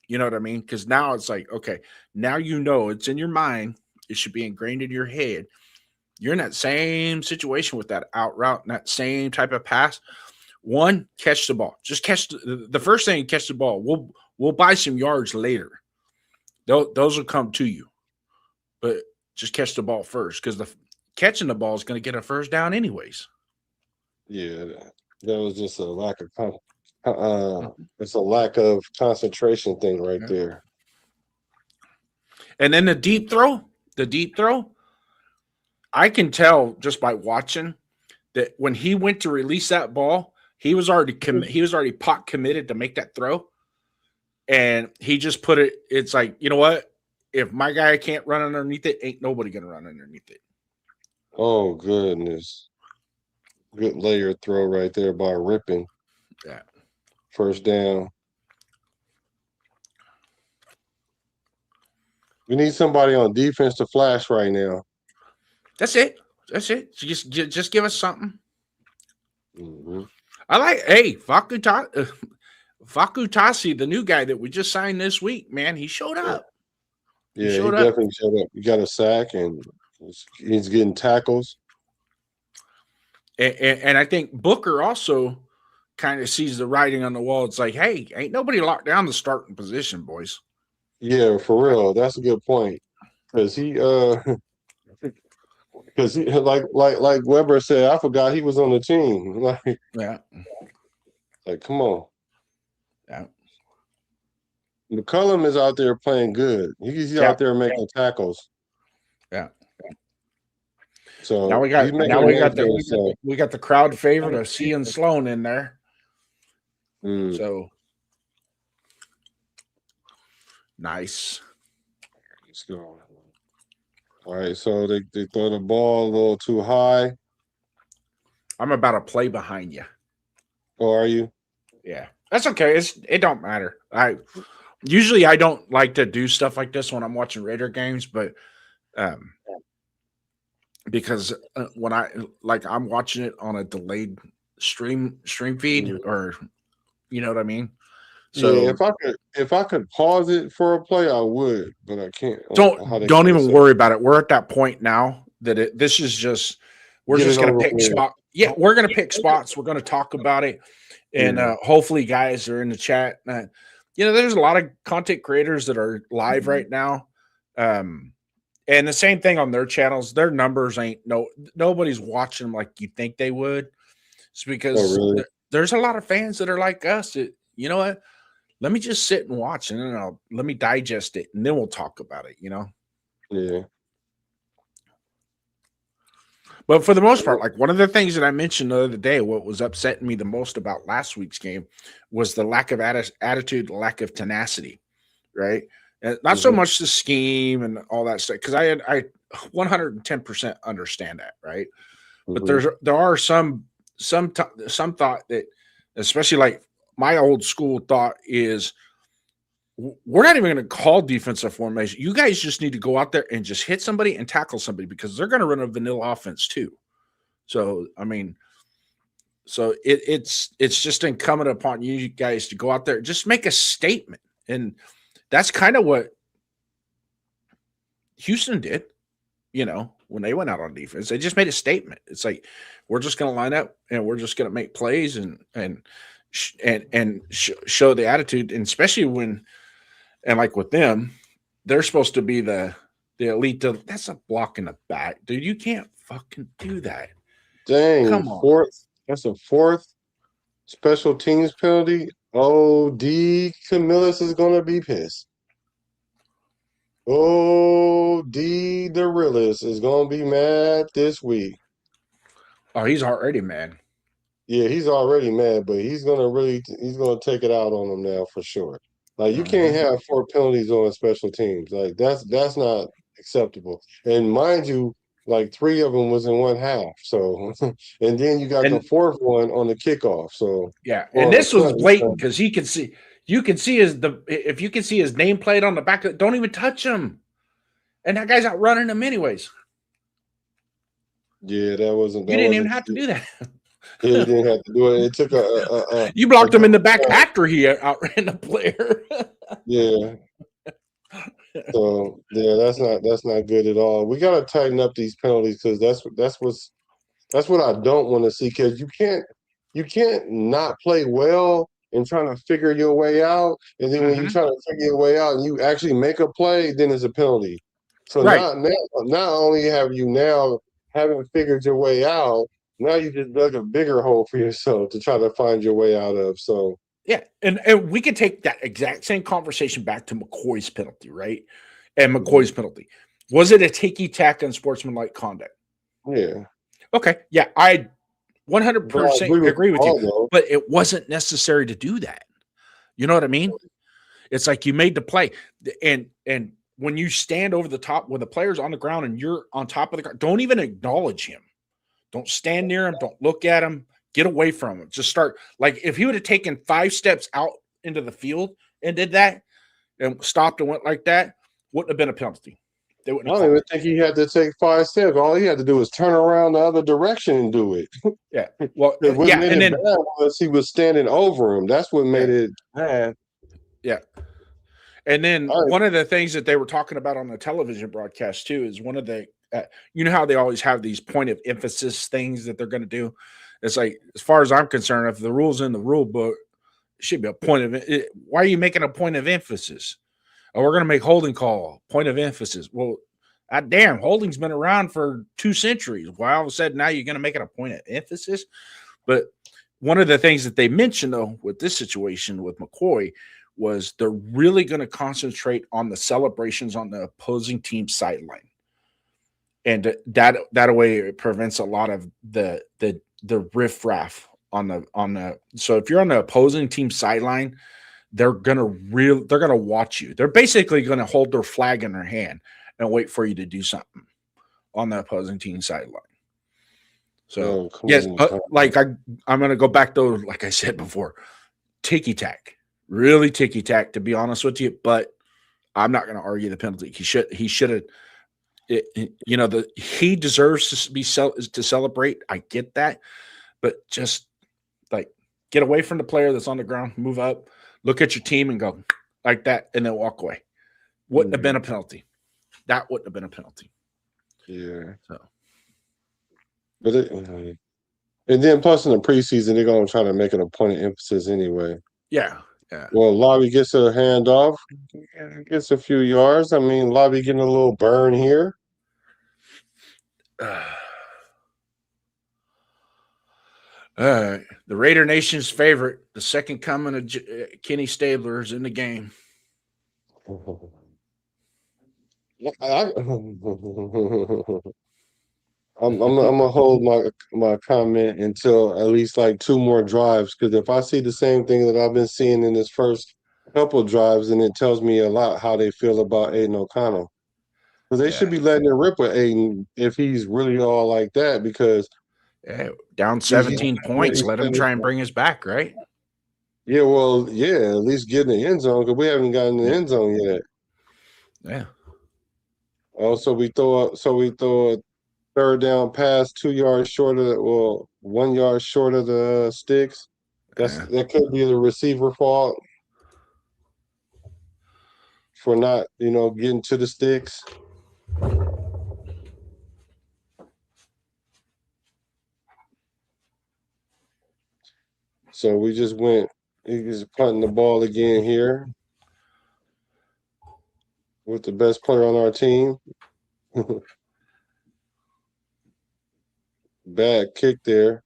You know what I mean? Because now it's like, okay, now you know, it's in your mind. It should be ingrained in your head. You're in that same situation with that out route and that same type of pass. One, catch the ball. Just catch the first thing, catch the ball. We'll buy some yards later. Those will come to you. But just catch the ball first, because catching the ball is going to get a first down anyways. Yeah, that was just a lack of it's a lack of concentration thing right there. And then the deep throw, I can tell just by watching that when he went to release that ball, he was already pot committed to make that throw, and he just put it. It's like, you know what? If my guy can't run underneath it, ain't nobody gonna run underneath it. Oh goodness! Good layer throw right there by Rippon. Yeah. First down. We need somebody on defense to flash right now. That's it. Just give us something. Mm-hmm. I like, Fakutasi, the new guy that we just signed this week, man. He showed up. Yeah, he definitely showed up. He got a sack and he's getting tackles. And I think Booker also kind of sees the writing on the wall. It's like, hey, ain't nobody locked down the starting position, boys. Yeah, for real. That's a good point. Because he like Weber said, I forgot he was on the team. Like, come on. Yeah. McCullum is out there playing good. He's Yeah. out there making tackles. Yeah. So Now we got he's making a name for himself. we got the crowd favorite of Cian Sloan in there. Mm. So nice. Let's go. All right, so they throw the ball a little too high. I'm about a play behind you. Or are you? Yeah, that's okay. It don't matter. I don't like to do stuff like this when I'm watching Raider games, but because when I'm watching it on a delayed stream feed, or you know what I mean. So yeah, if I could pause it for a play, I would, but I can't. Don't even worry about it. We're at that point now that this is just we're just gonna pick spot. Yeah, we're gonna pick spots. We're gonna talk about it, and hopefully, guys are in the chat. There's a lot of content creators that are live right now, and the same thing on their channels. Their numbers nobody's watching them like you think they would. It's because there's a lot of fans that are like us. You know what? Let me just sit and watch, and then let me digest it, and then we'll talk about it. Yeah. But for the most part, like one of the things that I mentioned the other day, what was upsetting me the most about last week's game was the lack of attitude, lack of tenacity, right? And not so much the scheme and all that stuff, because I 110% understand that, right? But there are some thought that, especially like my old school thought is, we're not even going to call defensive formation. You guys just need to go out there and just hit somebody and tackle somebody, because they're going to run a vanilla offense too. So, I mean, it's just incumbent upon you guys to go out there, just make a statement. And that's kind of what Houston did, when they went out on defense. They just made a statement. It's like, we're just going to line up and we're just going to make plays and show the attitude. And especially when, and like with them, they're supposed to be the elite. That's a block in the back, dude. You can't fucking do that. Dang, come on. That's a fourth special teams penalty. D. Camillus is gonna be pissed. D. The realist is gonna be mad this week. Oh, he's already mad. Yeah, he's already mad, but he's gonna take it out on them now for sure. Like, you can't have 4 penalties on special teams. Like, that's not acceptable. And mind you, like 3 of them was in one half. So, and then you got the 4th one on the kickoff. So yeah, and this was blatant because you can see if you can see his nameplate on the back. Don't even touch him, and that guy's out running him anyways. Yeah, that wasn't. You didn't even have to do that. Yeah, you didn't have to do it. It took you blocked him in the back after he outran the player. Yeah. So yeah, that's not good at all. We got to tighten up these penalties, because that's what I don't want to see. Because you can't not play well and trying to figure your way out, and then when you try to figure your way out and you actually make a play, then it's a penalty. So not only have you now haven't figured your way out, now you just dug a bigger hole for yourself to try to find your way out of. So yeah, and we could take that exact same conversation back to McCoy's penalty, right? And McCoy's penalty. Was it a ticky-tack and sportsmanlike conduct? Yeah. Okay. Yeah, I 100% agree with you. Though. But it wasn't necessary to do that. You know what I mean? It's like you made the play. And when you stand over the top, when the player's on the ground and you're on top of the ground, don't even acknowledge him. Don't stand near him. Don't look at him. Get away from him. Just start. Like, if he would have taken 5 steps out into the field and did that and stopped and went like that, wouldn't have been a penalty. They wouldn't. I don't even think he had to take 5 steps. All he had to do was turn around the other direction and do it. Yeah. Well, and then was he was standing over him. That's what made it bad. Yeah. And then one of the things that they were talking about on the television broadcast too is one of the, you know how they always have these point of emphasis things that they're going to do. It's like, as far as I'm concerned, if the rule's in the rule book, it should be a point of it. Why are you making a point of emphasis? Oh, we're going to make holding call, point of emphasis. Well, damn, holding's been around for 2 centuries. Why all of a sudden now you're going to make it a point of emphasis? But one of the things that they mentioned, though, with this situation with McCoy was they're really going to concentrate on the celebrations on the opposing team sideline. And that way it prevents a lot of the riffraff on the so if you're on the opposing team sideline, they're gonna watch you. They're basically gonna hold their flag in their hand and wait for you to do something on the opposing team sideline. So yes, like I'm gonna go back to, like I said before, ticky tack, really ticky tack, to be honest with you. But I'm not gonna argue the penalty. He should have. He deserves to celebrate. I get that, but just like get away from the player that's on the ground, move up, look at your team, and go like that, and then walk away. Wouldn't have been a penalty. That wouldn't have been a penalty. Yeah. So, but and then plus in the preseason, they're gonna try to make it a point of emphasis anyway. Yeah. Well, Lobby gets a handoff, gets a few yards. I mean, Lobby getting a little burn here. The Raider Nation's favorite, the second coming of Kenny Stabler, is in the game. I'm gonna hold my comment until at least like 2 more drives, because if I see the same thing that I've been seeing in this first couple drives, then it tells me a lot how they feel about Aiden O'Connell. Because they should be letting it rip with Aiden if he's really all like that. Because down 17 points, let him try and bring us back, right? Yeah, well, yeah, at least get in the end zone, because we haven't gotten in the end zone yet. Yeah. Oh, so we throw a third down pass 2 yards short of 1 yard short of the sticks. That could be the receiver fault for not, getting to the sticks. So we just he's punting the ball again here with the best player on our team. Bad kick there.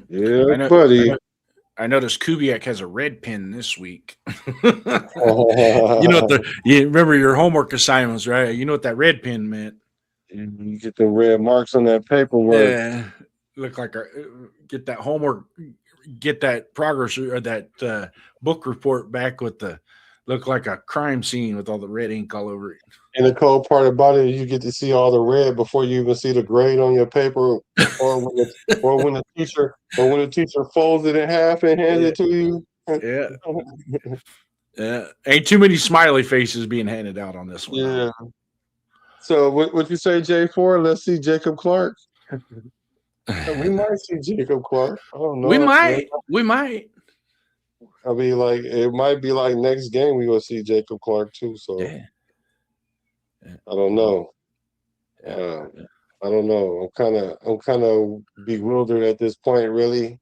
Yeah, buddy. I noticed Kubiak has a red pen this week. You remember your homework assignments, right? You know what that red pen meant. You get the red marks on that paperwork. Yeah, look like get that homework, get that progress or that book report back with look like a crime scene with all the red ink all over it. And the cool part about it is you get to see all the red before you even see the grade on your paper, or when the teacher folds it in half and hands it to you. Yeah. Yeah. Ain't too many smiley faces being handed out on this one. Yeah. So what you say, J4? Let's see Jacob Clark. We might see Jacob Clark. I don't know. We might. I mean, like, it might be like next game we will see Jacob Clark too. So yeah. I don't know. I don't know. I'm kind of bewildered at this point, really,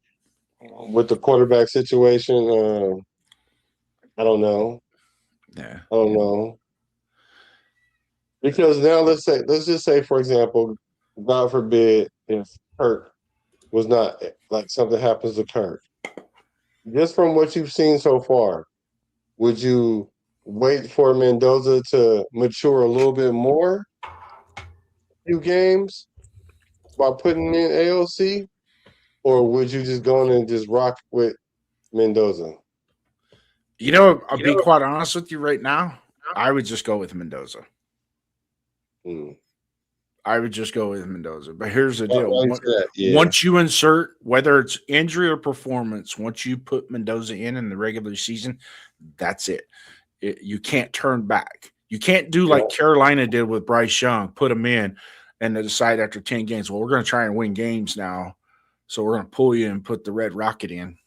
with the quarterback situation. I don't know. Yeah. I don't know. Because now let's just say, for example, God forbid, if Kirk was not, like, something happens to Kirk. Just from what you've seen so far, would you wait for Mendoza to mature a little bit more, few games, by putting in AOC, or would you just go in and just rock with Mendoza? I'll be quite honest with you right now. I would just go with Mendoza. I would just go with Mendoza. But here's the deal. Once you insert, whether it's injury or performance, once you put Mendoza in the regular season, that's it. You can't turn back. You can't do like Carolina did with Bryce Young, put him in, and they decide after 10 games, well, we're going to try and win games now, so we're going to pull you and put the red rocket in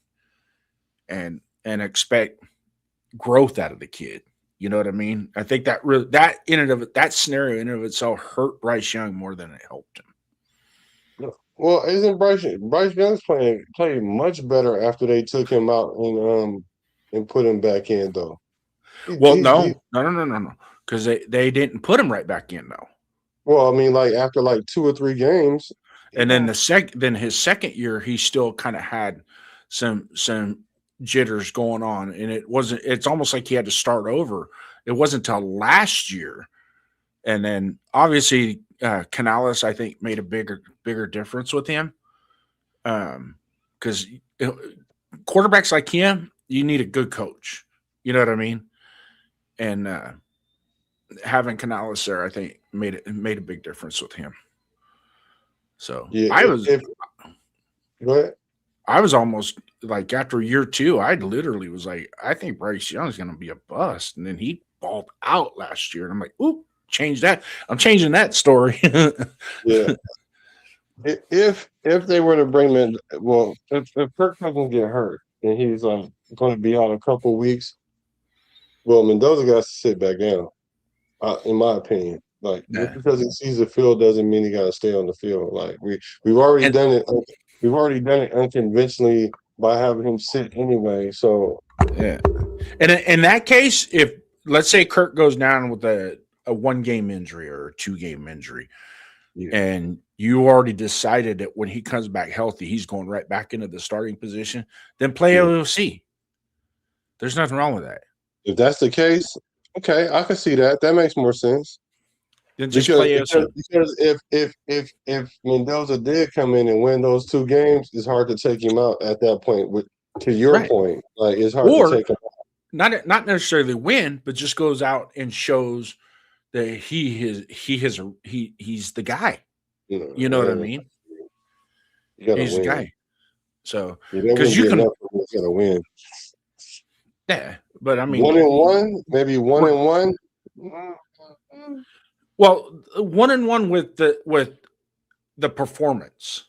and expect growth out of the kid. You know what I mean? I think that scenario in and of itself hurt Bryce Young more than it helped him. Well, isn't Bryce Young's playing much better after they took him out and put him back in though? Well, no, because they didn't put him right back in though. Well, I mean, like after like 2 or 3 games, and then his second year, he still kind of had some jitters going on, and it's almost like he had to start over. It wasn't until last year, and then obviously Canales, I think, made a bigger difference with him, because quarterbacks like him, you need a good coach. You know what I mean? And having Canales there, I think, made a big difference with him. So yeah, I was almost like, after year 2, I literally was like, I think Bryce Young's going to be a bust, and then he balled out last year, and I'm like, ooh, change that. I'm changing that story. Yeah. If they were to bring him in, well, if Kirk Cousins get hurt and he's going to be out a couple weeks, well, Mendoza got to sit back down. In my opinion, like just because he sees the field doesn't mean he got to stay on the field. Like we've already done it. We've already done it unconventionally by having him sit anyway. So yeah, and in that case, if let's say Kirk goes down with a 1-game injury or a 2-game injury, and you already decided that when he comes back healthy, he's going right back into the starting position, then play OC. There's nothing wrong with that. If that's the case, okay, I can see that. That makes more sense. Then just play OC. Because if Mendoza did come in and win those 2 games, it's hard to take him out at that point. To your point, like it's hard to take him out. Not necessarily win, but just goes out and shows that he's the guy. You know what I mean? He's the guy. So because you can gotta win. Yeah, but I mean 1-1, maybe 1-1. Well, 1-1 with the performance,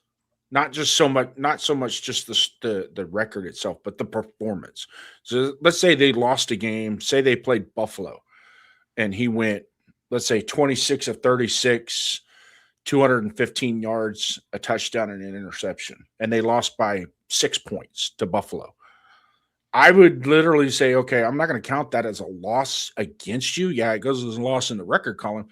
not so much just the record itself, but the performance. So let's say they lost a game, say they played Buffalo, and he went, let's say 26 of 36, 215 yards, a touchdown, and an interception, and they lost by 6 points to Buffalo. I would literally say, okay, I'm not going to count that as a loss against you. Yeah, it goes as a loss in the record column,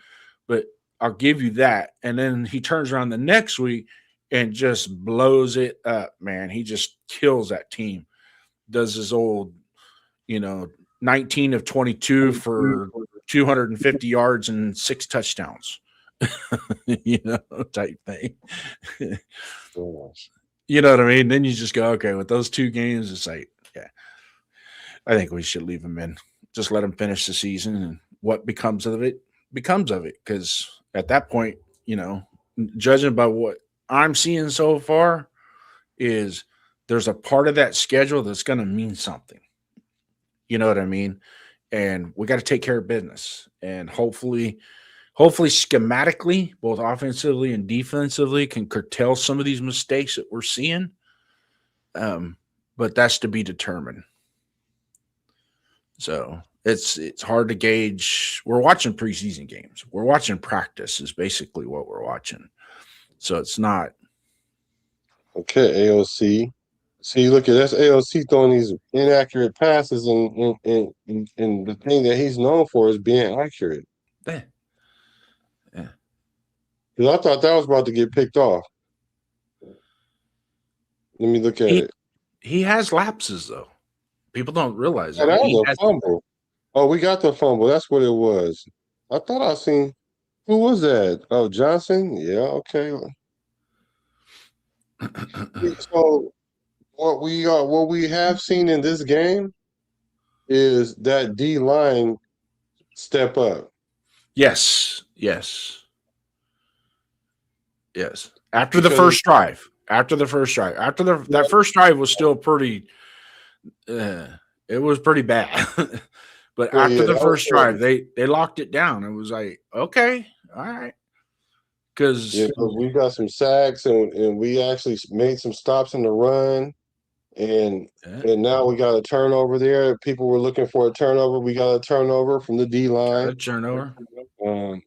but I'll give you that. And then he turns around the next week and just blows it up, man. He just kills that team. Does his old, 19 of 22 for 250 yards and 6 touchdowns, type thing. You know what I mean? Then you just go, okay, with those 2 games, it's like, yeah, I think we should leave him in. Just let him finish the season, and what becomes of it becomes of it. Because at that point, judging by what I'm seeing so far, is there's a part of that schedule that's going to mean something. You know what I mean? And we got to take care of business. And hopefully schematically, both offensively and defensively, can curtail some of these mistakes that we're seeing. But that's to be determined. So it's hard to gauge. We're watching preseason games. We're watching practice is basically what we're watching. So it's not. Okay, AOC. See, look at that's AOC throwing these inaccurate passes, and the thing that he's known for is being accurate. Yeah. Because I thought that was about to get picked off. Let me look at it. He has lapses, though. People don't realize that. That was a fumble. Oh, we got the fumble. That's what it was. I thought I seen. Who was that? Oh, Johnson? Yeah, okay. So what we have seen in this game is that D line step up. Yes. After the first drive. That first drive was still pretty. It was pretty bad. But after the first drive, they locked it down. It was like, okay, all right. Because we got some sacks and we actually made some stops in the run. And now we got a turnover there. People were looking for a turnover. We got a turnover from the D line. Turnover.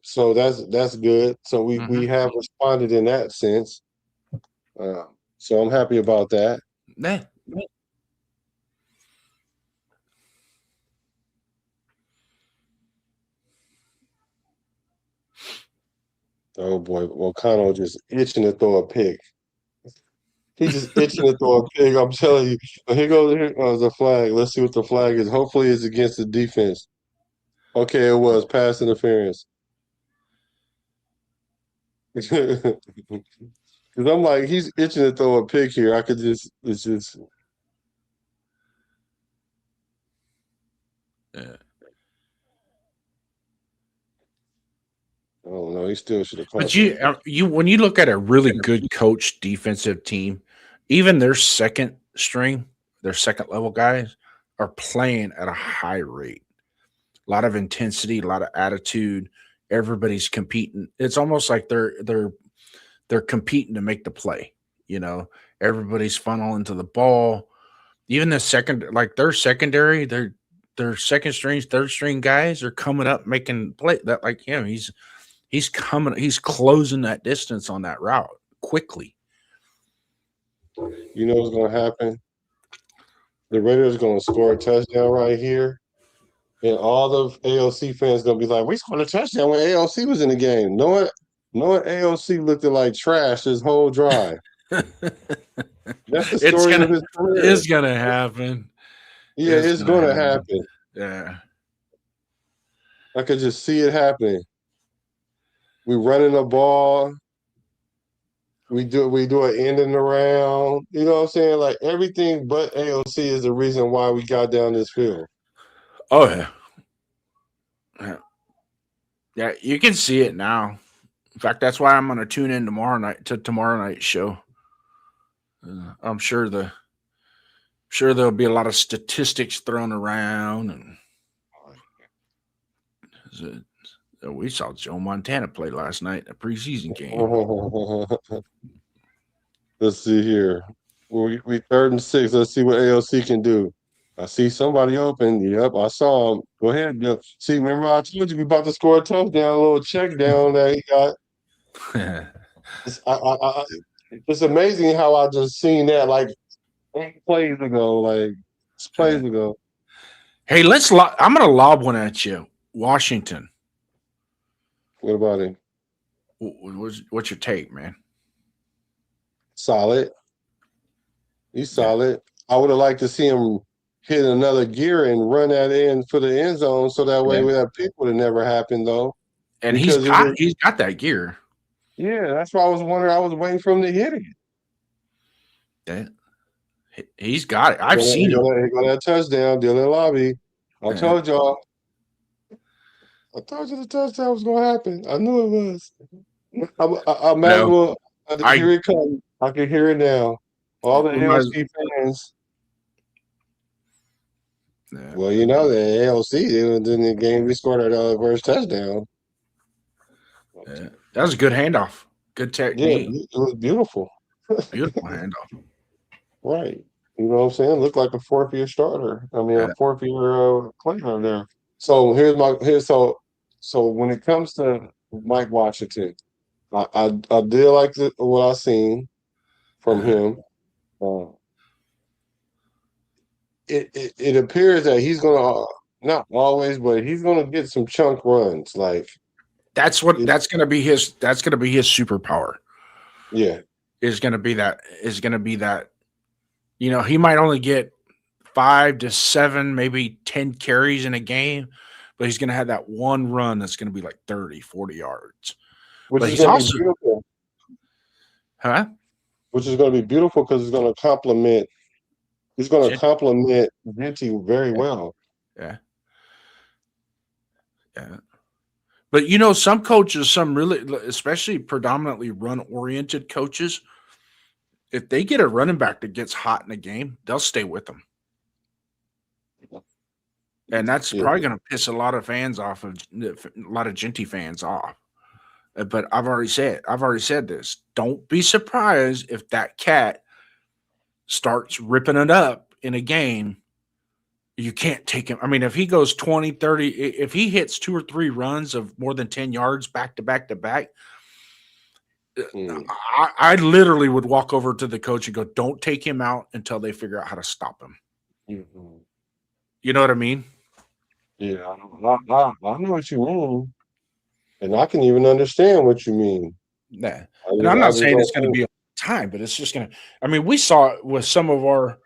So that's good. So we have responded in that sense. So I'm happy about that. Yeah. Oh boy, O'Connell just itching to throw a pick. He's just itching to throw a pick. I'm telling you. But here goes the flag. Let's see what the flag is. Hopefully, it's against the defense. Okay, it was pass interference. Because I'm like, he's itching to throw a pick here. I could just, it's just. Yeah. Oh no, he still should have caught But that. you when you look at a really good coached defensive team, even their second string, their second level guys are playing at a high rate. A lot of intensity, a lot of attitude. Everybody's competing. It's almost like they're competing to make the play. You know, everybody's funneling to the ball. Even the second, like their secondary, their second strings, third string guys are coming up making play. That like him, he's coming, he's closing that distance on that route quickly. You know what's going to happen? The Raiders going to score a touchdown right here. And all the AOC fans gonna be like, "We scored a touchdown when AOC was in the game." Knowing AOC looked like trash this whole drive. That's the story of his career. It's gonna happen. Yeah, it's gonna happen. Yeah, I could just see it happening. We running the ball. We do an ending around. You know what I'm saying? Like everything but AOC is the reason why we got down this field. Oh yeah. Yeah, you can see it now. In fact, that's why I'm going to tune in tomorrow night's show. I'm sure there'll be a lot of statistics thrown around, and we saw Joe Montana play last night in a preseason game. Let's see here. We 3rd and 6. Let's see what AOC can do. I see somebody open. Yep, I saw him. Go ahead. Yep. See, remember I told you we about to score a touchdown, a little check down that he got. It's amazing how I just seen that like 8 plays ago, like 6 plays ago. Hey, I'm going to lob one at you. Washington. What about him? What's your take, man? Solid. He's solid. I would have liked to see him hit another gear and run that in for the end zone, so that way with that pick would have never happened though. And he's got that gear. Yeah, that's why I was wondering. I was waiting for him to hit it. Yeah. He's got it. I've seen it. He got that touchdown, Dylan Lobby. I told y'all. I told you the touchdown was going to happen. I knew it was. I might as well. Here it comes. I can hear it now. All the AOC fans. Yeah. Well, you know, the AOC in the game, we scored our first touchdown. Yeah. That was a good handoff. Good technique. Yeah, it was beautiful. Beautiful handoff. Right. You know what I'm saying? Looked like a 4th-year starter. I mean, a 4th-year player there. So so when it comes to Mike Washington, I did like what I seen from him. It appears that he's gonna not always, but he's gonna get some chunk runs. Like that's gonna be his superpower. Yeah. Is gonna be that. You know, he might only get 5 to 7, maybe 10 carries in a game, but he's gonna have that one run that's gonna be like 30, 40 yards. Which is gonna be beautiful. Huh? Which is gonna be beautiful because it's gonna complement. He's going to compliment Genty very well. Yeah. Yeah. But, you know, some coaches, some really, especially predominantly run-oriented coaches, if they get a running back that gets hot in a game, they'll stay with them. And that's probably going to piss a lot of fans off, a lot of Genty fans off. But I've already said this. Don't be surprised if that cat starts ripping it up in a game. You can't take him. I mean, if he goes 20, 30, if he hits 2 or 3 runs of more than 10 yards back to back to back, I literally would walk over to the coach and go, don't take him out until they figure out how to stop him. Mm-hmm. You know what I mean? Yeah, I know what you mean. And I can even understand what you mean. Nah. And I'm I not just saying don't it's going to think. be all the time, but it's just going to. I mean, we saw it with some of our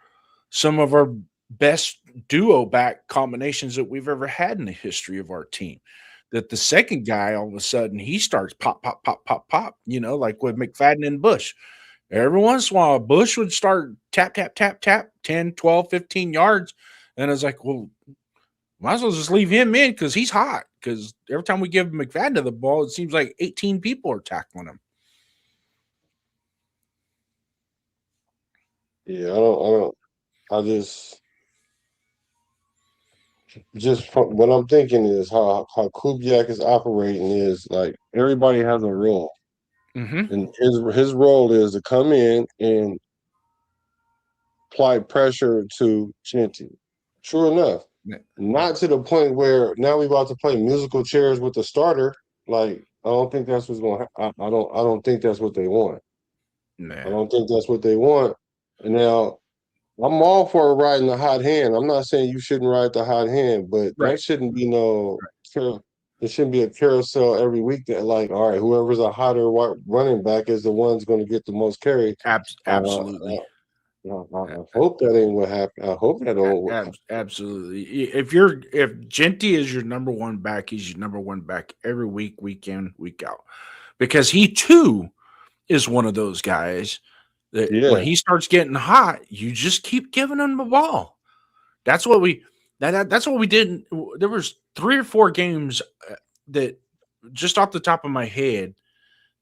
best duo back combinations that we've ever had in the history of our team. That the second guy, all of a sudden, he starts pop, pop, pop, pop, pop. You know, like with McFadden and Bush. Every once in a while, Bush would start tap, tap, tap, tap, 10, 12, 15 yards. And I was like, well, might as well just leave him in because he's hot. Because every time we give McFadden the ball, it seems like 18 people are tackling him. Yeah, I just from what I'm thinking is how Kubiak is operating is like everybody has a role, Mm-hmm. and his role is to come in and apply pressure to Chinty. Sure enough, Yeah. not to the point where now we about to play musical chairs with the starter. Like I don't think that's what's going. I don't think that's what they want. I Nah. don't think that's what they want. And now I'm all for riding the hot hand. I'm not saying you shouldn't ride the hot hand, but Right. that shouldn't be it shouldn't be a carousel every week that like, all right, whoever's a hotter running back is the one's going to get the most carry. Absolutely. I hope that ain't what happened. I hope that don't. Absolutely. If Genty is your number one back, he's your number one back every week, week in, week out. Because he too is one of those guys that when he starts getting hot, you just keep giving him the ball. That's what we that's what we did. There was 3 or 4 games that just off the top of my head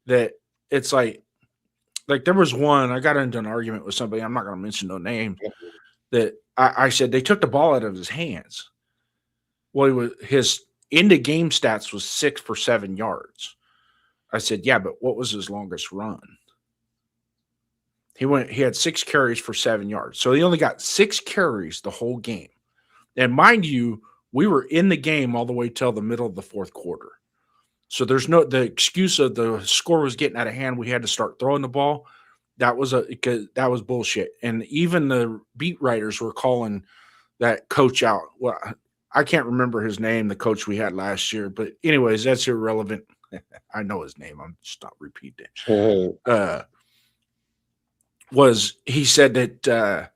that it's like there was one, I got into an argument with somebody, I'm not going to mention no names, that I said they took the ball out of his hands. Well, his end of game stats was 6 for 7 yards. I said, yeah, but what was his longest run? He had 6 carries for 7 yards. So he only got 6 carries the whole game. And mind you, we were in the game all the way till the middle of the fourth quarter. So there's the excuse of the score was getting out of hand. We had to start throwing the ball. That was bullshit. And even the beat writers were calling that coach out. Well, I can't remember his name, the coach we had last year. But anyways, that's irrelevant. I know his name. I'm just not repeating it. He said that,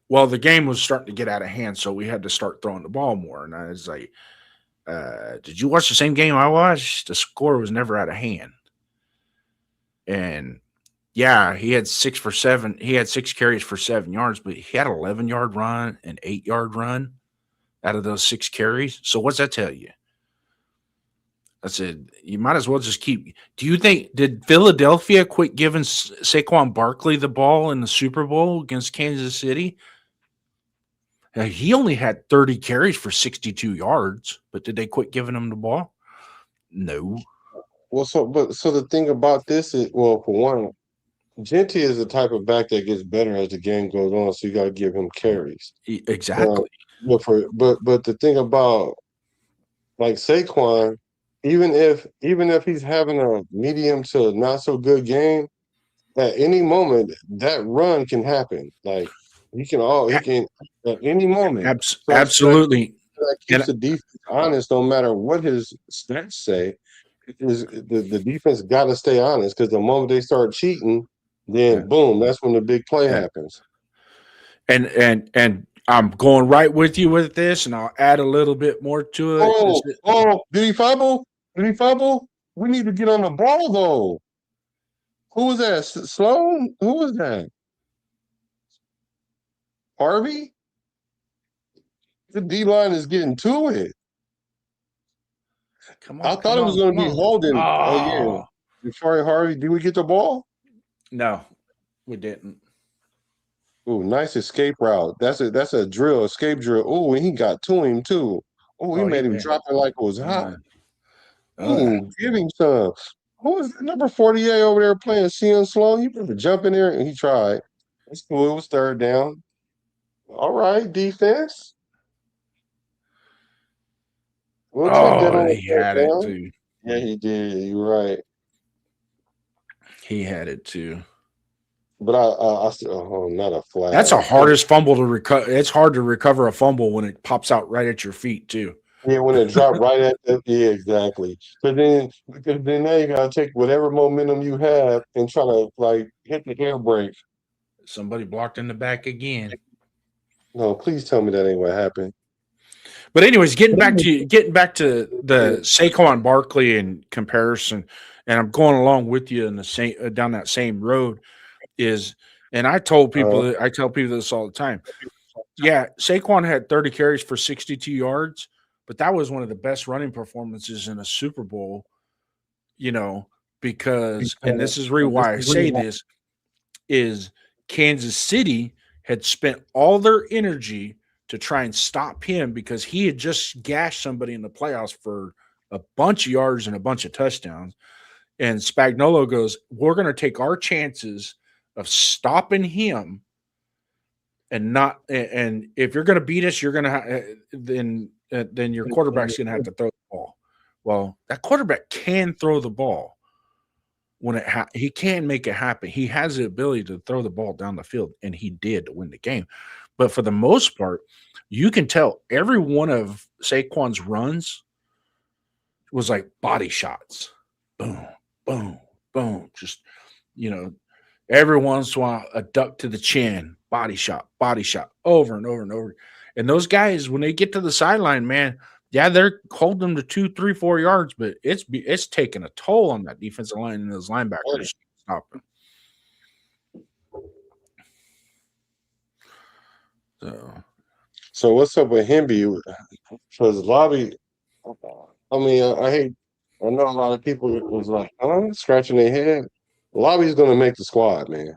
the game was starting to get out of hand, so we had to start throwing the ball more. And I was like, did you watch the same game I watched? The score was never out of hand. And yeah, he had 6 for 7. He had 6 carries for 7 yards, but he had an 11-yard run, an 8-yard run out of those 6 carries. So what's that tell you? I said, you might as well just keep. Do you think, did Philadelphia quit giving Saquon Barkley the ball in the Super Bowl against Kansas City? He only had 30 carries for 62 yards, but did they quit giving him the ball? No. Well, so the thing about this is, well, for one, Genty is the type of back that gets better as the game goes on, so you got to give him carries. Exactly. But the thing about like Saquon, even if he's having a medium to not so good game, at any moment that run can happen. Like he can at any moment. Absolutely. That keeps the defense honest, no matter what his stats say. Is the defense got to stay honest, because the moment they start cheating, then boom, that's when the big play happens. And I'm going right with you with this, and I'll add a little bit more to it. Did he fumble? We need to get on the ball though. Who was that? Sloan? Who was that? Harvey? The D line is getting to it. Come on, I thought it was going to be Holden. Oh, yeah. Before Harvey, did we get the ball? No, we didn't. Oh, nice escape route. That's a drill, escape drill. Oh, and he got to him too. Oh, he made him drop it like it was hot. Oh, give him some. Who is number 48 over there playing Sean Sloan? You better jump in there, and he tried. That's cool. It was 3rd down. All right, defense. We'll take that on. He had it too. Yeah, he did. You're right. He had it too. But I still, not a flag. That's the hardest fumble to recover. It's hard to recover a fumble when it pops out right at your feet too. Yeah, when it dropped right at the exactly. But then because then now you gotta take whatever momentum you have and try to like hit the air brake. Somebody blocked in the back again. No, please tell me that ain't what happened. But anyways, getting back to the Saquon Barkley in comparison, and I'm going along with you in the same down that same road is, and I tell people this all the time. Yeah, Saquon had 30 carries for 62 yards, but that was one of the best running performances in a Super Bowl, because and this is really why I say this is Kansas City had spent all their energy to try and stop him because he had just gashed somebody in the playoffs for a bunch of yards and a bunch of touchdowns. And Spagnuolo goes, we're going to take our chances of stopping him and not. And if you're going to beat us, you're going to then your quarterback's going to have to throw the ball. Well, that quarterback can throw the ball when he can make it happen. He has the ability to throw the ball down the field, and he did to win the game. But for the most part, you can tell every one of Saquon's runs was like body shots. Boom, boom, boom. Just, every once in a while, a duck to the chin, body shot, over and over and over. And those guys, when they get to the sideline, man, yeah, they're holding them to 2, 3, 4 yards, but it's taking a toll on that defensive line and those linebackers stopping. So what's up with Hemby? Because Lobby, I mean, I know a lot of people was like, scratching their head. Lobby's going to make the squad, man.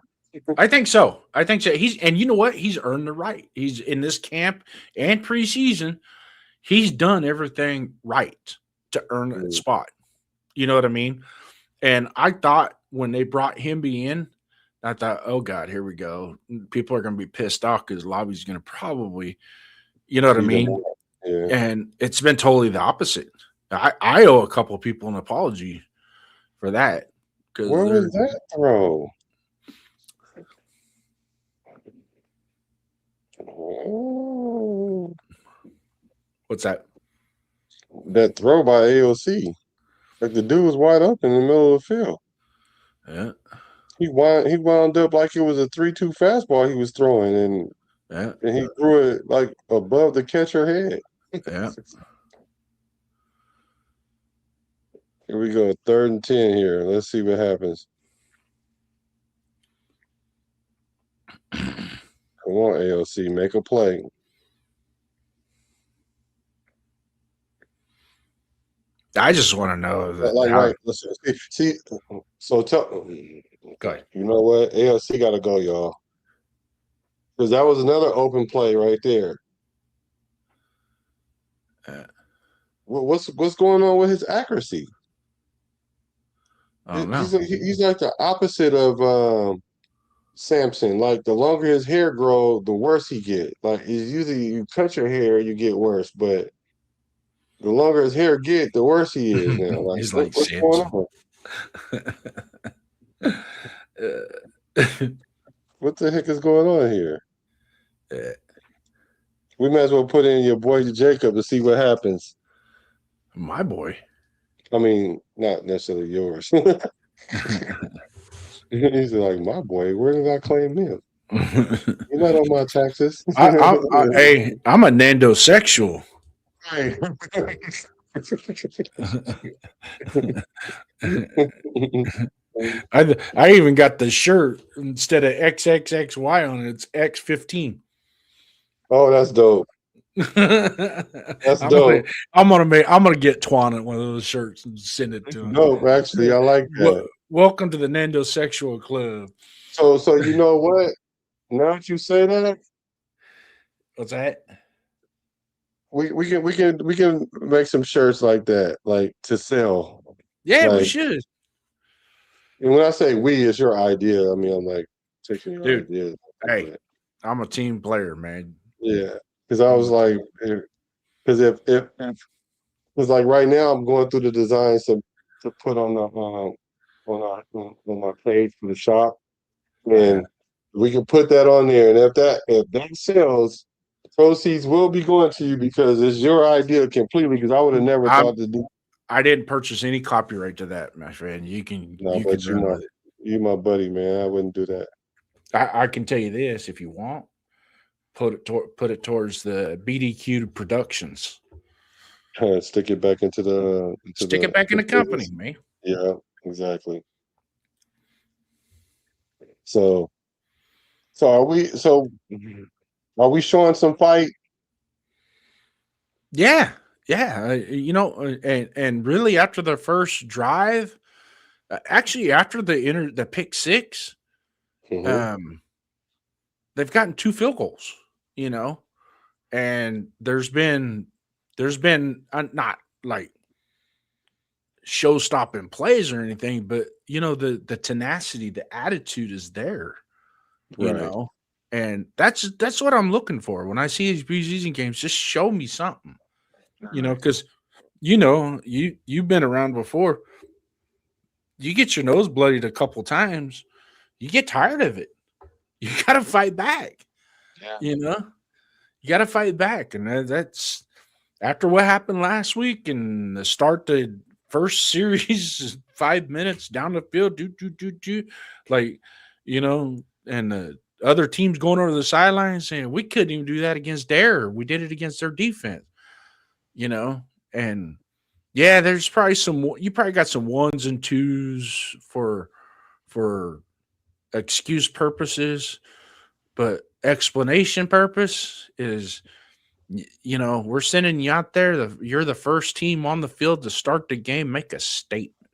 I think so. And you know what? He's earned the right. He's in this camp and preseason. He's done everything right to earn a spot. You know what I mean? And I thought when they brought Hemby in, I thought, oh God, here we go. People are going to be pissed off because Lobby's going to probably, you know what I mean? Yeah. And it's been totally the opposite. I owe a couple of people an apology for that. Where was that throw? What's that? That throw by AOC. Like the dude was wide open in the middle of the field. Yeah. He wound up like it was a 3-2 fastball he was throwing, and he threw it like above the catcher head. Yeah. Here we go, 3rd and 10 here. Let's see what happens. Come on, AOC, make a play. I just want to know that. Right, see. So go ahead. You know what? AOC got to go, y'all, because that was another open play right there. What's going on with his accuracy? I don't know. He's like the opposite of Samson. Like the longer his hair grows, the worse he get. Like it's usually you cut your hair, you get worse, but the longer his hair get, the worse he is now. Like, he's like what's going on? What the heck is going on here? We might as well put in your boy Jacob to see what happens. My boy. I mean, not necessarily yours. He's like, my boy, where did I claim him? You're not on my taxes. Hey, I'm a Nando sexual. Hey. I even got the shirt instead of XXXY on it. It's X15. Oh, that's dope. That's dope. I'm gonna get Twan one of those shirts and send it to him. Dope, actually, I like that. Welcome to the Nando Sexual Club. So you know what? Now that you say that, what's that? We can make some shirts like that, like to sell. Yeah, we should. And when I say we, it's your idea. I mean, I'm like taking your Dude, idea. Hey, I'm a team player, man. Yeah, because I was like, because if because like right now I'm going through the designs to put on the on our page for the shop, and we can put that on there. And if that sells, proceeds will be going to you because it's your idea completely. Because I would have never thought to do. I didn't purchase any copyright to that, my friend. You can run with it. You my buddy, man. I wouldn't do that. I can tell you this: if you want, put it towards the BDQ Productions. Stick it back into the stick it back in the company, man. Yeah, exactly. So are we showing some fight? Yeah. And really after the first drive, actually after the pick six, Mm-hmm. They've gotten 2 field goals, and there's been not like show-stopping plays or anything, but the tenacity, the attitude is there, and that's what I'm looking for when I see these preseason games. Just show me something, because you've been around before. You get your nose bloodied a couple times, you get tired of it. You got to fight back. You got to fight back, and that's after what happened last week and the start the first series 5 minutes down the field, and the other teams going over the sidelines saying we couldn't even do that against Dare. We did it against their defense, and yeah, there's probably you probably got some 1s and 2s for excuse purposes, but explanation purpose is, we're sending you out there. You're the first team on the field to start the game. Make a statement.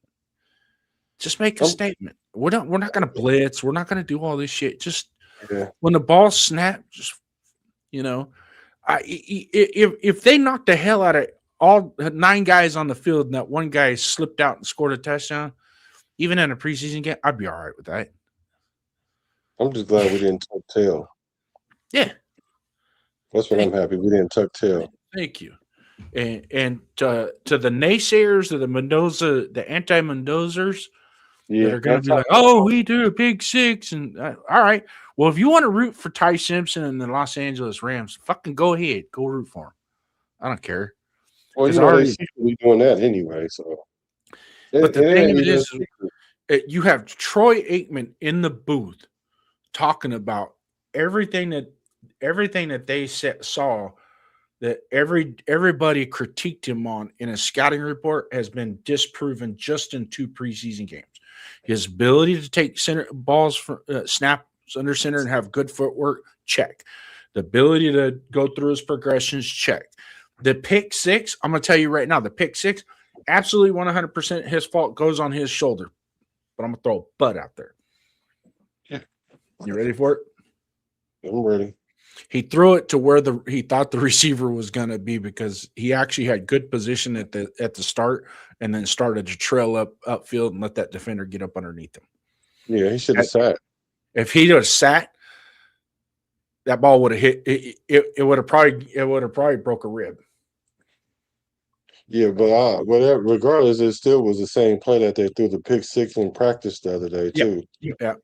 Just make a statement. We're not going to blitz. We're not going to do all this shit. Just when the ball snaps, just, if they knock the hell out of all 9 guys on the field and that one guy slipped out and scored a touchdown, even in a preseason game, I'd be all right with that. I'm just glad we didn't tuck tail. Yeah. That's what I'm happy. We didn't tuck tail. Thank you. And to the naysayers of the Mendoza, the anti-Mendozers, that are going to be like, oh, we do a big 6. And all right. Well, if you want to root for Ty Simpson and the Los Angeles Rams, fucking go ahead. Go root for him. I don't care. Well, they seem to be doing that anyway. So, but the thing of it is, you have Troy Aikman in the booth talking about everything that they saw that everybody critiqued him on in a scouting report has been disproven just in 2 preseason games. His ability to take center balls for snaps under center and have good footwork, check. The ability to go through his progressions, check. The pick 6, I'm going to tell you right now, the pick 6, absolutely 100% his fault, goes on his shoulder. But I'm going to throw a butt out there. Yeah. You ready for it? I'm ready. He threw it to where he thought the receiver was going to be because he actually had good position at the start and then started to trail upfield and let that defender get up underneath him. Yeah, he should have sat. If he would have sat, that ball would have hit. It would have probably broke a rib. Yeah, but whatever. Regardless, it still was the same play that they threw the pick 6 in practice the other day too. Yeah.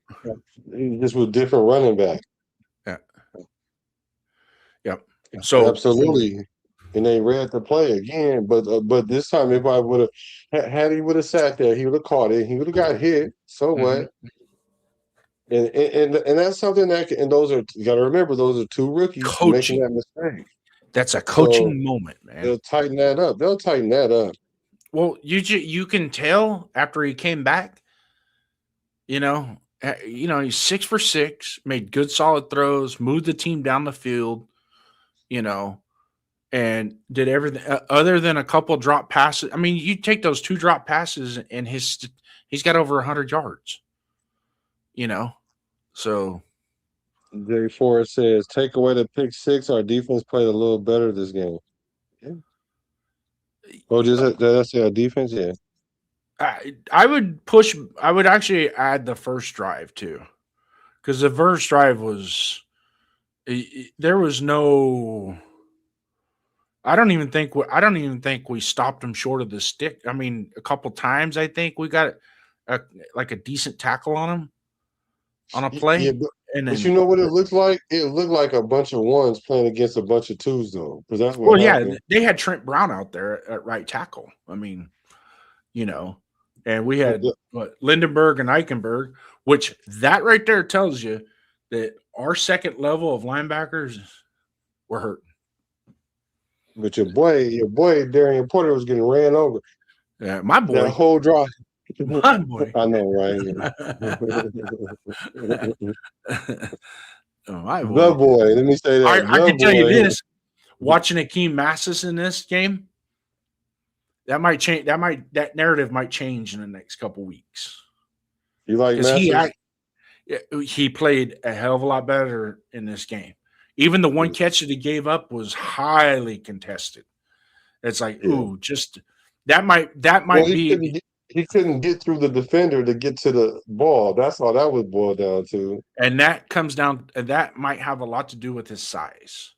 Just with different running back. Yeah. So absolutely, and they read the play again. But this time, if I would have, he would have sat there, he would have caught it. He would have got hit. So what? And that's something and those are, you got to remember, those are 2 rookies making that mistake. That's a coaching moment, man. They'll tighten that up. Well, you can tell after he came back, he's 6 for 6, made good solid throws, moved the team down the field, and did everything other than a couple drop passes. I mean, you take those 2 drop passes and he's got over 100 yards, so. Jay Forrest says, take away the pick 6, our defense played a little better this game. Yeah. Oh, did I say our defense? Yeah. I would actually add the first drive too, because the first drive there was no. I don't even think we stopped him short of the stick. I mean, a couple times I think we got a decent tackle on him on a play, And But then, you know what it looks like? It looked like a bunch of ones playing against a bunch of twos, though, because that's what well, yeah, happened. they had Trent Brown out there at right tackle. I mean, you know, and we But had Lindenberg and Eichenberg, which that right there tells you that our second level of linebackers were hurting. But your boy Darian Porter was getting ran over Yeah, my that boy, whole drive. my boy. I know, right? Oh, my boy. The boy. Let me say that. I The can tell you boy. this: watching Akeem Massis in this game, that might change. That narrative might change in the next couple weeks. You like Because Masters? he played a hell of a lot better in this game. Even the one catch that he gave up was highly contested. It's like, ooh, just that might be. He couldn't get through the defender to get to the ball. That's all that would boil down to. And that comes down, and that might have a lot to do with his size.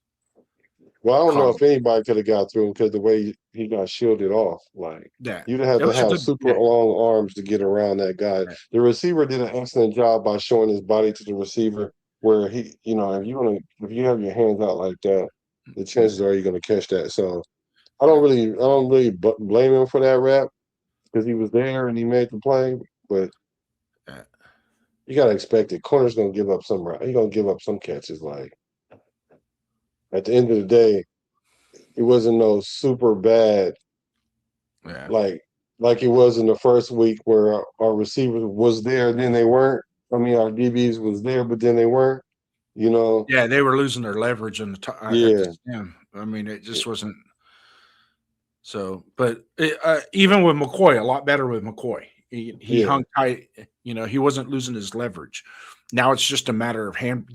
Well, I don't know if anybody could have got through him because the way he got shielded off. Like, you'd have to have super long arms to get around that guy. Right. The receiver did an excellent job by showing his body to the receiver, where he, you know, if you have your hands out like that, the chances are you're going to catch that. So I don't really blame him for that rap because he was there and he made the play, but you got to expect it. Corner's going to give up some. He's going to give up some catches. Like, at the end of the day, it wasn't no super bad, like it was in the first week where our receivers was there, then they weren't. I mean, our DBs was there, but then they weren't. You know. Yeah, they were losing their leverage in the top. Yeah. I mean, it just wasn't. So, but even with McCoy, a lot better with McCoy. He hung tight. You know, he wasn't losing his leverage. Now it's just a matter of him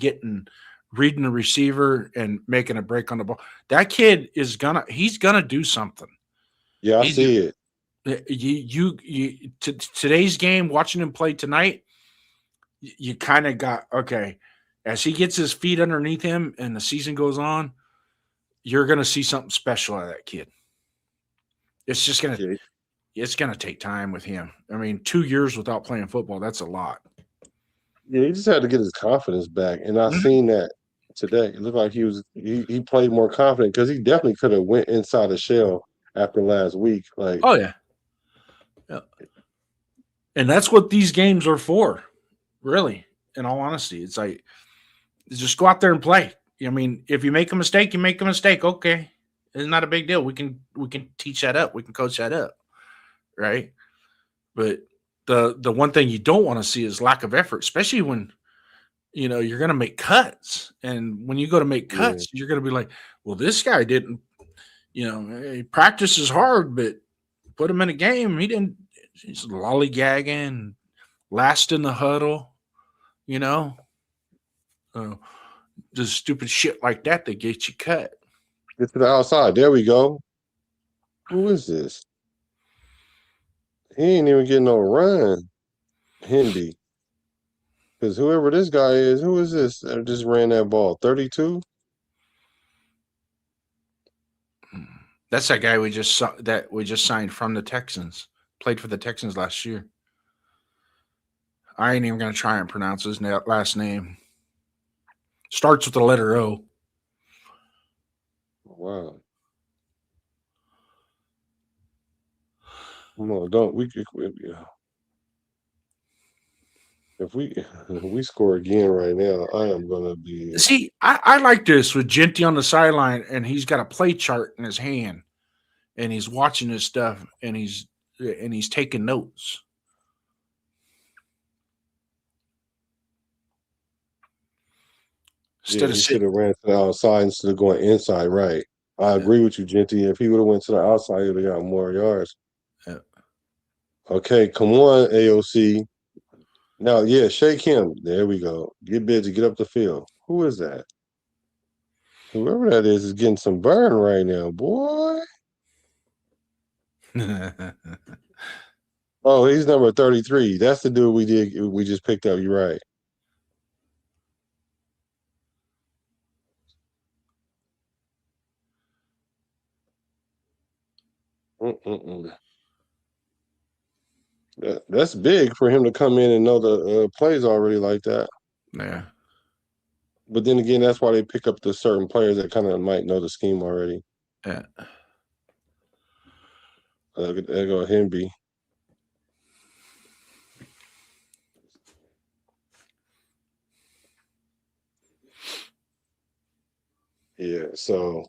reading the receiver and making a break on the ball. That kid he's gonna do something. Yeah, I see it. Today's game, watching him play tonight, you kind of got, okay, as he gets his feet underneath him and the season goes on, you're gonna see something special out of that kid. It's just it's gonna take time with him. I mean, 2 years without playing football, that's a lot. Yeah, he just had to get his confidence back, and I seen that today. It looked like he played more confident because he definitely could have went inside the shell after last week. Like, oh yeah, and that's what these games are for, really. In all honesty, it's like just go out there and play. I mean, if you make a mistake, you make a mistake. Okay, it's not a big deal. We can teach that up. We can coach that up, right? But the one thing you don't want to see is lack of effort, especially when you're going to make cuts. And when you go to make cuts, you're going to be like, well, this guy didn't, he practices hard, but put him in a game. He didn't. He's lollygagging, last in the huddle, just stupid shit like that get you cut. Get to the outside. There we go. Who is this? He ain't even getting no run. Hindi. Because whoever this guy is, who is this that just ran that ball? 32? That's that guy we just signed from the Texans. Played for the Texans last year. I ain't even going to try and pronounce his last name. Starts with the letter O. Wow. Come on, don't we? If we score again right now, I am gonna be. See, I like this with Genty on the sideline, and he's got a play chart in his hand, and he's watching his stuff, and he's taking notes. He should have ran to the outside instead of going inside. Right, I agree with you, Genty. If he would have went to the outside, he would have got more yards. Yeah. Okay, come on, AOC. Now, shake him. There we go. Get busy. Get up the field. Who is that? Whoever that is getting some burn right now, boy. Oh, he's number 33. That's the dude we just picked up. You're right. That's big for him to come in and know the plays already like that. Yeah. But then again, that's why they pick up the certain players that kind of might know the scheme already. Yeah. There go Hemby. Yeah, so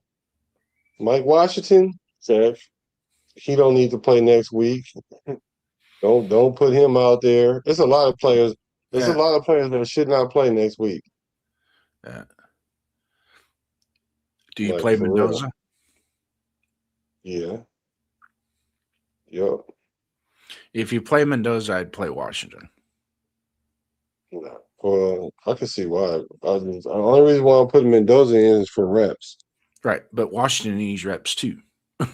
Mike Washington said he don't need to play next week. Don't put him out there. There's a lot of players. There's a lot of players that should not play next week. Yeah. Do you Like, play for real. Mendoza? Yeah. Yep. If you play Mendoza, I'd play Washington. No. Well, I can see why. The only reason why I'm putting Mendoza in is for reps. Right, but Washington needs reps too. Yeah,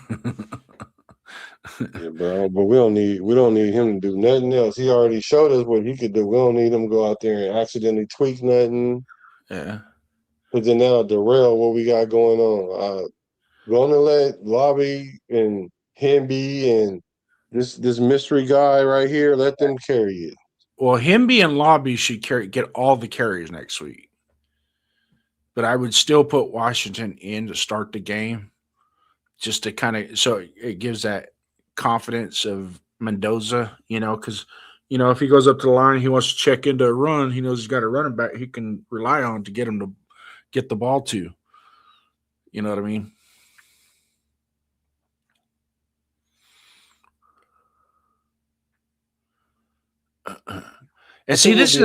but we don't need him to do nothing else. He already showed us what he could do. We don't need him to go out there and accidentally tweak nothing. Yeah. But then now derail what we got going on. Going to let Lobby and Hemby and this mystery guy right here, let them carry it. Well, Hemby and Lobby should get all the carries next week. But I would still put Washington in to start the game, just to kind of so it gives that confidence of Mendoza, because if he goes up to the line, he wants to check into a run, he knows he's got a running back he can rely on to get him to get the ball to. You know what I mean? And see, this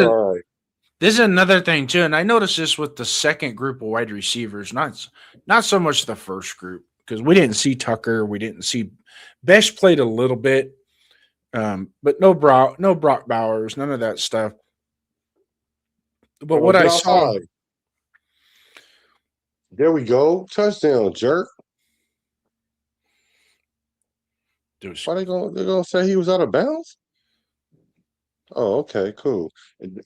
is another thing too, and I noticed this with the second group of wide receivers, not so much the first group, because we didn't see Tucker, we didn't see Besh played a little bit, but no Brock Bowers, none of that stuff. But what I saw, there we go, touchdown, jerk. Why they gonna say he was out of bounds? Oh, okay, cool.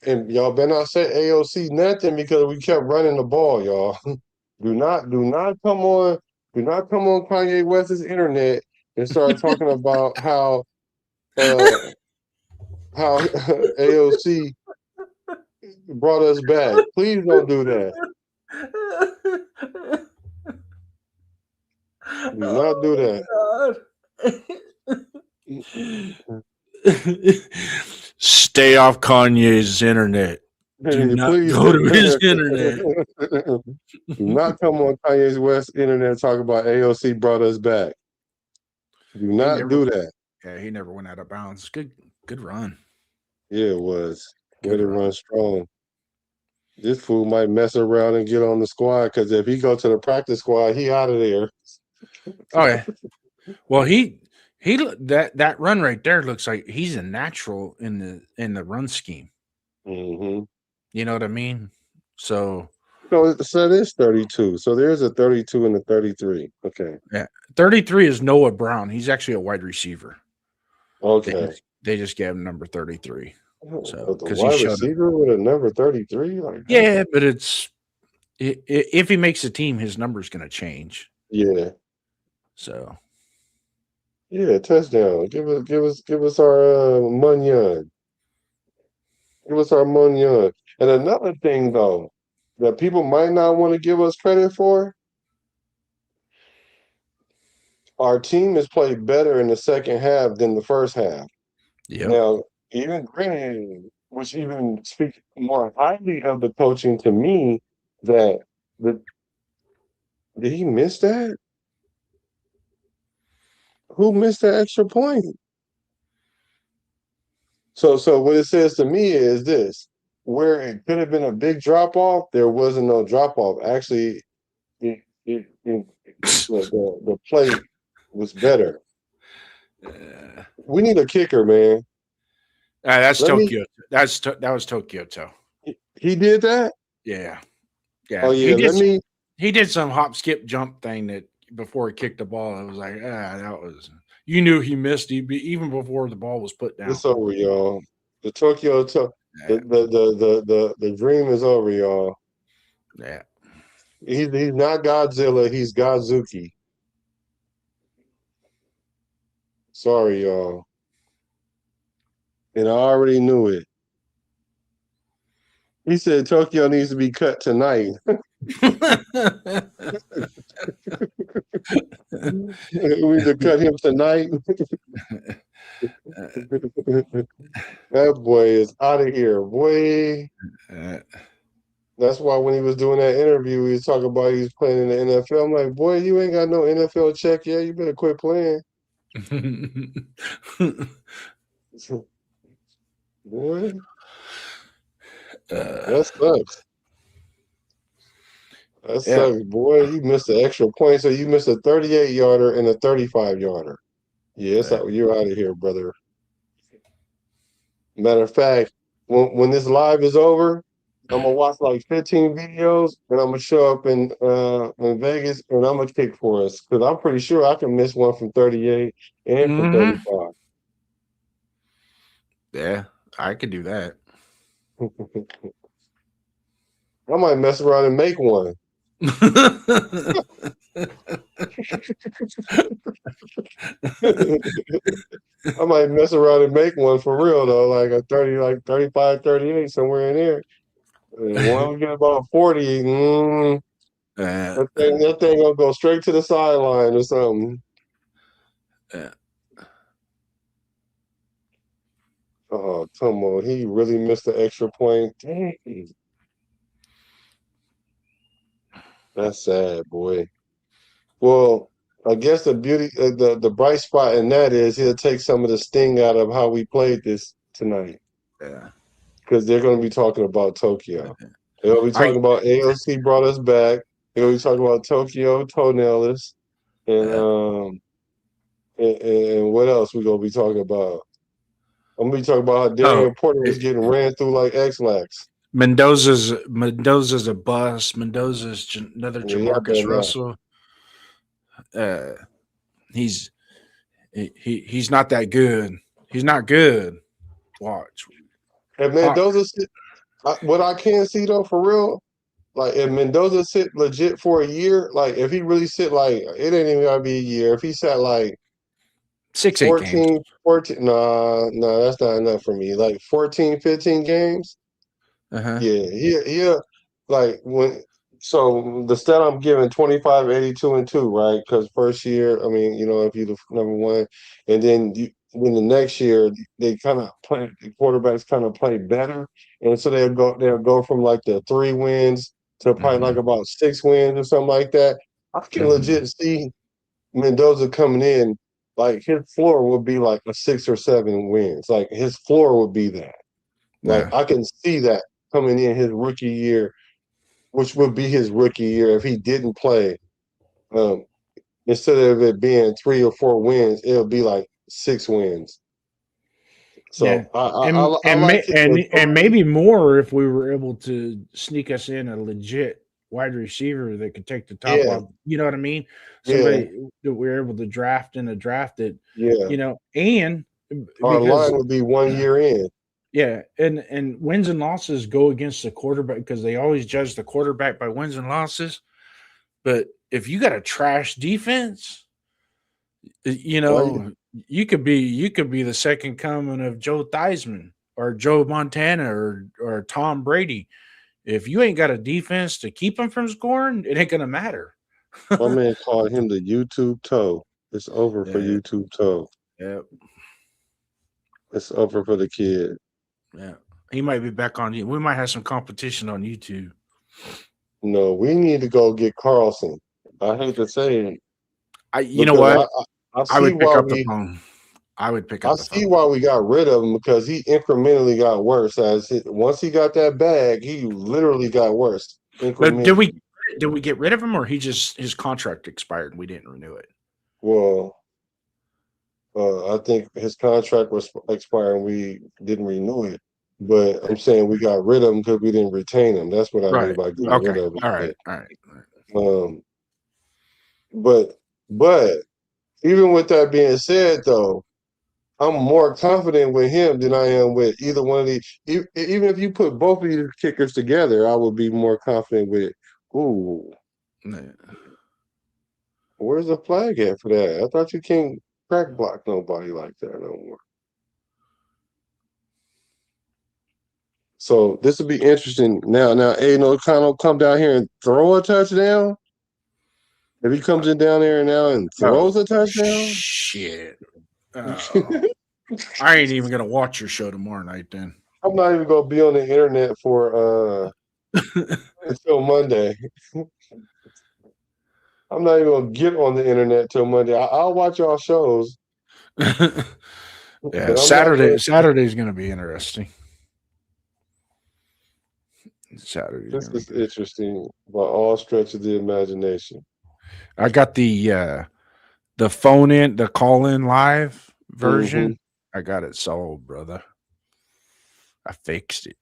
And y'all better not say AOC nothing because we kept running the ball, y'all. Do not come on Kanye West's internet and start talking about how AOC brought us back. Please don't do that. Do not do that. Stay off Kanye's internet. Do not go to his internet. Do not come on Kanye West's internet talk about AOC brought us back. Do not do that. Yeah, he never went out of bounds. Good run. Yeah, it was. Way to run strong. This fool might mess around and get on the squad because if he go to the practice squad, he out of there. Oh yeah. Well, he that run right there looks like he's a natural in the run scheme. Mm-hmm. You know what I mean? So it is 32. So there's a 32 and a 33. Okay. Yeah, 33 is Noah Brown. He's actually a wide receiver. Okay. They just gave him number 33. So because wide receiver with a number 33, yeah, but if he makes a team, his number's going to change. Yeah. So. Yeah, touchdown. Give us our Munyon. Give us our Munyon. And another thing though that people might not want to give us credit for, our team has played better in the second half than the first half. Yeah. Now, even granted, which even speaks more highly of the coaching to me, did he miss that? Who missed that extra point? So what it says to me is this: where it could have been a big drop off, there wasn't no drop off. Actually, the play was better. We need a kicker, man. That's Tokyo. That was Tokyo. He did that. Yeah. Oh yeah. He did some hop, skip, jump thing that before he kicked the ball. It was like that was. You knew he missed even before the ball was put down. It's over, y'all. The Tokyo, the dream is over, y'all. Yeah. He's not Godzilla. He's Godzuki. Sorry, y'all. And I already knew it. He said Tokyo needs to be cut tonight. We need to cut him tonight. That boy is out of here, boy. That's why when he was doing that interview, he was talking about he was playing in the NFL. I'm like, boy, you ain't got no NFL check yet. You better quit playing. Boy, that sucks. That sucks, boy. You missed the extra point, so you missed a 38-yarder and a 35-yarder. Yeah, you're out of here, brother. Matter of fact, when this live is over, I'm gonna watch like 15 videos, and I'm gonna show up in Vegas, and I'm gonna kick for us because I'm pretty sure I can miss one from 38 and from 35. Yeah, I could do that. I might mess around and make one. I might mess around and make one for real though, like a 30, like 35, 38, somewhere in there. And when we get about 40, that thing gonna go straight to the sideline or something. Oh, come on. He really missed the extra point. Dang. That's sad, boy. Well, I guess the beauty, the bright spot in that is he'll take some of the sting out of how we played this tonight. Yeah. Because they're going to be talking about Tokyo. They'll be talking about AOC brought us back. They'll be talking about Tokyo toenail us. And what else we going to be talking about? I'm going to be talking about how Daniel Porter was getting ran through like X-Lax. Mendoza's a bust. Mendoza's another Jamarcus Russell. He's not that good. He's not good. Watch. And Mendoza, what I can see though, for real, like if Mendoza sit legit for a year, like if he really sit like it ain't even gotta be a year. If he sat like 6-8 games. 14, nah, that's not enough for me. Like 14, 15 games. Yeah, he like when. So the stat I'm giving 25, 82, and 2, right? Because first year, I mean, if you're the number one, and then when the next year they kind of play, the quarterbacks kind of play better, and so they'll go from like the 3 wins to probably like about 6 wins or something like that. I can legit see Mendoza coming in, like his floor would be like a 6 or 7 wins. Like his floor would be that. Like I can see that coming in his rookie year, which would be his rookie year if he didn't play. Instead of it being 3 or 4 wins, it'll be like 6 wins. So and maybe more if we were able to sneak us in a legit wide receiver that could take the top off. You know what I mean? Somebody that we're able to draft in a draft that and our line would be 1 year in. Yeah, and wins and losses go against the quarterback because they always judge the quarterback by wins and losses. But if you got a trash defense, you could be the second coming of Joe Theismann or Joe Montana or Tom Brady. If you ain't got a defense to keep them from scoring, it ain't gonna matter. My man called him the YouTube toe. It's over for YouTube toe. Yep. It's over for the kid. Yeah, he might be back on you. We might have some competition on YouTube. No, we need to go get Carlson. I hate to say it. You know what? I would pick up the phone. I would pick up the phone. I see why we got rid of him because he incrementally got worse. Once he got that bag, he literally got worse. But did we get rid of him, or his contract expired and we didn't renew it? Well, I think his contract was expired and we didn't renew it. But I'm saying we got rid of him because we didn't retain him. That's what I mean by getting rid of him. All right. But even with that being said, though, I'm more confident with him than I am with either one of these. Even if you put both of these kickers together, I would be more confident with. Ooh, where's the flag at for that? I thought you can't crack block nobody like that no more. So this will be interesting. Now, Aiden kind of come down here and throw a touchdown. If he comes in down there now and throws a touchdown, shit. I ain't even gonna watch your show tomorrow night. Then I'm not even gonna be on the internet for until Monday. I'm not even gonna get on the internet till Monday. I'll watch y'all shows. Yeah, Saturday's gonna be interesting. This is interesting by all stretch of the imagination. I got the phone in, the call in live version. Mm-hmm. I got it sold, brother. I fixed it.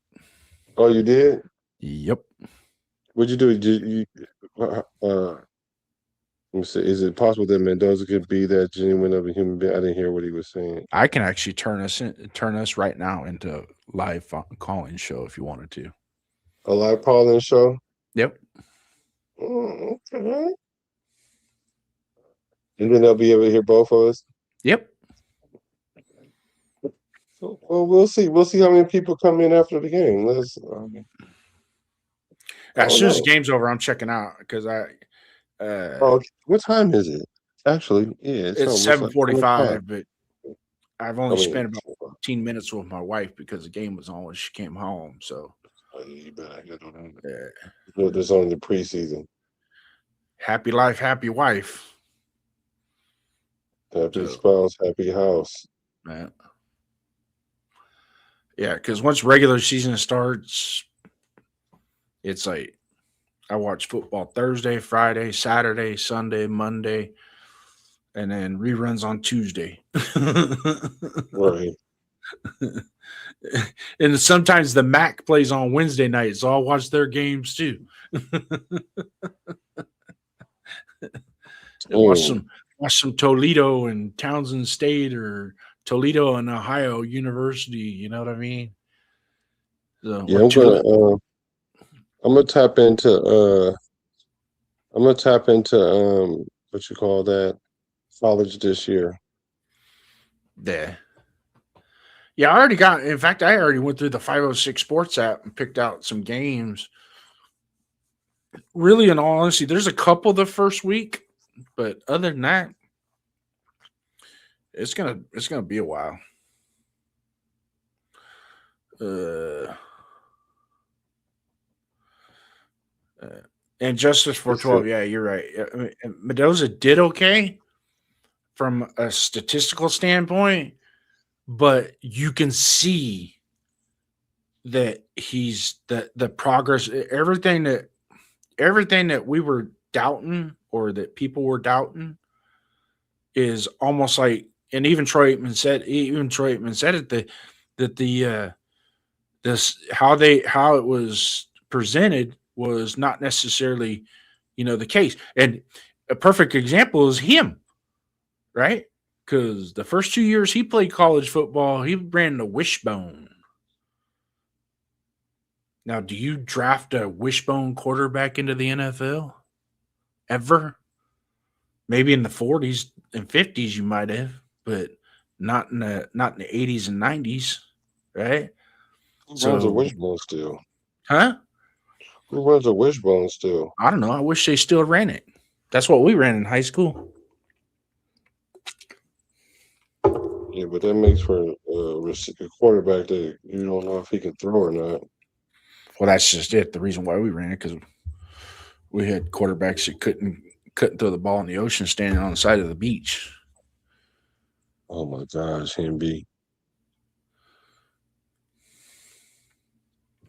Oh, you did? Yep. What'd you do? Did you let me see. Is it possible that Mendoza could be that genuine of a human being? I didn't hear what he was saying. I can actually turn us right now into a live call-in show if you wanted to. A live call-in show? Yep. Okay. And then they'll be able to hear both of us? Yep. Well, we'll see. We'll see how many people come in after the game. As soon as the game's over, I'm checking out because what time is it? Actually, yeah, it's 7:45, but I've only spent about 15 minutes with my wife because the game was on when she came home. So you better get on that. There's only the preseason. Happy life, happy wife. Happy spouse, happy house. Man. Yeah, because once regular season starts, it's like I watch football Thursday, Friday, Saturday, Sunday, Monday, and then reruns on Tuesday. Right. And sometimes the MAC plays on Wednesday night, so I'll watch their games too. Watch some Toledo and Townsend State or Toledo and Ohio University. You know what I mean? So, yeah, I'm gonna tap into what you call that, college this year. Yeah, I already went through the 506 Sports app and picked out some games. Really, in all honesty, there's a couple the first week, but other than that, it's gonna be a while. And Justice 412, yeah, you're right. I mean, Mendoza did okay from a statistical standpoint, but you can see that he's the progress, everything that we were doubting or that people were doubting is almost like, and even Troy Aikman said it, how it was presented was not necessarily, the case. And a perfect example is him, right? Because the first 2 years he played college football, he ran the wishbone. Now, do you draft a wishbone quarterback into the NFL? Ever? Maybe in the 40s and 50s you might have, but not in the 80s and 90s, right? Who runs a wishbone still? Huh? Who runs a wishbone still? I don't know. I wish they still ran it. That's what we ran in high school. Yeah, but that makes for a quarterback that you don't know if he can throw or not. Well, that's just it. The reason why we ran it, because we had quarterbacks that couldn't throw the ball in the ocean standing on the side of the beach. Oh my gosh, Henby.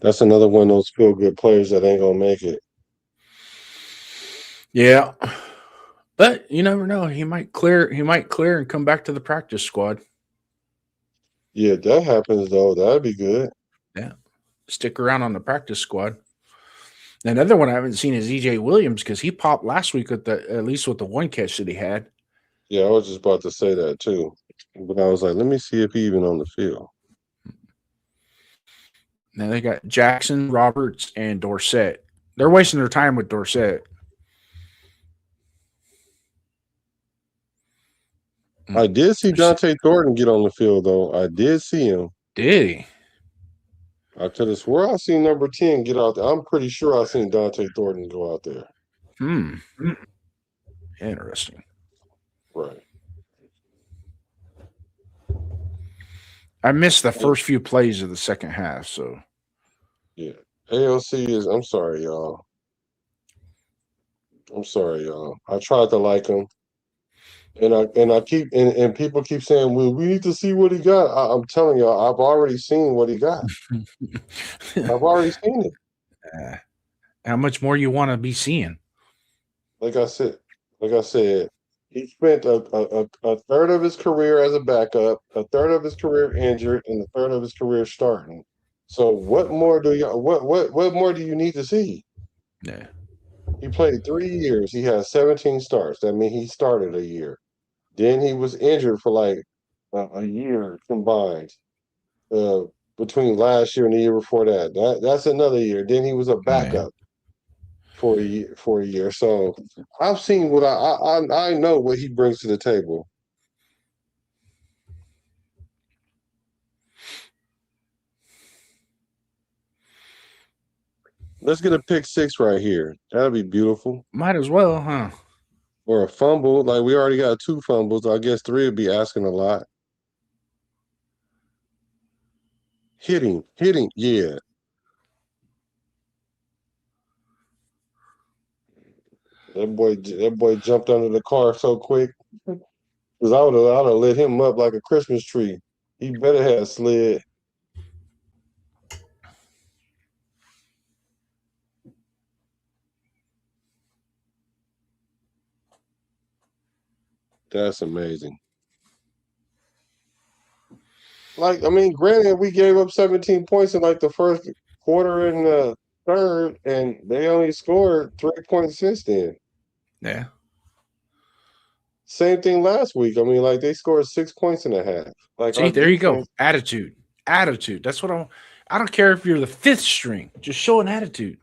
That's another one of those feel-good players that ain't gonna make it. Yeah, but you never know. He might clear and come back to the practice squad. Yeah, if that happens though, that'd be good. Yeah, stick around on the practice squad. Another one I haven't seen is EJ Williams because he popped last week at least with the one catch that he had. Yeah, I was just about to say that too, but I was like, let me see if he even on the field. Now they got Jackson, Roberts, and Dorsett. They're wasting their time with Dorsett. I did see Dante Thornton get on the field, though. I did see him. Did he? I could have swore I seen number 10 get out there. I'm pretty sure I seen Dante Thornton go out there. Interesting. Right. I missed the first few plays of the second half, so yeah. ALC is. I'm sorry, y'all. I tried to like him, and I keep and people keep saying, "Well, we need to see what he got." I'm telling y'all, I've already seen what he got. I've already seen it. How much more you want to be seeing? Like I said, he spent a third of his career as a backup, a third of his career injured, and a third of his career starting. So what more do you what more do you need to see? Yeah. He played 3 years. He had 17 starts. That means he started a year. Then he was injured for like a year combined between last year and the year before that. That's another year. Then he was a backup for a year. So I've seen what I know what he brings to the table. Let's get a pick 6 right here. That'll be beautiful. Might as well, huh? Or a fumble. Like we already got 2 fumbles. I guess 3 would be asking a lot. Hitting. Yeah. That boy jumped under the car so quick. Because I would have lit him up like a Christmas tree. He better have slid. That's amazing. Like, I mean, granted, we gave up 17 points in like the first quarter and the third, and they only scored 3 points since then. Yeah. Same thing last week. I mean, like they scored 6 points and a half. Like, see, there you go. Attitude. That's what I don't care if you're the 5th string. Just show an attitude.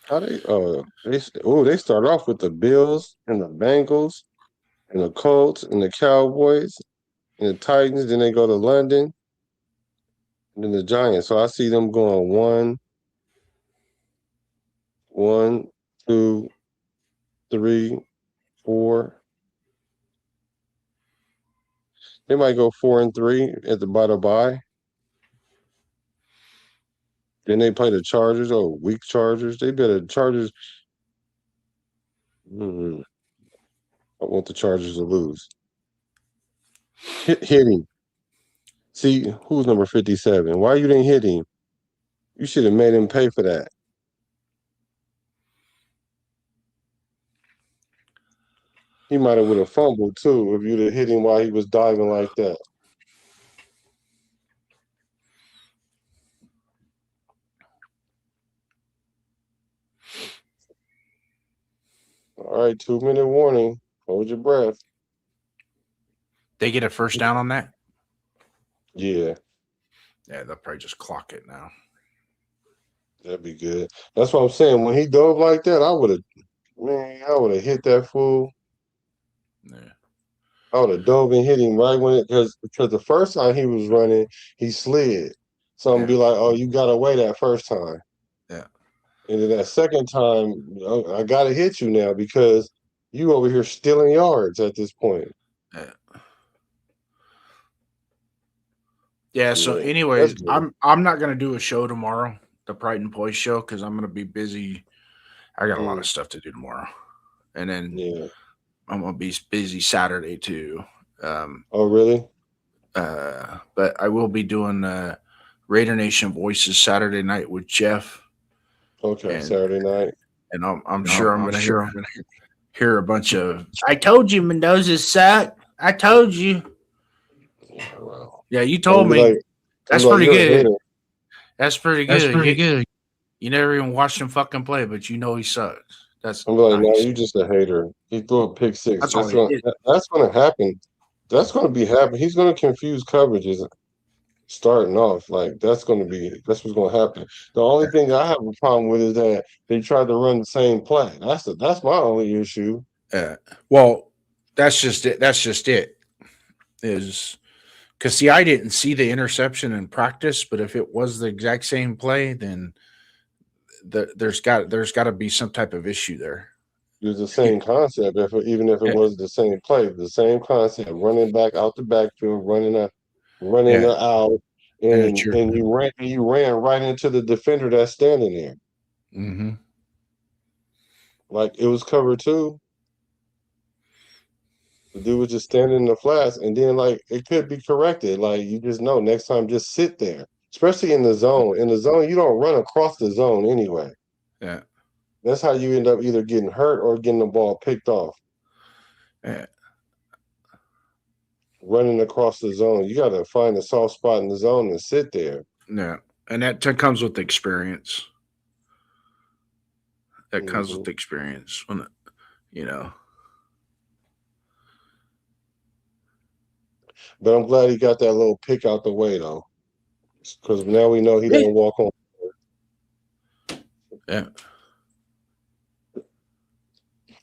How they start off with the Bills and the Bengals and the Colts and the Cowboys and the Titans. Then they go to London and then the Giants. So I see them going 1, 2, 3, 4. They might go 4-3 at the bye. Then they play the Chargers. Oh, weak Chargers. They better Chargers. I want the Chargers to lose. Hit him. See, who's number 57? Why you didn't hit him? You should have made him pay for that. He might have would have fumbled too if you'd have hit him while he was diving like that. All right, 2-minute warning. Hold your breath. They get a first down on that? Yeah. Yeah, they'll probably just clock it now. That'd be good. That's what I'm saying. When he dove like that, I would have hit that fool. Yeah. I would have dove and hit him right when it because the first time he was running, he slid. So I'm gonna be like, oh, you got away that first time. Yeah. And then that second time, I gotta hit you now because you over here stealing yards at this point. Yeah. Yeah, so anyways, I'm not gonna do a show tomorrow, the Pride and Poise show, because I'm gonna be busy. I got a lot of stuff to do tomorrow. And then I'm gonna be busy Saturday too. Oh really? But I will be doing Raider Nation Voices Saturday night with Jeff. Okay, Saturday night. And I'm sure I'm gonna hear a bunch of I told you Mendoza sucked. I told you. Yeah, well. Yeah, you told me. Like, that's pretty good. That's pretty good. That's pretty good. You never even watched him fucking play, but you know he sucks. That's I'm like, nice. no, you just a hater. He threw a pick 6. That's That's going to happen. That's going to be happening. He's going to confuse coverages. starting off. Like that's what's going to happen. The only thing I have a problem with is that they tried to run the same play. That's my only issue. Well, that's just it. That's just it. Is because see, I didn't see the interception in practice, but if it was the exact same play, then there's got to be some type of issue there. It's the same concept. Even if it was the same play, the same concept. Running back out the backfield, running out, and you ran right into the defender that's standing there. Mm-hmm. Like it was cover 2. The dude was just standing in the flats, and then like it could be corrected. Like you just know next time, just sit there. Especially in the zone. In the zone, you don't run across the zone anyway. Yeah. That's how you end up either getting hurt or getting the ball picked off. Yeah. Running across the zone, you got to find a soft spot in the zone and sit there. Yeah, and that comes with experience. That comes with experience, when you know. But I'm glad he got that little pick out the way though, because now we know he don't walk on. Yeah.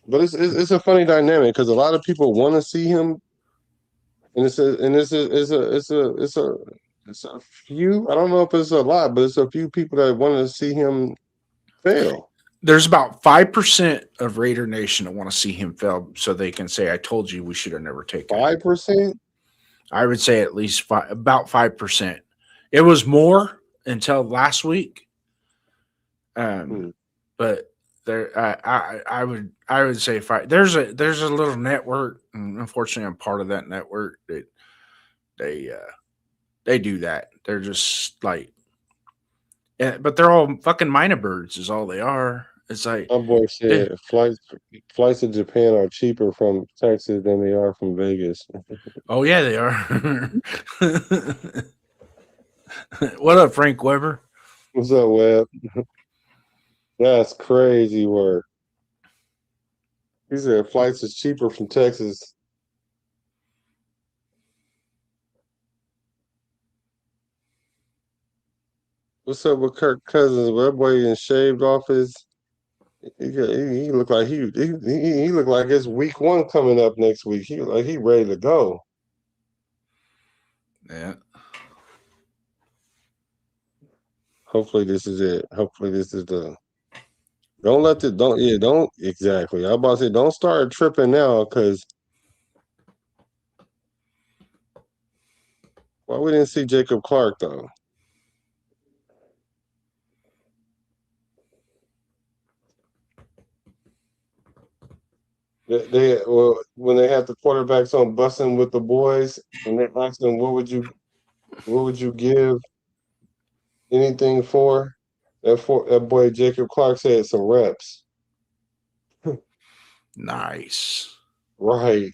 But it's a funny dynamic because a lot of people want to see him, and it's a few. I don't know if it's a lot, but it's a few people that want to see him fail. There's about 5% of Raider Nation that want to see him fail, so they can say, "I told you we should have never taken." 5%. I would say at least about 5%. It was more until last week, but there, I would say 5. There's a little network, and unfortunately, I'm part of that network that they do that. They're just like, but they're all fucking minor birds, is all they are. It's like my boy said, flights to Japan are cheaper from Texas than they are from Vegas. Oh yeah, they are. What up, Frank Weber? What's up, Webb? That's crazy work. He said flights is cheaper from Texas. What's up with Kirk Cousins? That boy getting shaved off his. He looked like he looked like it's week 1 coming up next week. He ready to go. Yeah. Hopefully this is it. Hopefully this is the. Don't exactly. I'm about to say don't start tripping now because. Why we didn't see Jacob Clark though? When they had the quarterbacks on busing with the boys, and they asked them, what would you give anything for? That boy Jacob Clark said some reps. Nice. Right.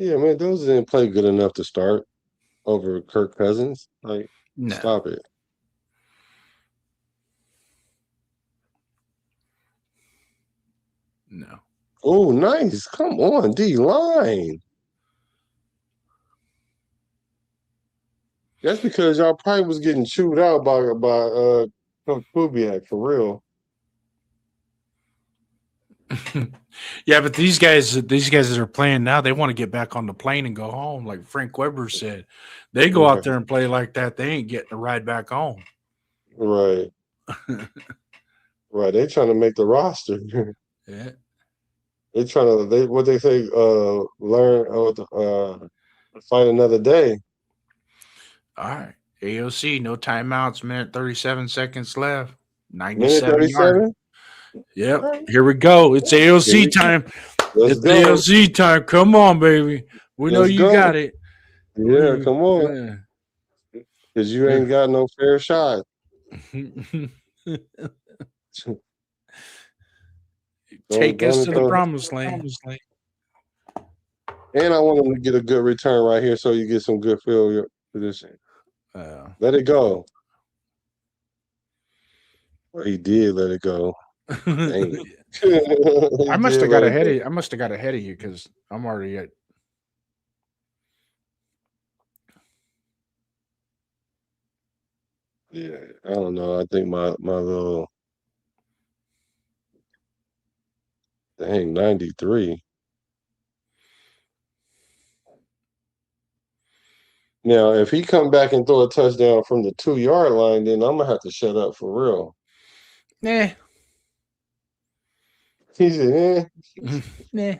Yeah, man, those didn't play good enough to start over Kirk Cousins. Like, No. Stop it. No. Oh, nice. Come on, D-line. That's because y'all probably was getting chewed out by Coach Kubiak, for real. Yeah, but these guys that are playing now, they want to get back on the plane and go home. Like Frank Weber said, they go out there and play like that. They ain't getting a ride back home. Right. Right. They trying to make the roster. Yeah. They trying to what they say, fight another day. All right. AOC, no timeouts, minute 37 seconds left. 97 Minute 37? Yep. Here we go. It's AOC time. It's AOC time. Come on, baby. We know you got it. Yeah, come on. Because you ain't got no fair shot. Take us to the promised land. And I want him to get a good return right here so you get some good field position. Let it go. Well, he did let it go. Dang. I must have got ahead of you. I must have got ahead of you because I'm already at. Yeah, I don't know. I think my little 93. Now, if he come back and throw a touchdown from the 2-yard line, then I'm gonna have to shut up for real. Nah. He said, Nah.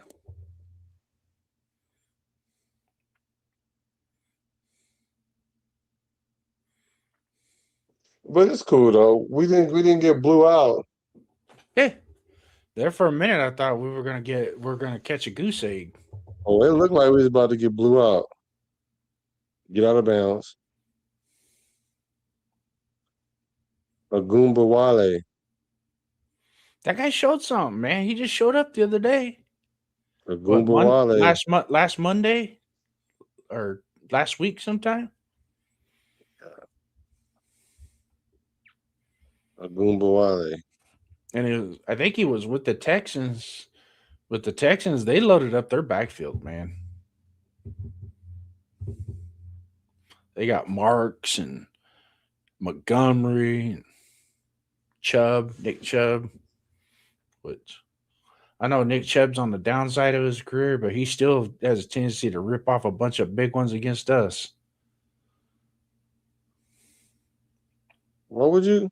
But it's cool though. We didn't get blew out. Yeah. There for a minute, I thought we're gonna catch a goose egg. Oh, it looked like we was about to get blew out. Get out of bounds. A Goomba Wale. That guy showed something, man. He just showed up the other day. A Goomba Wale. Last Monday or last week sometime. A Goomba Wale. And I think he was with the Texans. With the Texans, they loaded up their backfield, man. They got Marks and Montgomery and Nick Chubb. Which I know Nick Chubb's on the downside of his career, but he still has a tendency to rip off a bunch of big ones against us. What would you?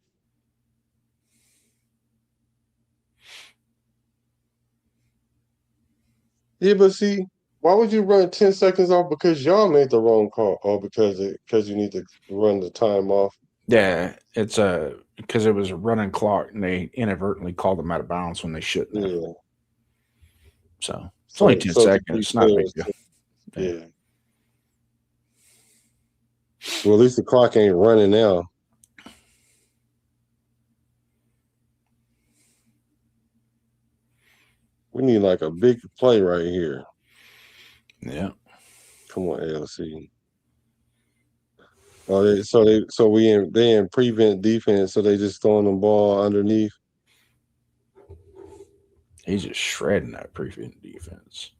Yeah, but see, why would you run 10 seconds off because y'all made the wrong call, or because you need to run the time off? Yeah, it's because it was a running clock and they inadvertently called them out of bounds when they shouldn't have. Yeah. So it's only 10 seconds. It's not a big deal. Yeah. Well, at least the clock ain't running now. We need like a big play right here. Yeah. Come on, ALC. Oh, they in prevent defense, so they just throwing the ball underneath. He's just shredding that prevent defense.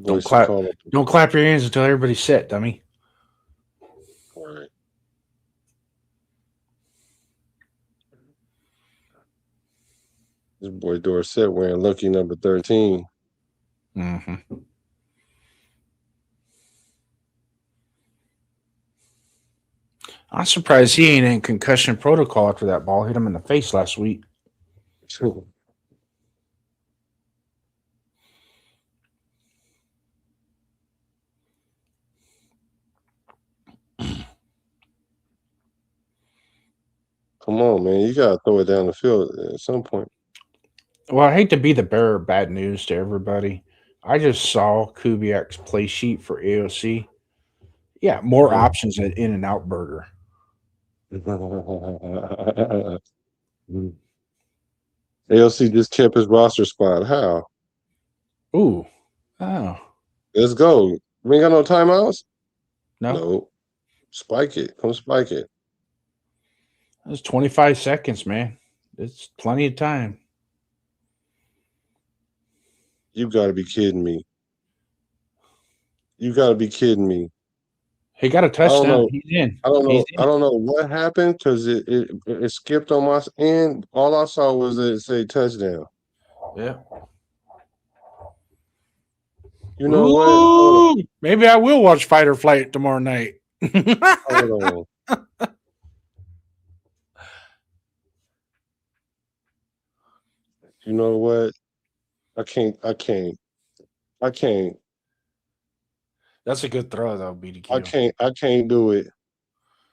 Don't clap your hands until everybody's set, dummy. All right. This boy Dorsett wearing lucky number 13. Mm-hmm. I'm surprised he ain't in concussion protocol after that ball hit him in the face last week. Come on, man. You got to throw it down the field at some point. Well, I hate to be the bearer of bad news to everybody. I just saw Kubiak's play sheet for AOC. Yeah, more options at In-N-Out Burger. AOC just kept his roster spot. How? Ooh. Oh. Let's go. We ain't got no timeouts? No. Spike it. Come spike it. That's 25 seconds, man. It's plenty of time. You got to be kidding me. You got to be kidding me. He got a touchdown. He's in. I don't know what happened because it skipped on my end. All I saw was it say touchdown. Yeah. You know what? Maybe I will watch Fight or Flight tomorrow night. Hold on. You know what? I can't. That's a good throw, though, BDQ. I can't do it.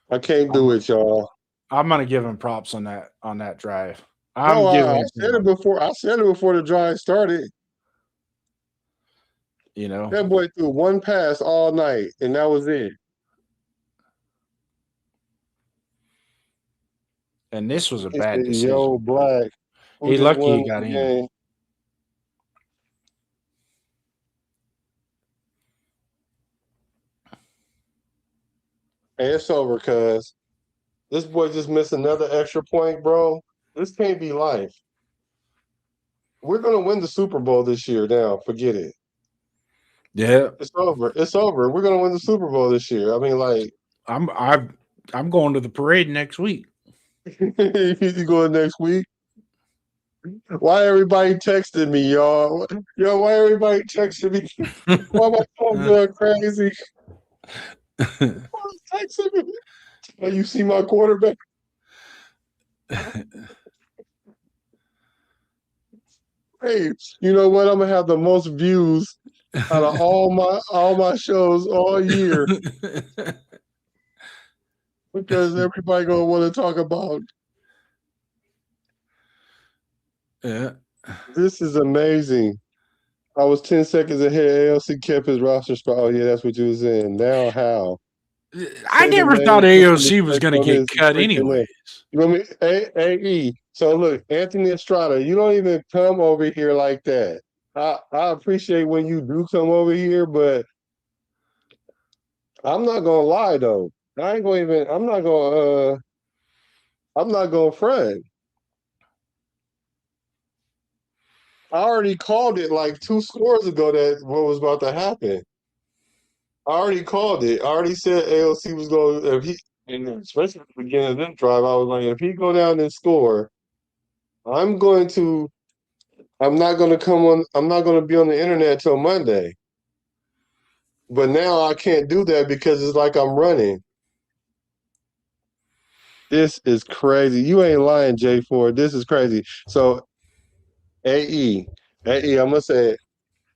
I can't do it, y'all. I'm gonna give him props on that drive. I said it before. I said it before the drive started. You know, That boy threw one pass all night, and that was it. and this was a He bad said, "Yo, decision. Black, who He just lucky won he got the in. game?" Hey, it's over, cuz. This boy just missed another extra point, bro. This can't be life. We're gonna win the Super Bowl this year. Now, forget it. Yeah, It's over. It's over. We're gonna win the Super Bowl this year. I mean, like, I'm going to the parade next week. you going next week? Why everybody texting me, y'all? Yo, why everybody texting me? Why my phone going crazy? Who's texting me? Oh, you see my quarterback? Hey, you know what? I'm gonna have the most views out of all my shows all year because everybody gonna want to talk about. Yeah. This is amazing. I was 10 seconds ahead. ALC kept his roster spot. Oh yeah, that's what you was in. Now how? I Say the never name thought and put some AOC was respect going to on get his cut freaking name. anyways. You know what I mean? AE. So look, Anthony Estrada, you don't even come over here like that. I appreciate when you do come over here, but I'm not gonna lie though. I ain't gonna even I'm not gonna front. I already called it like 2 scores ago that what was about to happen. I already called it. I already said AOC was going if he and especially at the beginning of this drive, I was like, if he go down and score, I'm going to I'm not gonna come on I'm not gonna be on the internet till Monday. But now I can't do that because it's like I'm running. This is crazy. You ain't lying, J4. This is crazy. So AE, I'm gonna say it.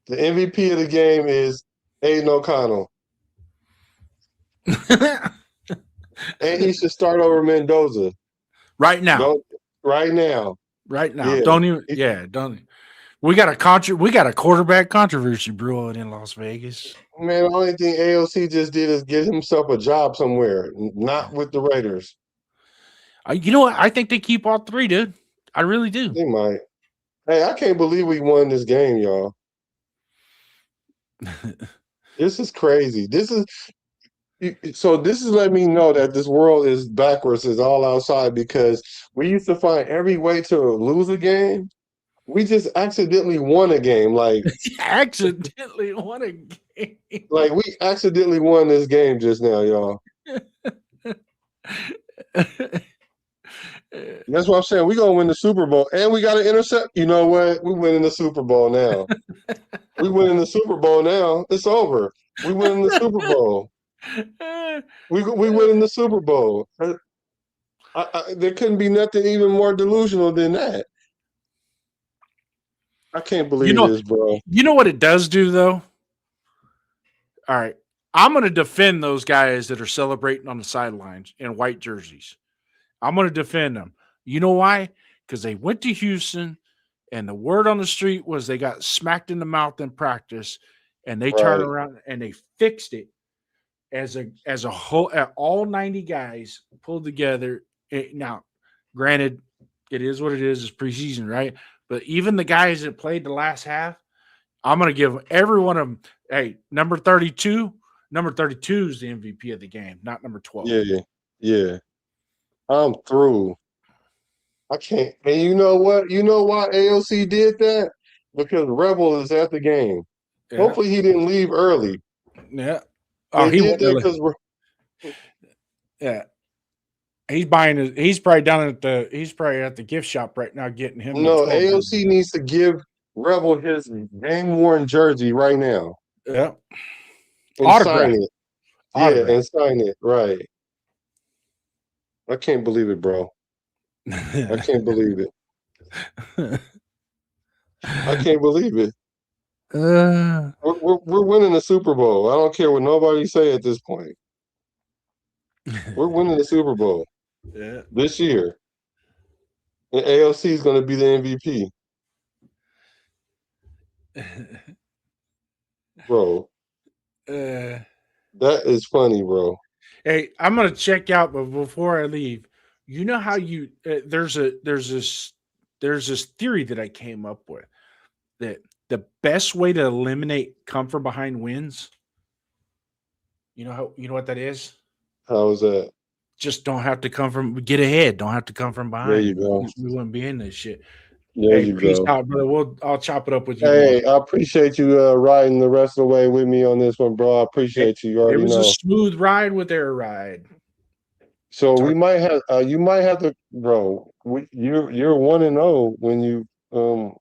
The MVP of the game is Aiden O'Connell. And he should start over Mendoza. Right now. Don't right now. Right now. Yeah. Don't even don't we got a quarterback controversy brewing in Las Vegas. Man, the only thing AOC just did is get himself a job somewhere, not with the Raiders. You know what? I think they keep all three, dude. I really do. They might. Hey, I can't believe we won this game, y'all. This is crazy. This is letting me know that this world is backwards, is all outside because we used to find every way to lose a game. We just accidentally won a game. Like Accidentally won a game. Like we accidentally won this game just now, y'all. That's what I'm saying. We're gonna win the Super Bowl. And we got an intercept. You know what? We winning the Super Bowl now. We winning the Super Bowl now. It's over. We winning the Super Bowl. We winning the Super Bowl. There couldn't be nothing even more delusional than that. I can't believe this, bro. You know what it does do, though? All right. I'm going to defend those guys that are celebrating on the sidelines in white jerseys. I'm going to defend them. You know why? Because they went to Houston, and the word on the street was they got smacked in the mouth in practice, and they turned around and they fixed it as a whole. All 90 guys pulled together. Now, granted, it is what it is. It's preseason, right? But even the guys that played the last half, I'm going to give every one of them, hey, number 32. Number 32 is the MVP of the game, not number 12. Yeah. I'm through. I can't. And you know what? You know why AOC did that? Because Rebel is at the game. Yeah. Hopefully he didn't leave early. Yeah. Oh, he did that because yeah. He's buying he's probably at the gift shop right now getting him. No, AOC needs to give Rebel his game worn jersey right now. Yeah. And sign it. Yeah, and sign it. Right. I can't believe it, bro. I can't believe it. I can't believe it. We're winning the Super Bowl. I don't care what nobody say at this point. We're winning the Super Bowl this year. And AOC is going to be the MVP. Bro, Uh, that is funny, bro. hey, I'm gonna check out, but before I leave, you know how you there's this theory that I came up with that the best way to eliminate come from behind wins. You know what that is? How is that? Just don't have to come from get ahead. Don't have to come from There you behind. go. We wouldn't be in this shit. There Hey, you peace go. out, brother. I'll chop it up with you tomorrow. Hey, I appreciate you riding the rest of the way with me on this one, bro. I It, appreciate you. You it already was a know. smooth ride with Air Ride. So we Talk- might have you might have to, bro. You're 1-0 when you come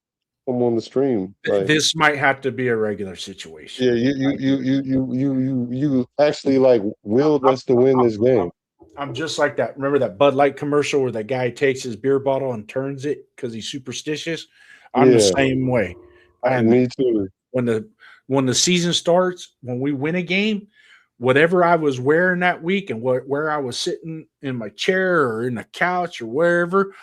on the stream. Like, This might have to be a regular situation. yeah, you actually like willed I'm, us to win this game. I'm just like that. Remember that Bud Light commercial where that guy takes his beer bottle and turns it because he's superstitious? I'm the Yeah, same way. I am me too. when the season starts, when we win a game, whatever I was wearing that week and where I was sitting in my chair or in the couch or wherever,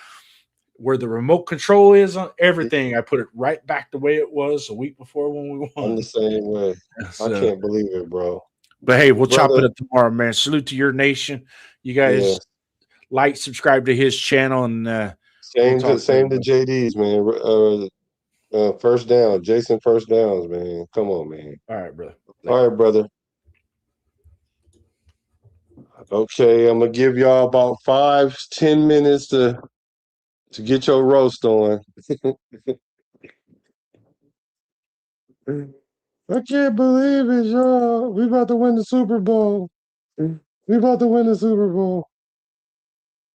where the remote control is on everything, I put it right back the way it was a week before when we I'm won. the same way. I So, can't believe it, bro. but hey, we'll chop it Brother, up tomorrow, man. Salute to your nation. You yeah. guys like, subscribe to his channel, and we'll talk Same soon. to JD's, man. First down, Jason. First downs, man. Come on, man. All right, brother. All right, brother. Okay, I'm gonna give y'all about 5-10 minutes to get your roast on. I can't believe it, y'all. We about to win the Super Bowl. We about to win the Super Bowl.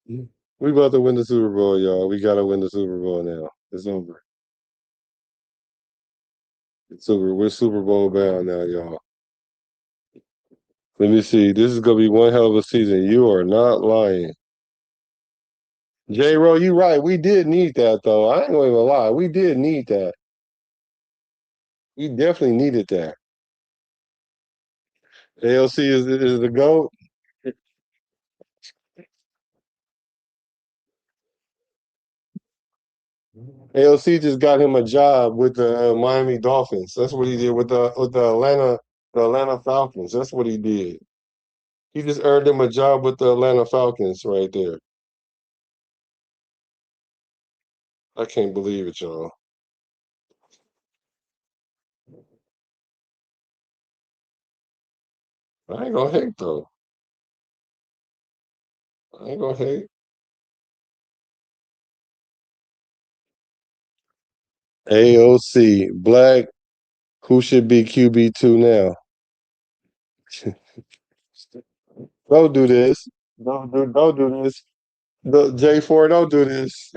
We about to win the Super Bowl, y'all. We gotta win the Super Bowl now. It's over. It's over. We're Super Bowl bound now, y'all. Let me see. This is gonna be one hell of a season. You are not lying. J-Ro, you right. We did need that though. I ain't gonna even lie. We did need that. We definitely needed that. ALC is the GOAT. ALC just got him a job with the Miami Dolphins. That's what he did with the Atlanta Falcons. That's what he did. He just earned him a job with the Atlanta Falcons right there. I can't believe it, y'all. I ain't gonna hate though. I ain't gonna hate. AOC Black. Who should be QB2 now? Don't do this. Don't do this. J4, don't do this.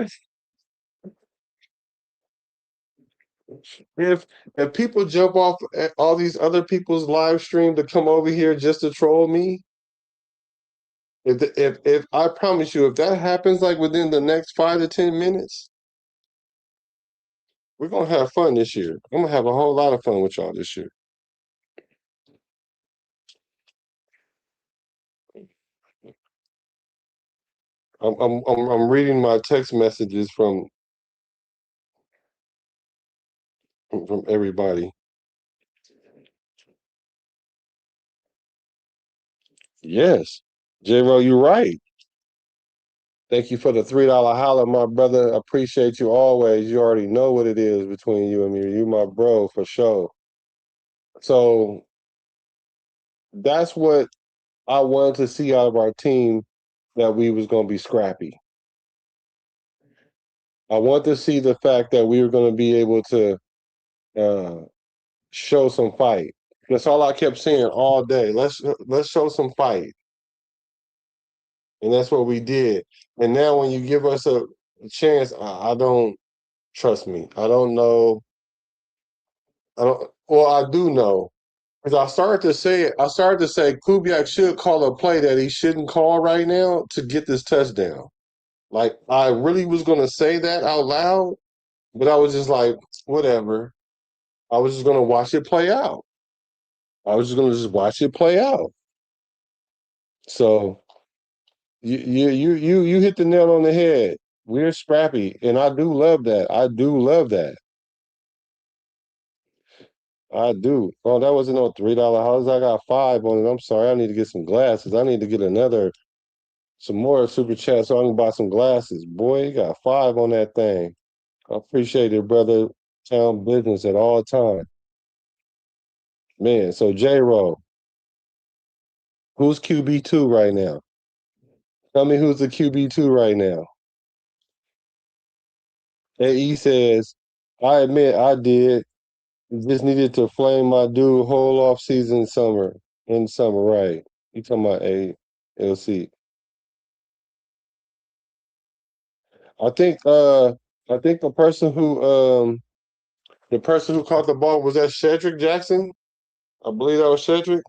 If if people jump off at all these other people's live stream to come over here just to troll me, if I promise you, if that happens like within the next 5 to 10 minutes, we're gonna have fun this year. I'm gonna have a whole lot of fun with y'all this year. I'm reading my text messages from everybody. Yes, J-Ro, you're right. Thank you for the $3 holler, my brother. Appreciate you always. You already know what it is between you and me. You my bro for sure. So that's what I wanted to see out of our team, that we was gonna be scrappy. I want to see the fact that we were gonna be able to uh, show some fight. That's all I kept saying all day. Let's show some fight. And that's what we did. And now when you give us a chance, I don't, trust me. I don't know. I don't. Well, I do know, because I started to say Kubiak should call a play that he shouldn't call right now to get this touchdown. Like, I really was gonna say that out loud, but I was just like, whatever. I was just gonna watch it play out. I was just gonna just watch it play out. So you hit the nail on the head. We're scrappy, and I do love that. I do love that. I do. Oh, that wasn't no $3 house. I got 5 on it. I'm sorry. I need to get some glasses. I need to get some more super chat so I can buy some glasses. Boy, you got 5 on that thing. I appreciate it, brother. Town business at all time. Man, so J-Roll, who's QB2 right now? Tell me who's the QB2 right now. AE says, I admit I did. Just needed to flame my dude whole off season in summer, right? You talking about ALC. I think I think the person who caught the ball was that Shedrick Jackson. I believe that was Shedrick.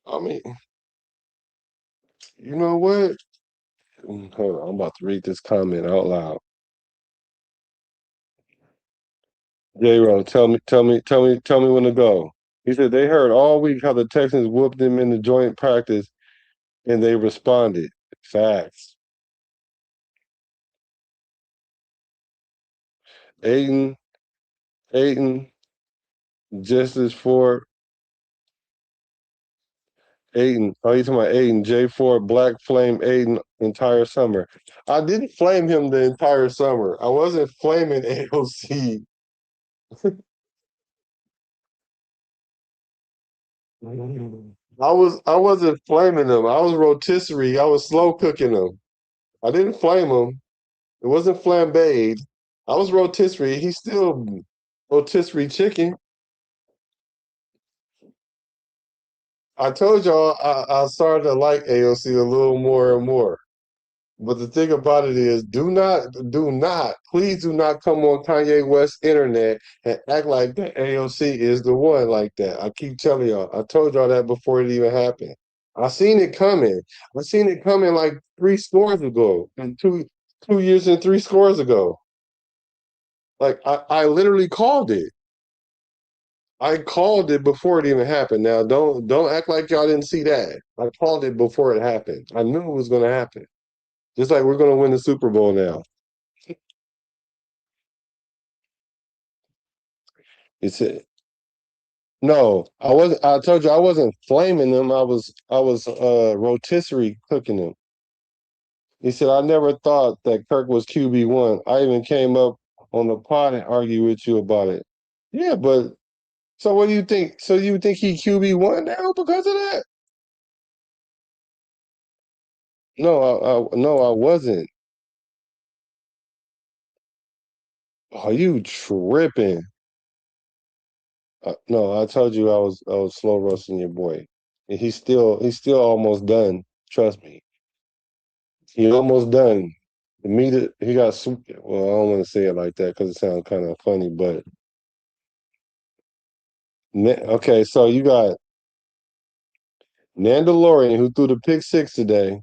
I mean, you know what? Hold on, I'm about to read this comment out loud. J-Ro, tell me when to go. He said they heard all week how the Texans whooped them in the joint practice and they responded. Facts. Aiden, Aiden, Justice for Aiden. Oh, you talking about Aiden, J4, Black Flame Aiden entire summer. I didn't flame him the entire summer. I wasn't flaming AOC. I wasn't flaming him. I was rotisserie. I was slow cooking him. I didn't flame him. It wasn't flambéed. I was rotisserie. He's still rotisserie chicken. I told y'all I started to like AOC a little more and more. But the thing about it is, please do not come on Kanye West's internet and act like that AOC is the one like that. I keep telling y'all. I told y'all that before it even happened. I seen it coming. I seen it coming like 3 scores ago, and 2 years and 3 scores ago. Like I literally called it. I called it before it even happened. Now don't act like y'all didn't see that. I called it before it happened. I knew it was gonna happen. Just like we're gonna win the Super Bowl now. It's it. No, I wasn't. I told you I wasn't flaming them. I was rotisserie cooking them. He said I never thought that Kirk was QB1. I even came up on the pod and argued with you about it. Yeah, but so what do you think? So you think he QB1 now because of that? No, I wasn't. Are you tripping? No, I told you I was slow roasting your boy. And he's still almost done. Trust me. He almost done. The meat he got super. Well, I don't want to say it like that because it sounds kind of funny, but okay. So you got Mandalorian who threw the pick 6 today.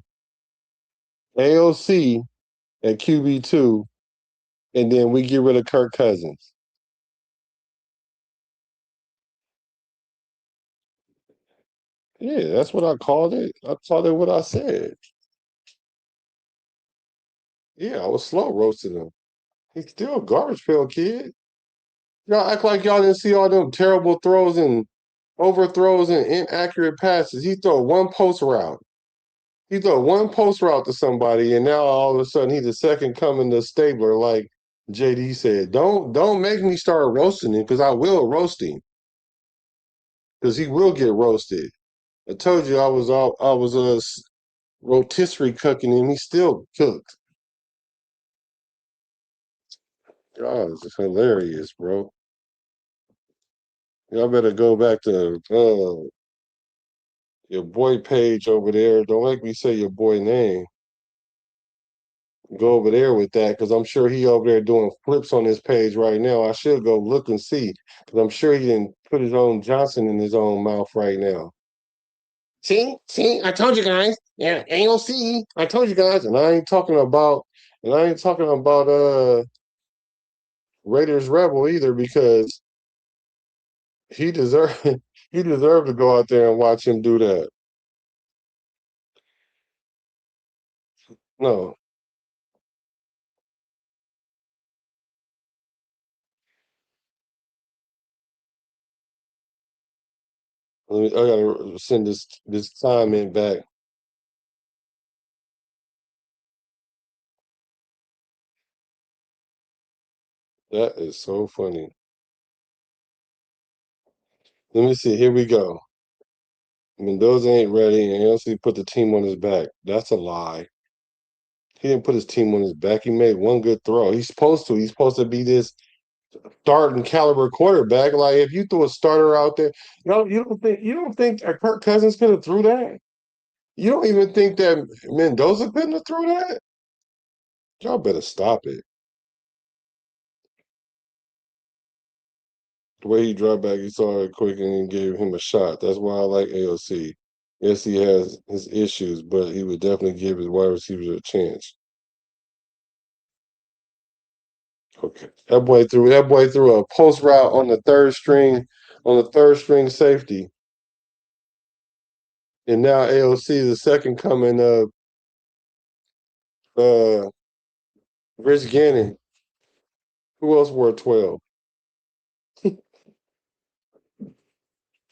AOC at QB2, and then we get rid of Kirk Cousins. Yeah, that's what I called it. I called it what I said. Yeah, I was slow roasting him. He's still a garbage pail kid. Y'all act like y'all didn't see all them terrible throws and overthrows and inaccurate passes. He throw one post route. He throw one post route to somebody, and now all of a sudden he's the second coming to Stabler, like JD said. Don't make me start roasting him because I will roast him because he will get roasted. I told you I was rotisserie cooking him. He still cooked. God, it's hilarious, bro. Y'all better go back to your boy page over there. Don't make me say your boy name. Go over there with that because I'm sure he over there doing flips on his page right now. I should go look and see because I'm sure he didn't put his own Johnson in his own mouth right now. See, I told you guys. Yeah, AOC. I told you guys, and I ain't talking about Raiders Rebel either because he deserved he deserved to go out there and watch him do that. No. I gotta send this time in back. That is so funny. Let me see. Here we go. Mendoza ain't ready, and LC put the team on his back. That's a lie. He didn't put his team on his back. He made one good throw. He's supposed to. He's supposed to be this starting caliber quarterback. Like if you threw a starter out there, you don't think Kirk Cousins could have threw that? You don't even think that Mendoza couldn't have threw that? Y'all better stop it. The way he dropped back, he saw it quick and gave him a shot. That's why I like AOC. Yes, he has his issues, but he would definitely give his wide receivers a chance. Okay. That boy threw a post route on the third string safety. And now AOC is the second coming of Rich Gannon. Who else wore 12?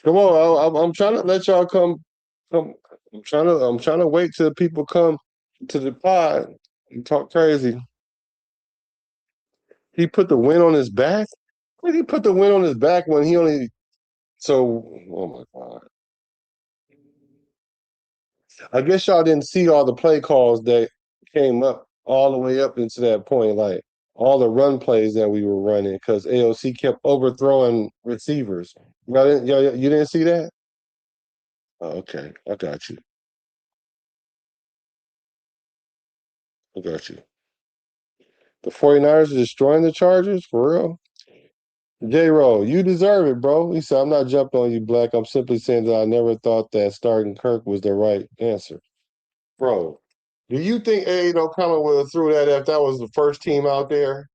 Come on, I'm trying to let y'all come. I'm trying to wait till people come to the pod and talk crazy. He put the win on his back. Where did he put the win on his back when he only? So, oh my god! I guess y'all didn't see all the play calls that came up all the way up into that point, like all the run plays that we were running, because AOC kept overthrowing receivers. You didn't see that? Oh, okay, I got you. I got you. The 49ers are destroying the Chargers? For real? J-Roll, you deserve it, bro. He said, I'm not jumping on you, Black. I'm simply saying that I never thought that starting Kirk was the right answer. Bro, do you think Aiden O'Connell would have threw that if that was the first team out there?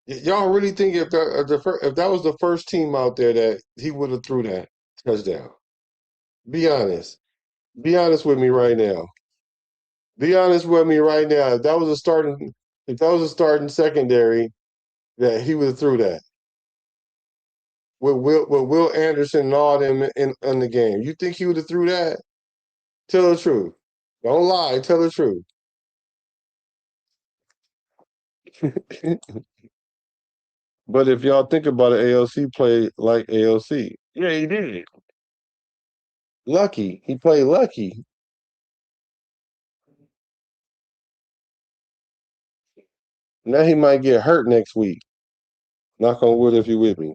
Y'all really think if that was the first team out there that he would have threw that touchdown? Be honest. Be honest with me right now. Be honest with me right now. If that was a starting secondary, that he would have threw that with Will Anderson and all them in the game. You think he would have threw that? Tell the truth. Don't lie. Tell the truth. But if y'all think about it, AOC played like AOC. Yeah, he did. Lucky. He played lucky. Now he might get hurt next week. Knock on wood if you with me.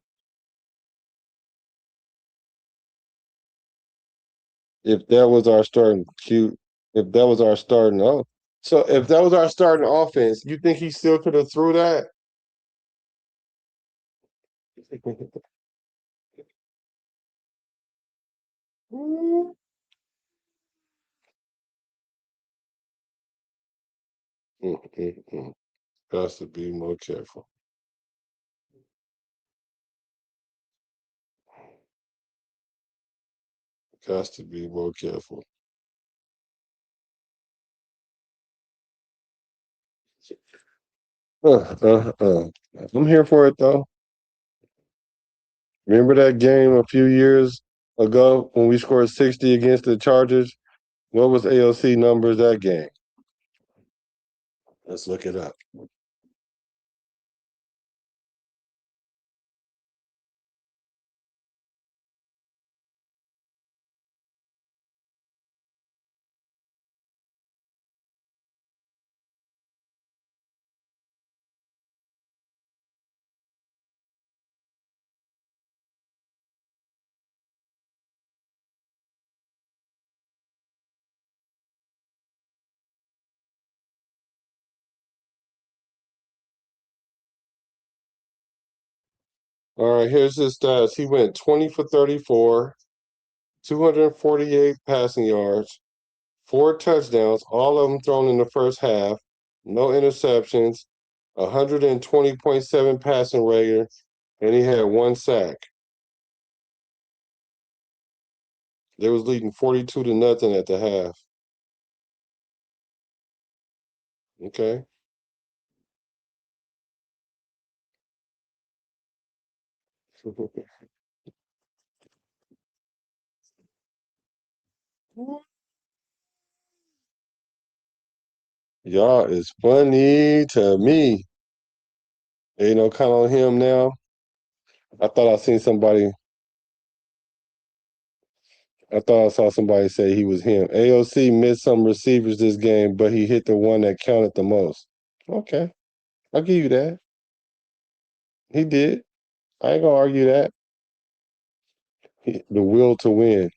If that was our starting cute, if that was our starting so if that was our starting offense, you think he still could have threw that? Got to be more careful. Got to be more careful. I'm here for it though. Remember that game a few years ago when we scored 60 against the Chargers? What was AOC numbers that game? Let's look it up. All right, here's his stats. He went 20 for 34, 248 passing yards, 4 touchdowns, all of them thrown in the first half, no interceptions, 120.7 passing rating, and he had 1 sack. They was leading 42-0 at the half. Okay. Y'all is funny to me. Ain't no count on him now. I thought I seen somebody. I thought I saw somebody say he was him. AOC missed some receivers this game, but he hit the one that counted the most. Okay, I'll give you that. He did. I ain't gonna argue that. The will to win.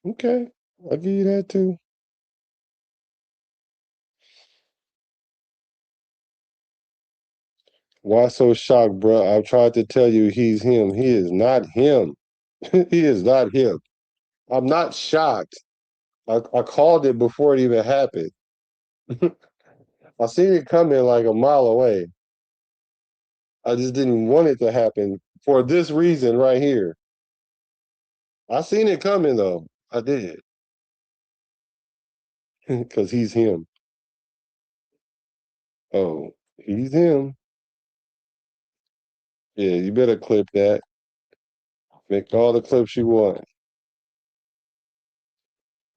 Okay, I'll give you that too. Why so shocked, bro? I've tried to tell you he's him. He is not him. He is not him. I'm not shocked. I called it before it even happened. I seen it coming like a mile away. I just didn't want it to happen for this reason right here. I seen it coming though. I did. Because he's him. Oh, he's him. Yeah, you better clip that. Make all the clips you want.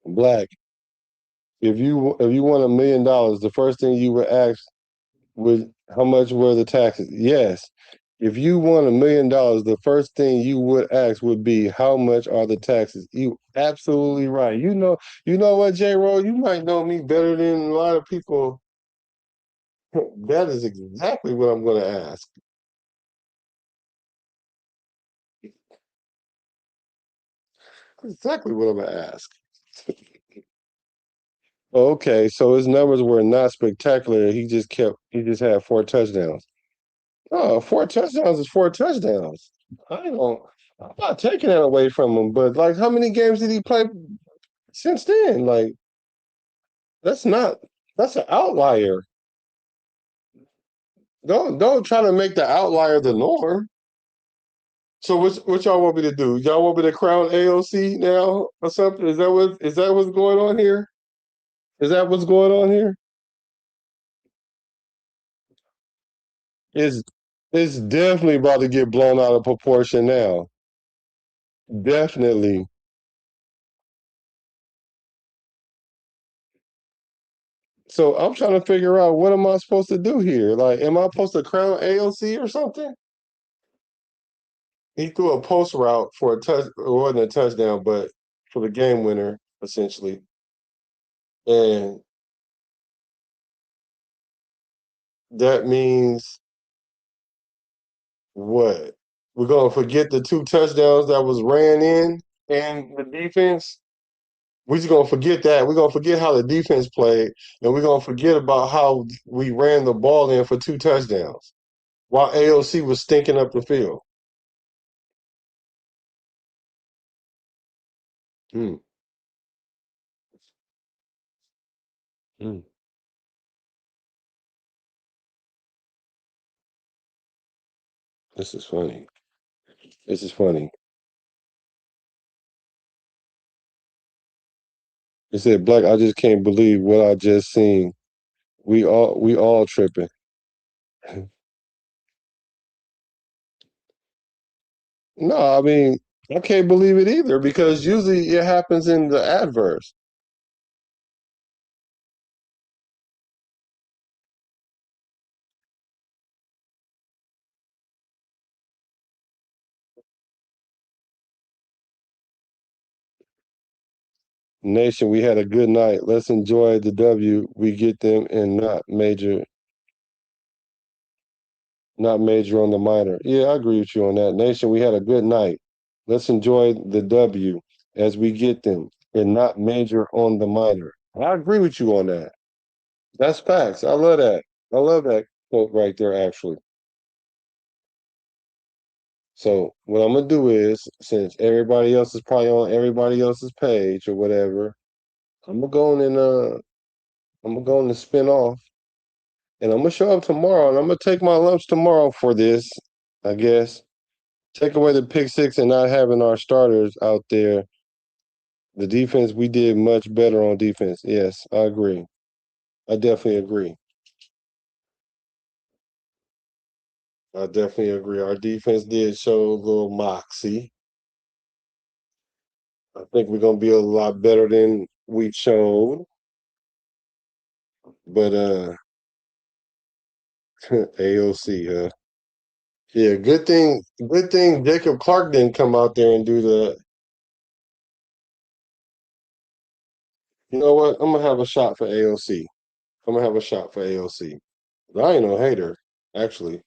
Black. If you won $1 million, the first thing you would ask would how much were the taxes? Yes. If you won $1 million, the first thing you would ask would be how much are the taxes? You absolutely right. You know what, J. Roll, you might know me better than a lot of people. That is exactly what I'm gonna ask. Exactly what I'm gonna ask. Okay, so his numbers were not spectacular. He just had 4 touchdowns. Oh, 4 touchdowns is 4 touchdowns. I'm not taking that away from him, but like how many games did he play since then? Like that's not that's an outlier. Don't try to make the outlier the norm. So what y'all want me to do? Y'all want me to crown AOC now or something? Is that what's going on here? Is that what's going on here? It's definitely about to get blown out of proportion now. Definitely. So I'm trying to figure out what am I supposed to do here? Like, am I supposed to crown AOC or something? He threw a post route for a touch. It wasn't a touchdown, but for the game winner, essentially. And that means what? We're gonna forget the 2 touchdowns that was ran in and the defense. We're just gonna forget that. We're gonna forget how the defense played, and we're gonna forget about how we ran the ball in for 2 touchdowns while AOC was stinking up the field. Hmm. Hmm. This is funny. This is funny. He said, "Black, I just can't believe what I just seen. We all tripping." No, I mean, I can't believe it either because usually it happens in the adverse. Nation, we had a good night. Let's enjoy the W. We get them and not major on the minor. Yeah, I agree with you on that. Nation, we had a good night. Let's enjoy the W as we get them and not major on the minor. I agree with you on that. That's facts. I love that. I love that quote right there, actually. So what I'm gonna do is, since everybody else is probably on everybody else's page or whatever, I'm gonna go on and spin off, and I'm gonna show up tomorrow, and I'm gonna take my lunch tomorrow for this. I guess take away the pick six and not having our starters out there. The defense, we did much better on defense. Yes, I agree. I definitely agree. I definitely agree. Our defense did show a little moxie. I think we're gonna be a lot better than we've shown, but AOC, huh? Yeah, good thing Jacob Clark didn't come out there and do that. You know what? I'm gonna have a shot for AOC. I'm gonna have a shot for AOC. I ain't no hater, actually.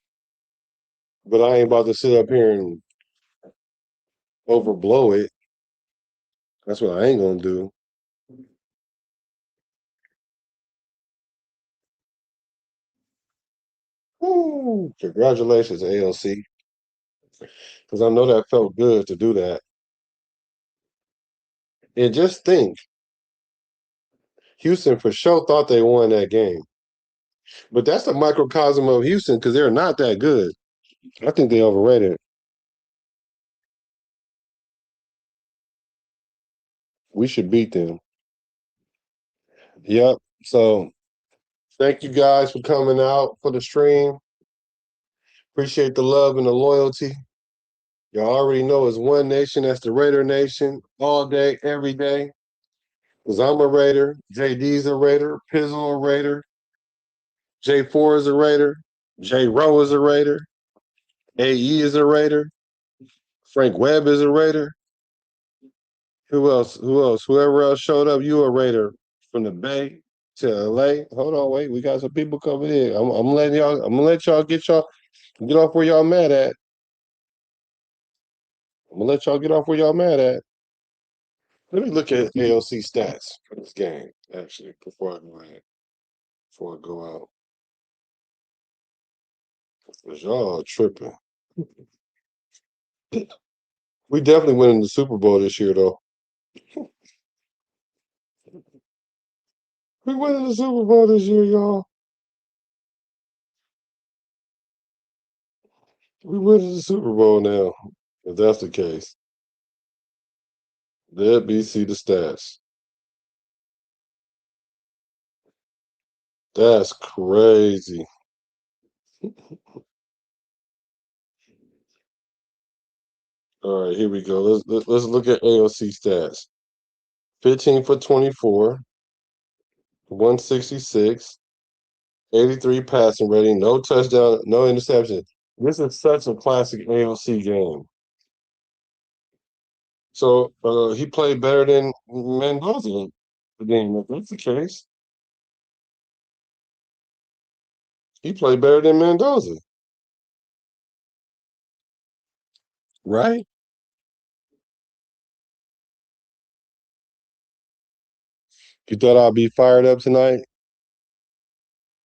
But I ain't about to sit up here and overblow it. That's what I ain't gonna do. Woo! Congratulations, AOC. Because I know that felt good to do that. And just think, Houston for sure thought they won that game. But that's a microcosm of Houston because they're not that good. I think they overrated. We should beat them. Yep. So thank you guys for coming out for the stream. Appreciate the love and the loyalty. Y'all already know it's one nation. That's the Raider Nation all day, every day. Because I'm a Raider. JD's a Raider. Pizzle a Raider. J4 is a Raider. J Rowe is a Raider. AE is a Raider. Frank Webb is a Raider. Who else? Who else? Whoever else showed up, you a Raider from the Bay to LA. Hold on, wait. We got some people coming in. I'm letting y'all. I'm gonna let y'all get off where y'all mad at. I'm gonna let y'all get off where y'all mad at. Let me look at ALC stats for this game, actually, before I go out. Cause y'all tripping. We definitely winning the Super Bowl this year, though. We winning the Super Bowl this year, y'all. We winning the Super Bowl now. If that's the case, let me see the stats. That's crazy. All right, here we go. Let's look at AOC stats. 15 for 24, 166, 83 passing rating, no touchdown, no interception. This is such a classic AOC game. So he played better than Mendoza in the game. If that's the case, he played better than Mendoza, right? You thought I'd be fired up tonight?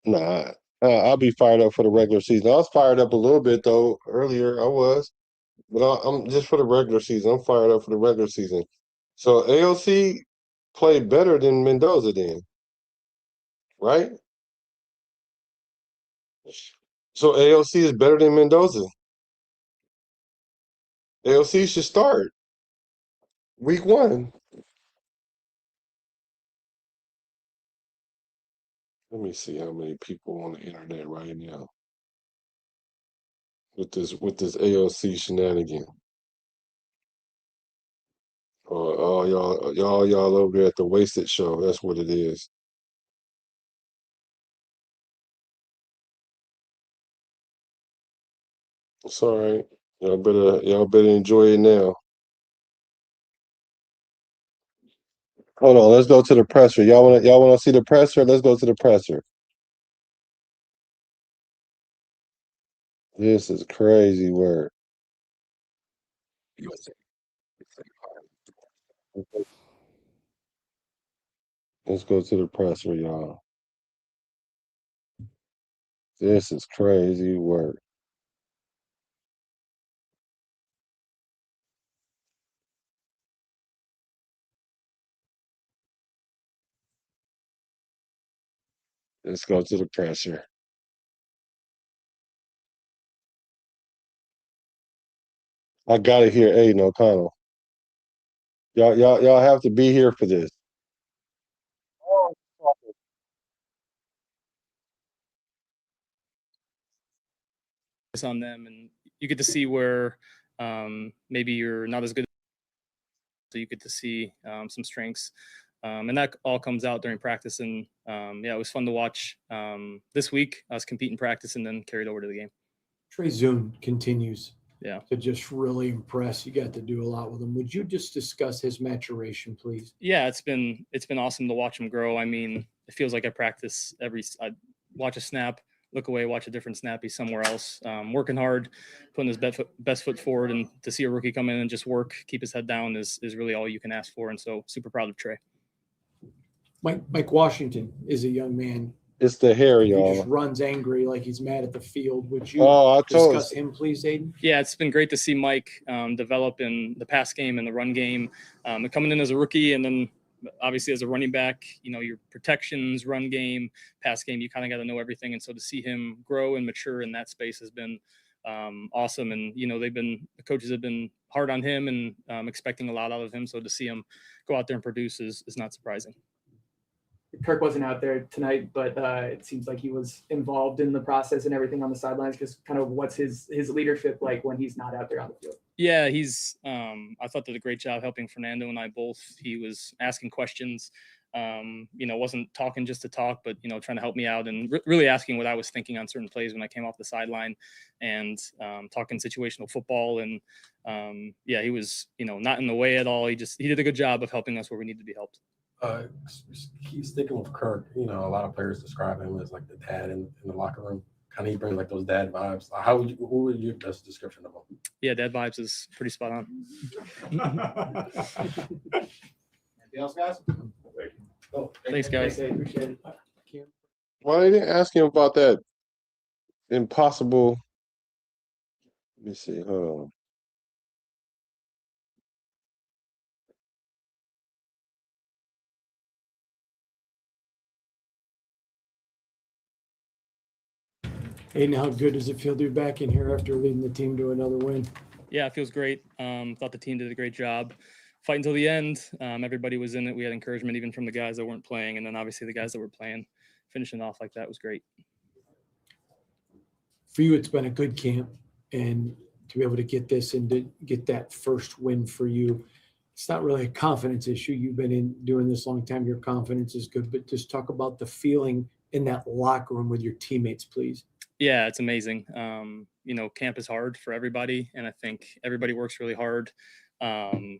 Nah, I'll be fired up for the regular season. I was fired up a little bit though earlier. I was, but I'm just for the regular season. I'm fired up for the regular season. So AOC played better than Mendoza then, right? So AOC is better than Mendoza. AOC should start week 1. Let me see how many people on the internet right now with this AOC shenanigan. Oh, y'all over there at the Wasted Show. That's what it is. It's all right. Y'all better enjoy it now. Hold on, let's go to the presser. Y'all wanna see the presser? Let's go to the presser. This is crazy work. Let's go to the presser, y'all. This is crazy work. Let's go to the presser. I gotta hear Aiden O'Connell. Y'all have to be here for this. On them, and you get to see where maybe you're not as good, so you get to see some strengths And that all comes out during practice. And yeah, it was fun to watch this week. Us compete in practice and then carried over to the game. Preseason continues Yeah. to just really impress. You got to do a lot with him. Would you just discuss his maturation, please? Yeah, it's been awesome to watch him grow. I mean, it feels like I practice I watch a snap, look away, watch a different snap. He's somewhere else, working hard, putting his best foot forward. And to see a rookie come in and just work, keep his head down is really all you can ask for. And so super proud of Trey. Mike Washington is a young man. It's the hair, He y'all. just runs angry like he's mad at the field. Would you I told discuss him, please, Aiden? Yeah, it's been great to see Mike develop in the pass game and the run game. Coming in as a rookie and then obviously as a running back, your protections, run game, pass game, you kind of got to know everything. And so to see him grow and mature in that space has been awesome. And, the coaches have been hard on him and expecting a lot out of him. So to see him go out there and produce is not surprising. Kirk wasn't out there tonight, but it seems like he was involved in the process and everything on the sidelines. Just kind of what's his leadership like when he's not out there on the field? Yeah, he's I thought did a great job helping Fernando and I both. He was asking questions, wasn't talking just to talk, but trying to help me out and really asking what I was thinking on certain plays when I came off the sideline and talking situational football. And he was not in the way at all. He did a good job of helping us where we needed to be helped. He's sticking with Kirk. A lot of players describe him as like the dad in the locker room. Kind of he brings like those dad vibes. Who would your best description of him? Yeah, dad vibes is pretty spot on. Anything else, guys? Thanks, guys. Appreciate it. Why they didn't ask him about that impossible? Let me see. Hold on. Aiden, how good does it feel to be back in here after leading the team to another win? Yeah, it feels great. Thought the team did a great job. Fighting till the end. Everybody was in it. We had encouragement even from the guys that weren't playing. And then obviously the guys that were playing, finishing off like that was great. For you, it's been a good camp. And to be able to get this and to get that first win for you, it's not really a confidence issue. You've been doing this a long time. Your confidence is good. But just talk about the feeling in that locker room with your teammates, please. Yeah, it's amazing. Camp is hard for everybody, and I think everybody works really hard.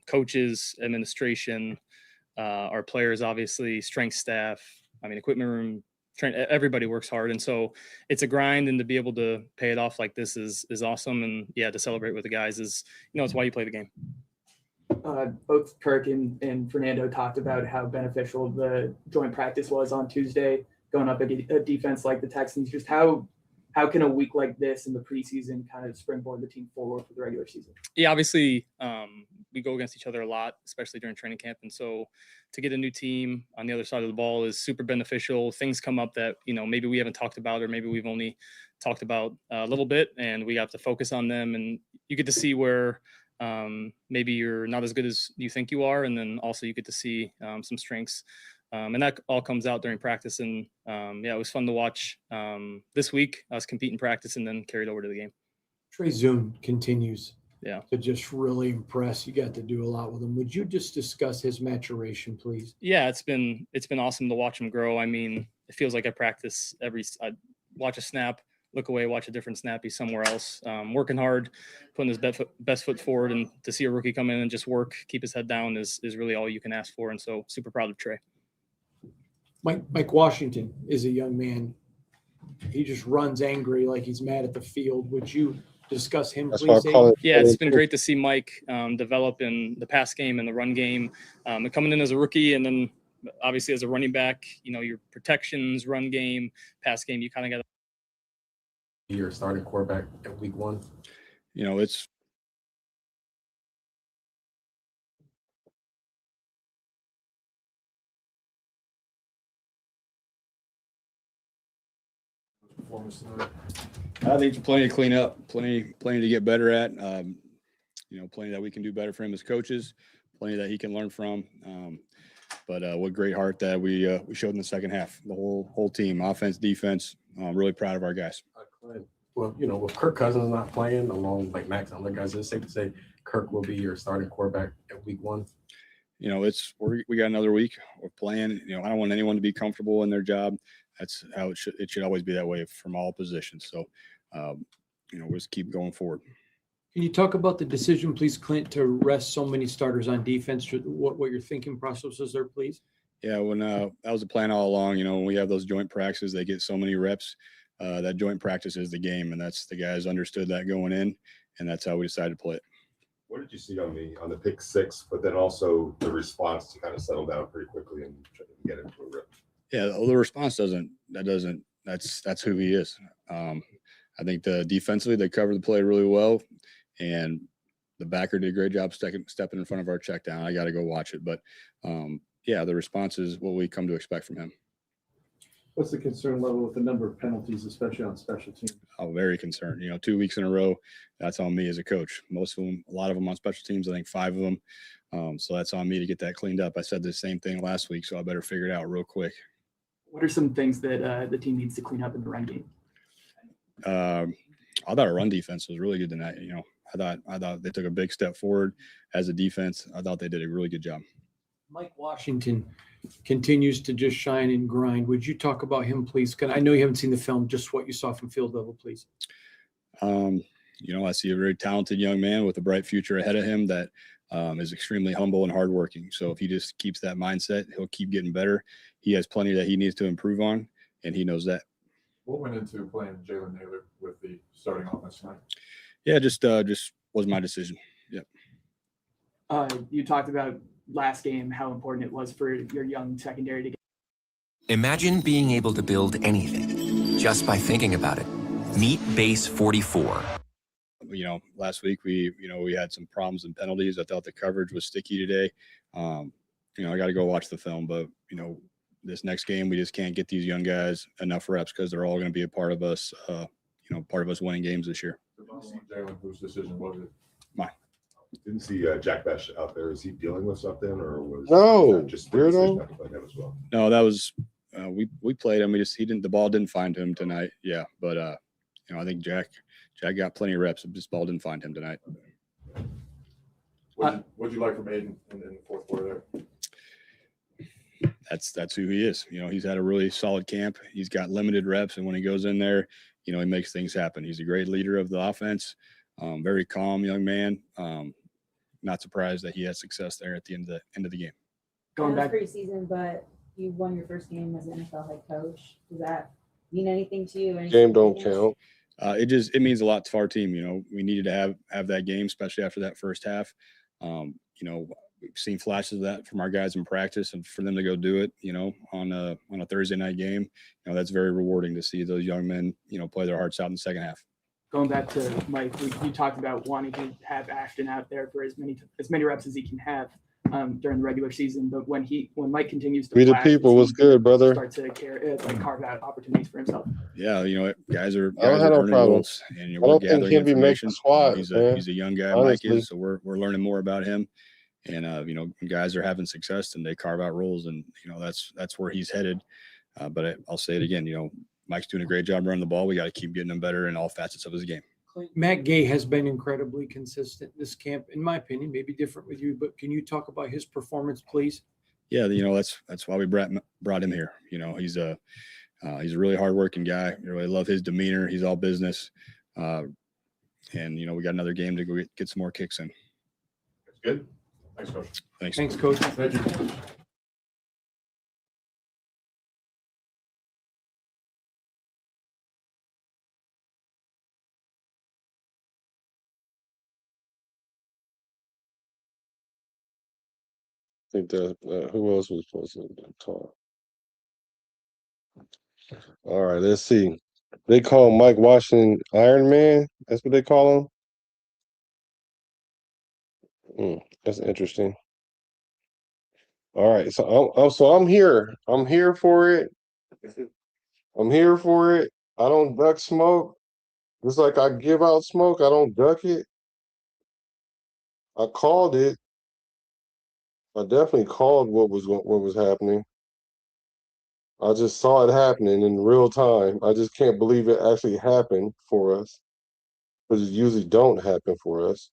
Coaches, administration, our players, obviously, strength staff, equipment room, everybody works hard. And so it's a grind, and to be able to pay it off like this is awesome. And yeah, to celebrate with the guys is, it's why you play the game. Both Kirk and Fernando talked about how beneficial the joint practice was on Tuesday, going up against a defense like the Texans. Just how can a week like this in the preseason kind of springboard the team forward for the regular season? Yeah, obviously we go against each other a lot, especially during training camp. And so to get a new team on the other side of the ball is super beneficial. Things come up that, maybe we haven't talked about, or maybe we've only talked about a little bit, and we have to focus on them. And you get to see where maybe you're not as good as you think you are. And then also you get to see some strengths. And that all comes out during practice. And it was fun to watch this week. Us compete in practice and then carried over to the game. Preseason continues to just really impress. You got to do a lot with him. Would you just discuss his maturation, please? Yeah, it's been awesome to watch him grow. I mean, it feels like I practice I watch a snap, look away, watch a different snap. He's somewhere else, working hard, putting his best foot forward. And to see a rookie come in and just work, keep his head down is really all you can ask for. And so super proud of Trey. Mike Washington is a young man. He just runs angry like he's mad at the field. Would you discuss him, please? Yeah, it's been great to see Mike develop in the pass game and the run game. Coming in as a rookie and then obviously as a running back, your protections, run game, pass game, you kind of got to. Your starting quarterback at week 1. It's I think plenty to clean up, plenty to get better at. Plenty that we can do better for him as coaches, plenty that he can learn from. But what great heart that we showed in the second half. The whole team, offense, defense. I'm really proud of our guys. Well, with Kirk Cousins not playing, along with like Max and other guys, it's safe to say Kirk will be your starting quarterback at week 1. we got another week. We're playing. I don't want anyone to be comfortable in their job. That's how it should always be that way from all positions. So, we'll just keep going forward. Can you talk about the decision, please, Clint, to rest so many starters on defense? What your thinking process is there, please? Yeah, when that was the plan all along. When we have those joint practices, they get so many reps. That joint practice is the game, and that's the guys understood that going in, and that's how we decided to play it. What did you see on the pick six, but then also the response to kind of settle down pretty quickly and try to get into a rip? Yeah, the response that's who he is. I think defensively they covered the play really well, and the backer did a great job stepping in front of our check down. I got to go watch it, but the response is what we come to expect from him. What's the concern level with the number of penalties, especially on special teams? Oh, very concerned. 2 weeks in a row, that's on me as a coach. Most of them, a lot of them on special teams, I think 5 of them. So that's on me to get that cleaned up. I said the same thing last week, so I better figure it out real quick. What are some things that the team needs to clean up in the run game? I thought our run defense was really good tonight. I thought they took a big step forward as a defense. I thought they did a really good job. Mike Washington continues to just shine and grind. Would you talk about him, please? I know you haven't seen the film, just what you saw from field level, please. I see a very talented young man with a bright future ahead of him that is extremely humble and hardworking. So if he just keeps that mindset, he'll keep getting better. He has plenty that he needs to improve on, and he knows that. What went into playing Jalen Naylor with the starting offense tonight? Yeah, just was my decision. Yep. You talked about last game how important it was for your young secondary to get. Imagine being able to build anything just by thinking about it. Meet Base 44. Last week we had some problems and penalties. I thought the coverage was sticky today. I got to go watch the film, but this next game we just can't get these young guys enough reps because they're all going to be a part of us. Part of us winning games this year. Jalen, whose decision was it? Mine. Didn't see Jack Besh out there. Is he dealing with something, or was No, just weirdo. not to play him as well? No, that was we played him. The ball didn't find him tonight. Yeah, but I think Jack got plenty of reps. This ball didn't find him tonight. What'd you like from Aiden in the fourth quarter there? That's who he is. He's had a really solid camp. He's got limited reps, and when he goes in there, he makes things happen. He's a great leader of the offense. Very calm young man. Not surprised that he had success there at the end of the game. Going back preseason, but you won your first game as an NFL head coach. Does that mean anything to you? Game don't count. It means a lot to our team. We needed to have that game, especially after that first half. We've seen flashes of that from our guys in practice, and for them to go do it, on a Thursday night game, that's very rewarding to see those young men, play their hearts out in the second half. Going back to Mike, you talked about wanting to have Ashton out there for as many reps as he can have during the regular season. But when Mike continues to We the people, what's good, brother? Start to carve out opportunities for himself. Yeah, I guys don't are have no earning problem. roles, and I we're don't think gathering he'll be making information. squad, He's man. a young guy, Honestly. Mike is. So we're learning more about him, and when guys are having success and they carve out roles, and that's where he's headed. But I'll say it again, Mike's doing a great job running the ball. We got to keep getting him better in all facets of his game. Matt Gay has been incredibly consistent this camp, in my opinion, maybe different with you, but can you talk about his performance, please? Yeah, that's why we brought him here. He's a really hardworking guy. I really love his demeanor. He's all business, and we got another game to go get some more kicks in. That's good. Thanks, Coach. Thanks, Coach. Thank you. I think that who else was supposed to talk? All right, let's see. They call Mike Washington Iron Man. That's what they call him. That's interesting. All right, so I'm here. I'm here for it. I'm here for it. I don't duck smoke. Just like I give out smoke, I don't duck it. I called it. I definitely called what was happening. I just saw it happening in real time. I just can't believe it actually happened for us, because it usually don't happen for us.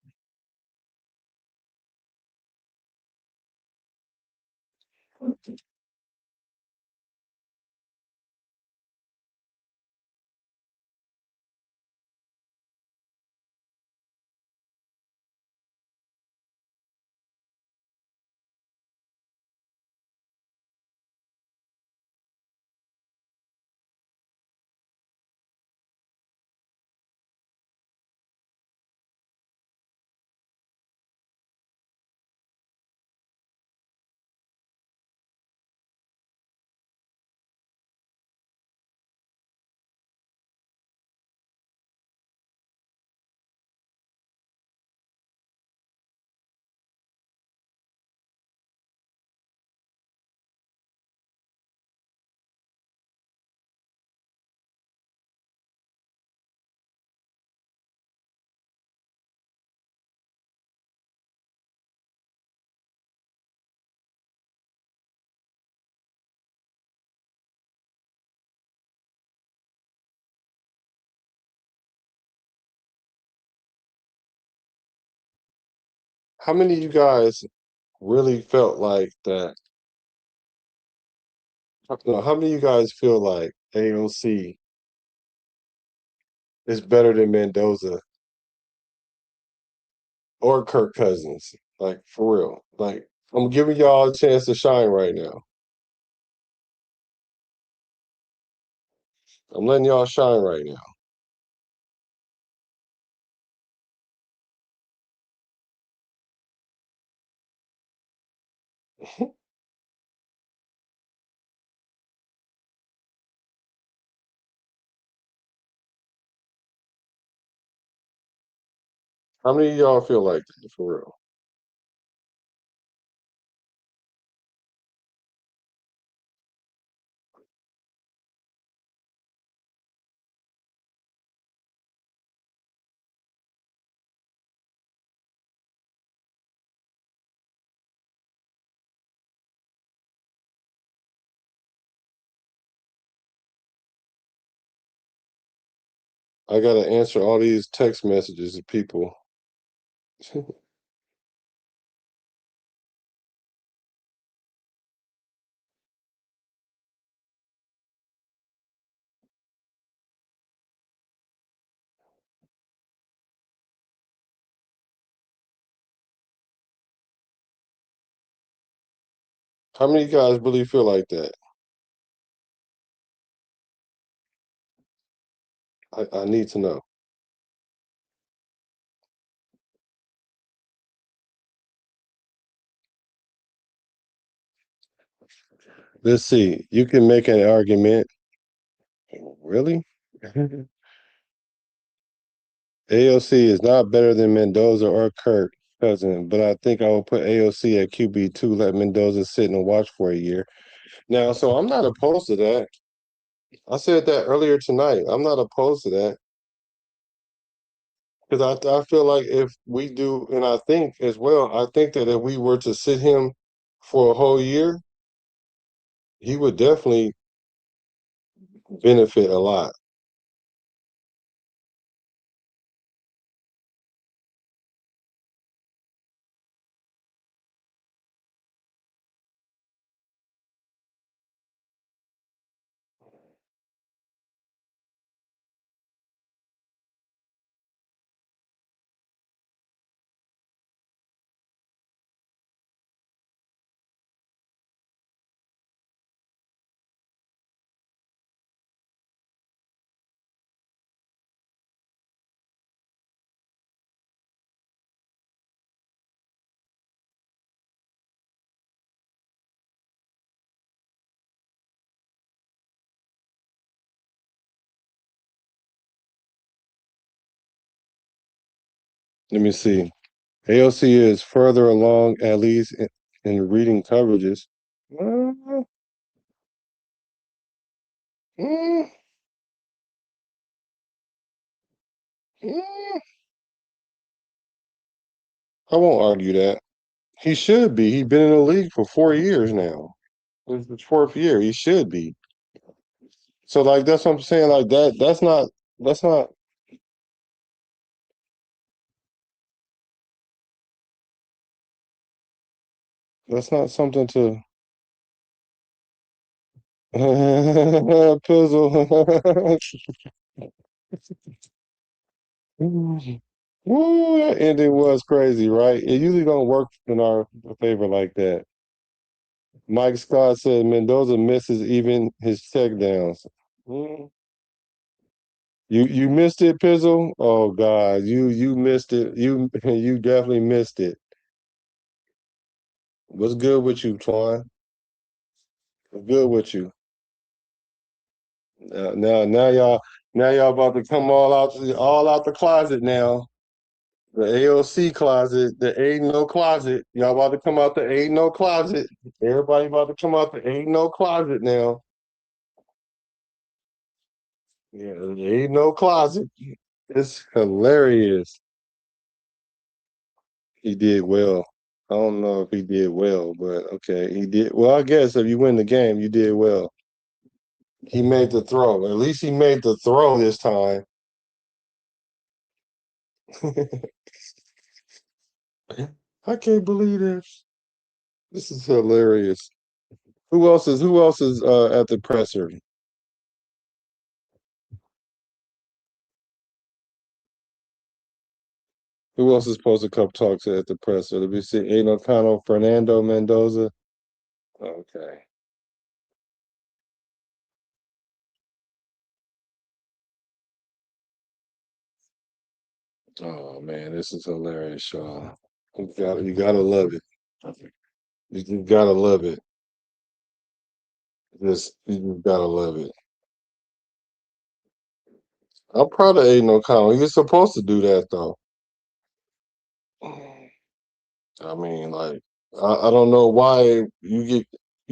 How many of you guys really felt like that? No, how many of you guys feel like AOC is better than Mendoza or Kirk Cousins? Like, for real. Like, I'm giving y'all a chance to shine right now. I'm letting y'all shine right now. How many of y'all feel like that, for real? I gotta answer all these text messages of people. How many of you guys really feel like that? I need to know. Let's see. You can make an argument. Really? AOC is not better than Mendoza or Kirk Cousin, but I think I will put AOC at QB2, let Mendoza sit and watch for a year. Now, so I'm not opposed to that. I said that earlier tonight. I'm not opposed to that. Because I feel like if we do, and I think as well, I think that if we were to sit him for a whole year, he would definitely benefit a lot. Let me see. AOC is further along, at least in reading coverages. Uh, mm, mm, I won't argue that. He should be. He's been in the league for 4 years now. This is his fourth year. He should be. So, like, that's what I'm saying. Like that. That's not. That's not something to. Pizzle. Woo, that ending was crazy, right? It usually don't work in our favor like that. Mike Scott said Mendoza misses even his check downs. Mm. You missed it, Pizzle? Oh God, you missed it. You you definitely missed it. What's good with you, Twan? What's good with you? Now y'all about to come all out the closet now. The AOC closet, the ain't no closet. Y'all about to come out the ain't no closet. Everybody about to come out the ain't no closet now. Yeah, there ain't no closet. It's hilarious. He did well. I don't know if he did well, but okay, he did well. I guess if you win the game, you did well. He made the throw. At least he made the throw this time. I can't believe this. This is hilarious. Who else is at the presser? Who else is supposed to come talk to at the presser? Let me see. Aiden O'Connell, Fernando Mendoza. Okay. Oh man, this is hilarious, Shaw. You gotta love it. You gotta love it. You gotta love it. I'm proud of Aiden O'Connell. You're supposed to do that though. I mean, like, I don't know why you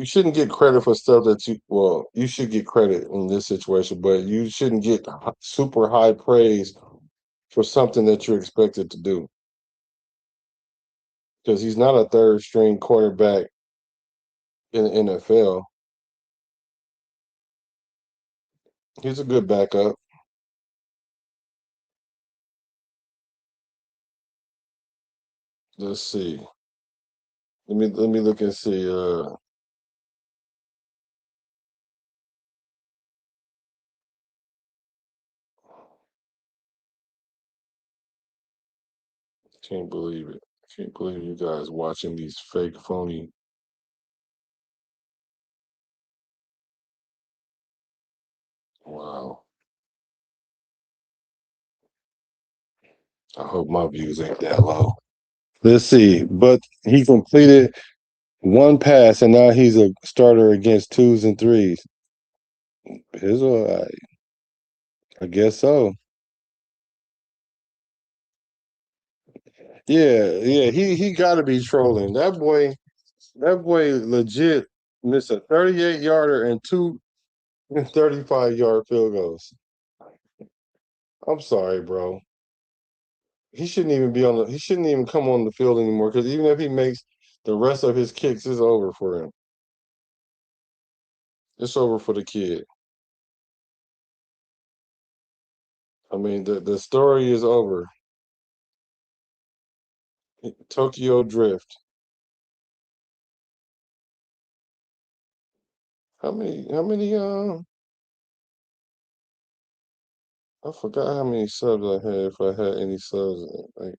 shouldn't get credit for stuff that you should get credit in this situation, but you shouldn't get super high praise for something that you're expected to do because he's not a third string quarterback in the NFL. He's a good backup. Let's see. Let me look and see. Can't believe it. Can't believe you guys watching these fake phony. Wow. I hope my views ain't that low. Let's see. But he completed one pass, and now he's a starter against twos and threes. His, I guess so. Yeah. He got to be trolling. That boy legit missed a 38-yarder and two 35-yard field goals. I'm sorry, bro. He shouldn't even be on the. He shouldn't even come on the field anymore because even if he makes the rest of his kicks, it's over for him. It's over for the kid. I mean, the story is over. Tokyo Drift. How many I forgot how many subs I had if I had any subs. Like,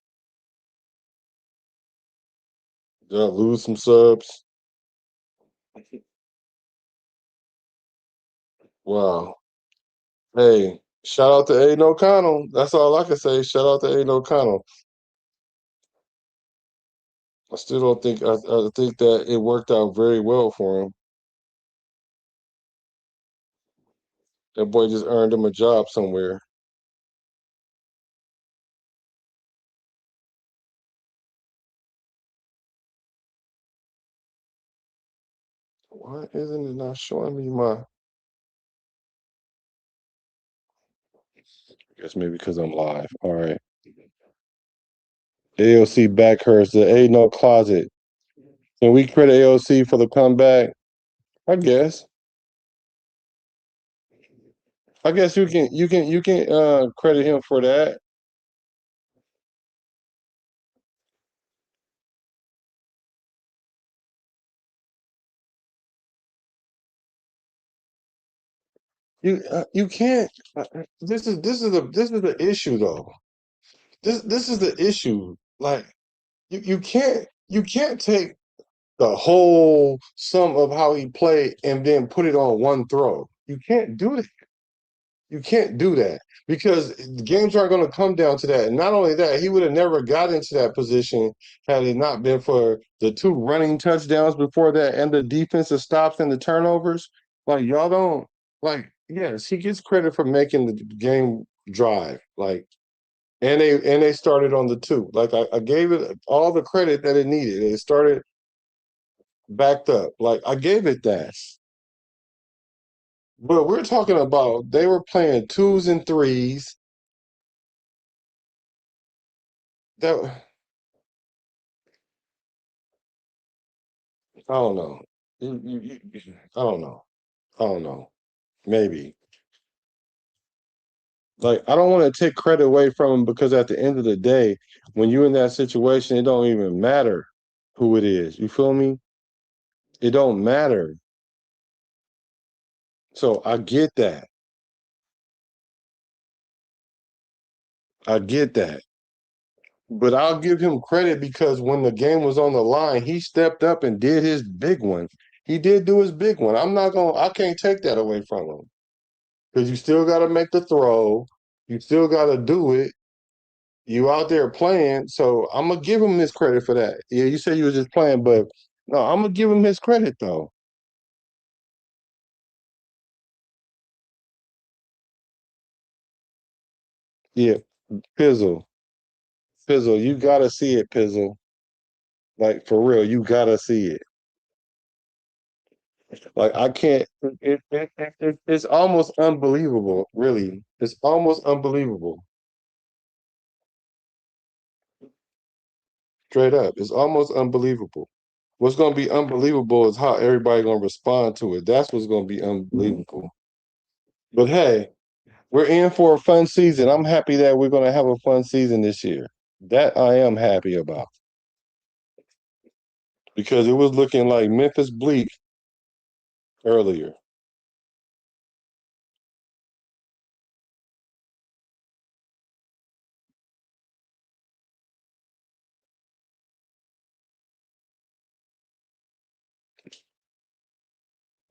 did I lose some subs? Wow. Hey, shout out to Aiden O'Connell. That's all I can say. Shout out to Aiden O'Connell. I still don't think I think that it worked out very well for him. That boy just earned him a job somewhere. Why isn't it not showing me my? I guess maybe because I'm live. All right. AOC backhurst. The ain't no closet. Can we credit AOC for the comeback? I guess. I guess you can credit him for that. You can't. This is the issue though. This is the issue. Like you can't take the whole sum of how he played and then put it on one throw. You can't do that. You can't do that because the games aren't going to come down to that. And not only that, he would have never got into that position had it not been for the two running touchdowns before that and the defensive stops and the turnovers. Like y'all don't like. Yes, he gets credit for making the game drive. Like and they started on the two. Like I gave it all the credit that it needed. It started backed up. Like I gave it that. But we're talking about they were playing twos and threes. That I don't know. I don't know. I don't know. Maybe. Like I don't want to take credit away from him because at the end of the day, when you're in that situation, it don't even matter who it is. You feel me? It don't matter. So I get that. I get that. But I'll give him credit because when the game was on the line, he stepped up and did his big one. He did do his big one. I can't take that away from him. Because you still gotta make the throw. You still gotta do it. You out there playing, so I'm gonna give him his credit for that. Yeah, you said you was just playing, but no, I'm gonna give him his credit though. Yeah, Pizzle, Pizzle, you gotta see it, Pizzle. Like for real, you gotta see it. Like I can't. It's almost unbelievable, really. It's almost unbelievable. Straight up, it's almost unbelievable. What's gonna be unbelievable is how everybody gonna respond to it. That's what's gonna be unbelievable. But hey, we're in for a fun season. I'm happy that we're gonna have a fun season this year. That I am happy about because it was looking like Memphis bleak earlier.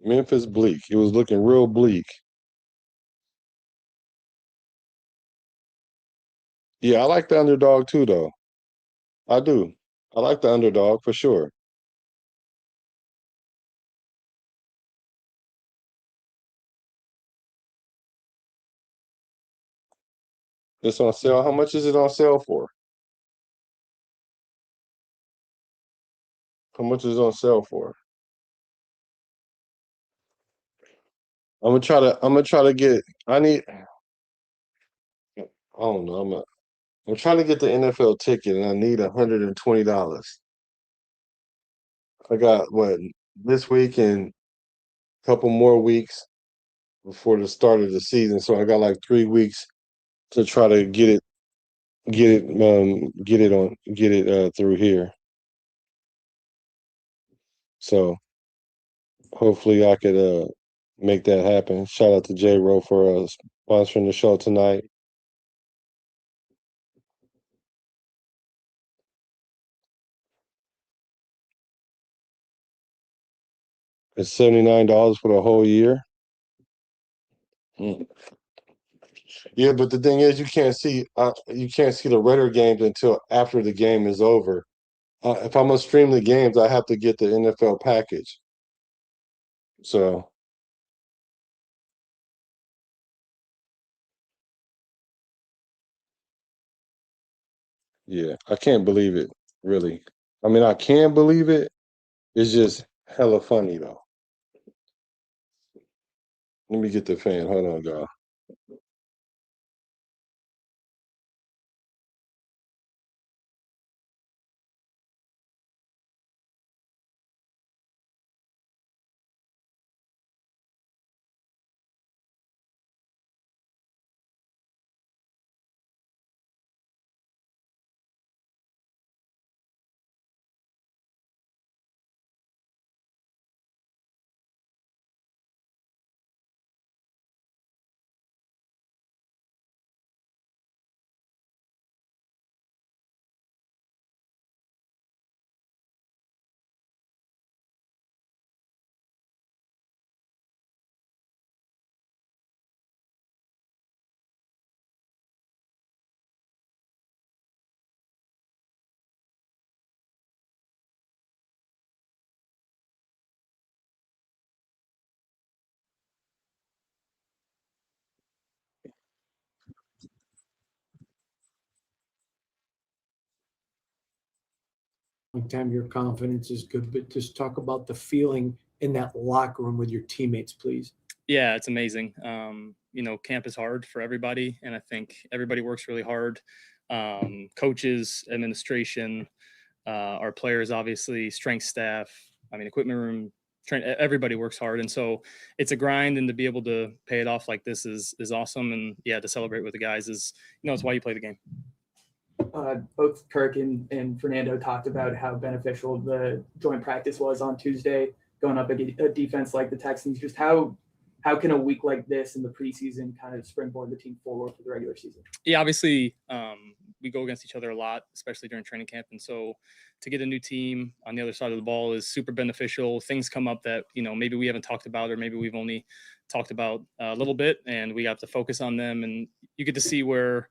Memphis bleak. It was looking real bleak. Yeah, I like the underdog too, though. I do. I like the underdog for sure. It's on sale. How much is it on sale for? How much is it on sale for? I'm gonna try to get I need I don't know. I'm trying to get the NFL ticket and I need $120. I got what this week and a couple more weeks before the start of the season. So I got like 3 weeks to try to get it through here. So hopefully I could make that happen. Shout out to J Ro for sponsoring the show tonight. It's $79 for the whole year. Mm. Yeah, but the thing is, you can't see the Raider games until after the game is over. If I'm gonna stream the games, I have to get the NFL package. So yeah, I can't believe it. Really, I mean, I can believe it. It's just hella funny though. Let me get the fan. Hold on, y'all. Time your confidence is good, but just talk about the feeling in that locker room with your teammates, please. Yeah, it's amazing. Camp is hard for everybody, and I think everybody works really hard. Coaches, administration, our players, obviously, strength staff, equipment room, everybody works hard. And so it's a grind, and to be able to pay it off like this is awesome. And yeah, to celebrate with the guys is, it's why you play the game. Both Kirk and Fernando talked about how beneficial the joint practice was on Tuesday, going up against a defense like the Texans. Just how can a week like this in the preseason kind of springboard the team forward for the regular season? Yeah, obviously, we go against each other a lot, especially during training camp. And so to get a new team on the other side of the ball is super beneficial. Things come up that, maybe we haven't talked about, or maybe we've only talked about a little bit, and we have to focus on them. And you get to see where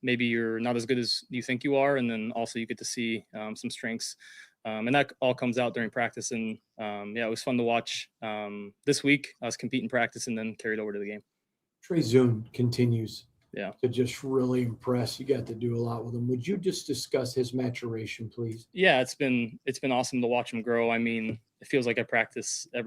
maybe you're not as good as you think you are. And then also you get to see some strengths. And that all comes out during practice. And it was fun to watch this week, us compete in practice and then carried over to the game. Trey Zune continues to just really impress. You got to do a lot with him. Would you just discuss his maturation, please? Yeah, it's been awesome to watch him grow. It feels like I practice I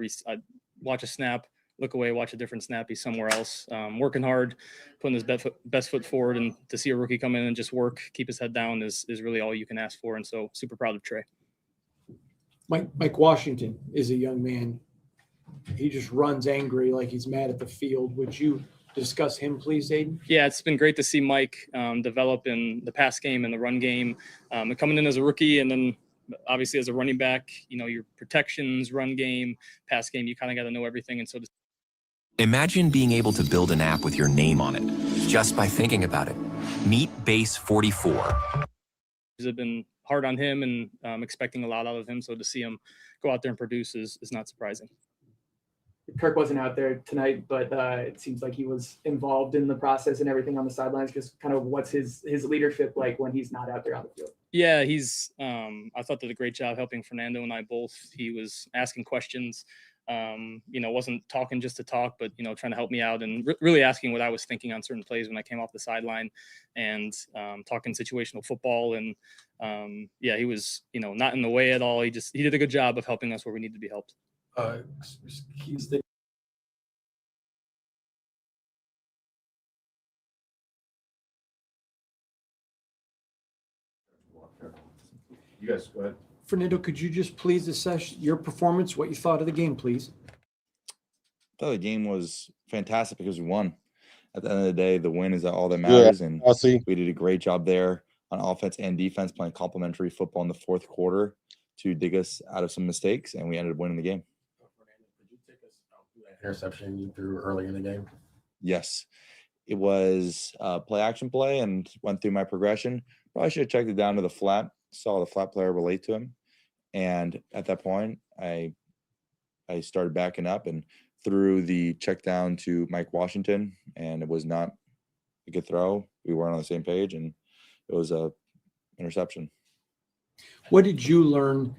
watch a snap, look away, watch a different snap. He's somewhere else, working hard, putting his best foot forward. And to see a rookie come in and just work, keep his head down is really all you can ask for. And so super proud of Trey. Mike Washington is a young man. He just runs angry like he's mad at the field. Would you discuss him, please, Aiden? Yeah, it's been great to see Mike develop in the pass game and the run game. And coming in as a rookie, and then obviously as a running back, your protections, run game, pass game, you kind of got to know everything. And so Imagine being able to build an app with your name on it just by thinking about it. Meet Base 44. Have been hard on him, and expecting a lot out of him. So to see him go out there and produce is not surprising. Kirk wasn't out there tonight, but it seems like he was involved in the process and everything on the sidelines. Just kind of what's his leadership like when he's not out there on the field? Yeah, he's I thought did a great job helping Fernando and I both. He was asking questions, wasn't talking just to talk, but trying to help me out and really asking what I was thinking on certain plays when I came off the sideline, and talking situational football. And he was not in the way at all. He did a good job of helping us where we needed to be helped. You guys go ahead. Fernando, could you just please assess your performance, what you thought of the game, please? I thought the game was fantastic because we won. At the end of the day, the win is all that matters. Yeah, and I see. we did a great job there on offense and defense, playing complementary football in the fourth quarter to dig us out of some mistakes, and we ended up winning the game. Could you take us out through that interception you threw early in the game? Yes. It was play action play and went through my progression. Probably should have checked it down to the flat. Saw the flat player relate to him. And at that point, I started backing up and threw the check down to Mike Washington, and it was not a good throw. We weren't on the same page, and it was a interception. What did you learn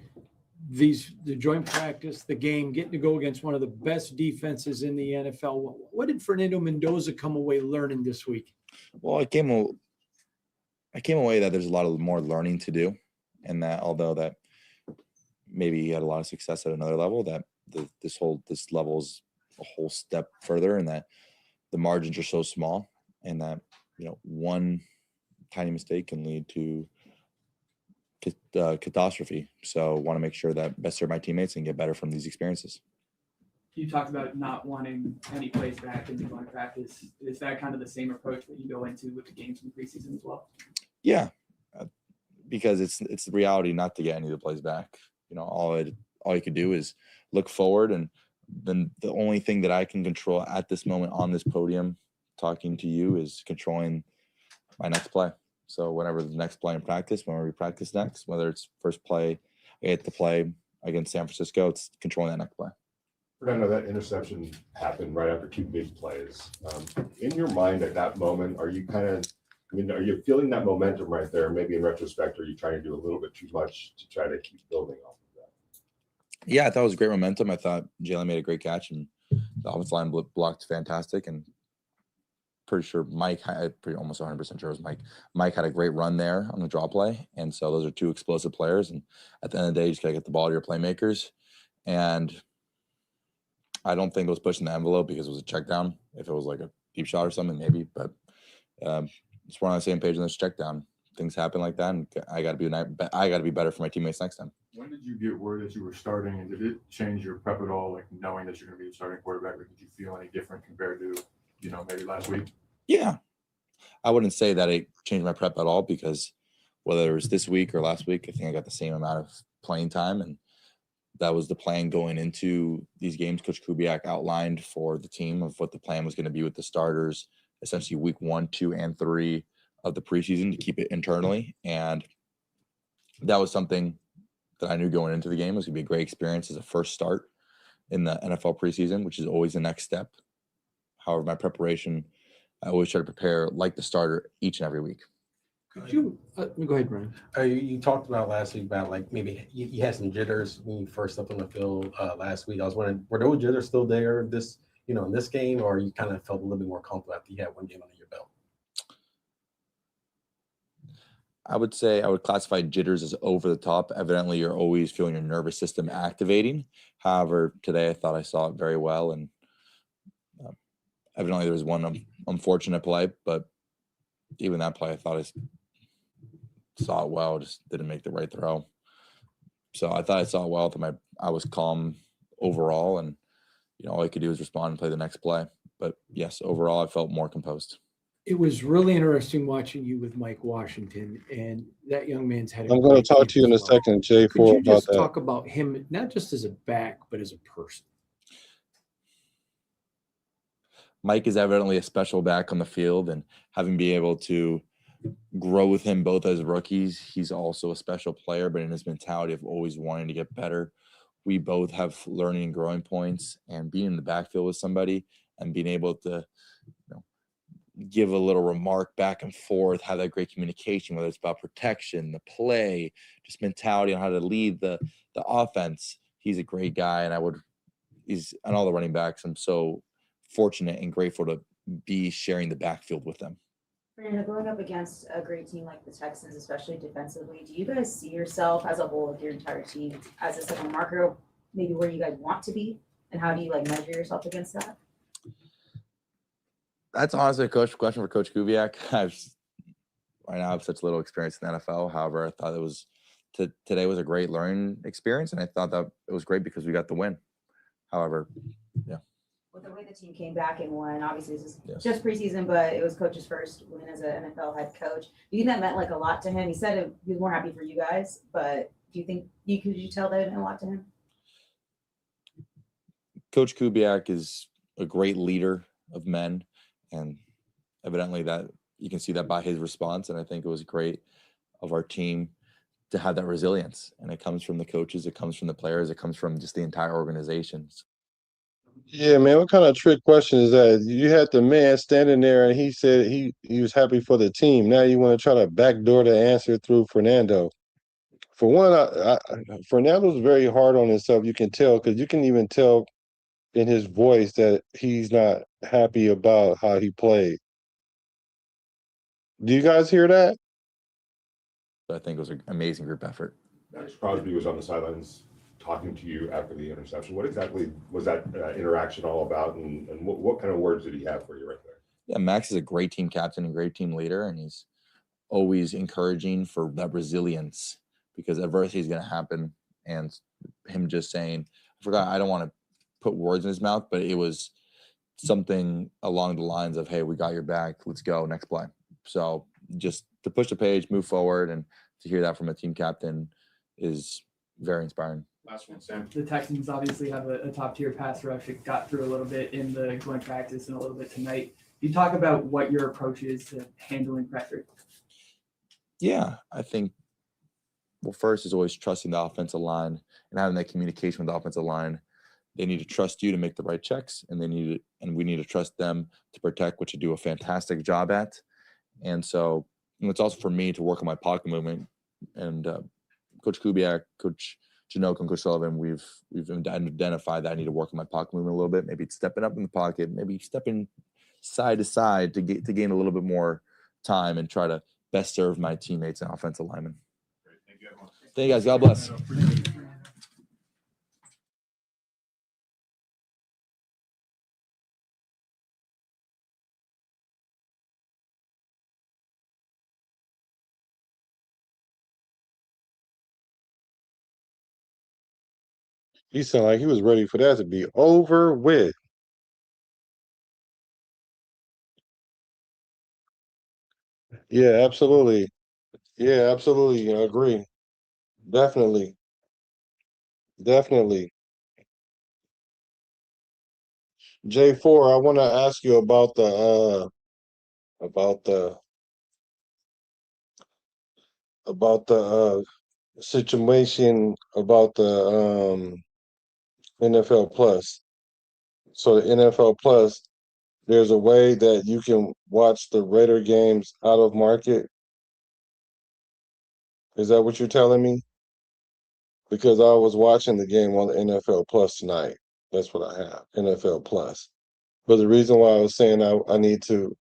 the joint practice, the game, getting to go against one of the best defenses in the NFL? What did Fernando Mendoza come away learning this week? Well, I came away that there's a lot of more learning to do, and that although that maybe he had a lot of success at another level, that this level is a whole step further, and that the margins are so small, and that one tiny mistake can lead to catastrophe. So I want to make sure that best serve my teammates and get better from these experiences. You talked about not wanting any plays back in the joint practice. Is that kind of the same approach that you go into with the games in the preseason as well? Yeah, because it's the reality not to get any of the plays back. All you could do is look forward, and then the only thing that I can control at this moment on this podium talking to you is controlling my next play. So whenever the next play in practice, whenever we practice next, whether it's first play I get to play against San Francisco, it's controlling that next play. Fernando, that interception happened right after two big plays. In your mind at that moment, are you are you feeling that momentum right there? Maybe in retrospect, are you trying to do a little bit too much to try to keep building off of that? Yeah, I thought it was great momentum. I thought Jalen made a great catch, and the offensive line blocked fantastic. And pretty sure almost 100% sure it was Mike. Mike had a great run there on the draw play. And so those are two explosive players. And at the end of the day, you just got to get the ball to your playmakers. And I don't think it was pushing the envelope because it was a check down. If it was like a deep shot or something, maybe. But just we're on the same page on this check down. Things happen like that, and I got to be better for my teammates next time. When did you get word that you were starting, and did it change your prep at all? Like knowing that you're going to be the starting quarterback, or did you feel any different compared to, maybe last week? Yeah, I wouldn't say that it changed my prep at all because whether it was this week or last week, I think I got the same amount of playing time, and that was the plan going into these games. Coach Kubiak outlined for the team of what the plan was going to be with the starters, essentially week 1, 2, and 3 of the preseason to keep it internally. And that was something that I knew going into the game was going to be a great experience as a first start in the NFL preseason, which is always the next step. However, my preparation, I always try to prepare like the starter each and every week. Could you go ahead, Brian? You talked about last week about like maybe you had some jitters when you first stepped on the field last week. I was wondering, were those jitters still there in this game, or you kind of felt a little bit more comfortable after you had one game under your belt? I would say I would classify jitters as over the top. Evidently, you're always feeling your nervous system activating. However, today I thought I saw it very well, and evidently there was one unfortunate play, but even that play I thought I saw it well, just didn't make the right throw. So I thought I saw it well. I was calm overall, and all I could do was respond and play the next play. But yes, overall I felt more composed. It was really interesting watching you with Mike Washington, and that young man's had. I'm going to talk to you in a second, Jay, Could you about just that. talk about him, not just as a back, but as a person? Mike is evidently a special back on the field, and having been able to grow with him both as rookies, he's also a special player, but in his mentality of always wanting to get better. We both have learning and growing points, and being in the backfield with somebody and being able to give a little remark back and forth, have that great communication, whether it's about protection, the play, just mentality on how to lead the offense. He's a great guy, and he's on all the running backs. I'm so fortunate and grateful to be sharing the backfield with them. Fernando, going up against a great team like the Texans, especially defensively, do you guys see yourself as a whole, like your entire team, as a second marker, maybe where you guys want to be, and how do you measure yourself against that? That's honestly a question for Coach Kubiak. Right now I have such little experience in the NFL. However, I thought today was a great learning experience, and I thought that it was great because we got the win. However, yeah. With the way the team came back and won, obviously this is Yes. just preseason, but it was Coach's first win as an NFL head coach. Do you think that meant a lot to him? He said he was more happy for you guys, but do you think could you tell that it meant a lot to him? Coach Kubiak is a great leader of men, and evidently that you can see that by his response. And I think it was great of our team to have that resilience. And it comes from the coaches, it comes from the players, it comes from just the entire organization. Yeah, man, what kind of trick question is that? You had the man standing there and he said he was happy for the team. Now you want to try to backdoor the answer through Fernando. For one, Fernando's very hard on himself. You can tell, because you can even tell in his voice that he's not happy about how he played. Do you guys hear that? I think it was an amazing group effort. Crosby was on the sidelines talking to you after the interception. What exactly was that interaction all about, and what kind of words did he have for you right there? Yeah, Max is a great team captain and great team leader, and he's always encouraging for that resilience because adversity is going to happen. And him just saying, I don't want to put words in his mouth, but it was something along the lines of, hey, we got your back, let's go, next play. So just to push the page, move forward, and to hear that from a team captain is very inspiring. Last one, Sam. The Texans obviously have a top-tier pass rush. It got through a little bit in the joint practice and a little bit tonight. You talk about what your approach is to handling pressure. Yeah, I think, well, first is always trusting the offensive line and having that communication with the offensive line. They need to trust you to make the right checks, and we need to trust them to protect, which you do a fantastic job at. And so it's also for me to work on my pocket movement. And Coach Kubiak, Coach Janok, and Coach Sullivan, we've identified that I need to work on my pocket movement a little bit. Maybe it's stepping up in the pocket, maybe stepping side to side to gain a little bit more time and try to best serve my teammates and offensive linemen. Thank you guys. God bless. He sounded like he was ready for that to be over with. Yeah, absolutely. Yeah, absolutely. I agree. Definitely. Definitely. J4, I want to ask you about about the the situation about the NFL Plus. So the NFL Plus, there's a way that you can watch the Raider games out of market. Is that what you're telling me? Because I was watching the game on the NFL Plus tonight. That's what I have, NFL Plus. But the reason why I was saying I need to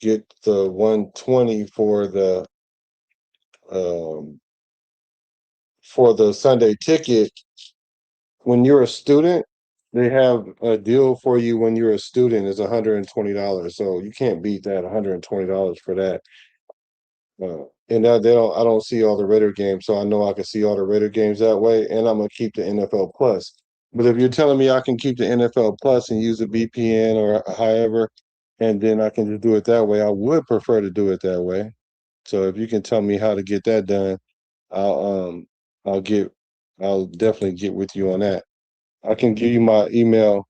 get the 120 for the Sunday ticket, when you're a student, they have a deal for you when you're a student is $120. So you can't beat that $120 for that. And I don't see all the Raider games, so I know I can see all the Raider games that way, and I'm gonna keep the NFL Plus. But if you're telling me I can keep the NFL Plus and use a VPN or however, and then I can just do it that way, I would prefer to do it that way. So if you can tell me how to get that done, I'll I'll definitely get with you on that. I can give you my email.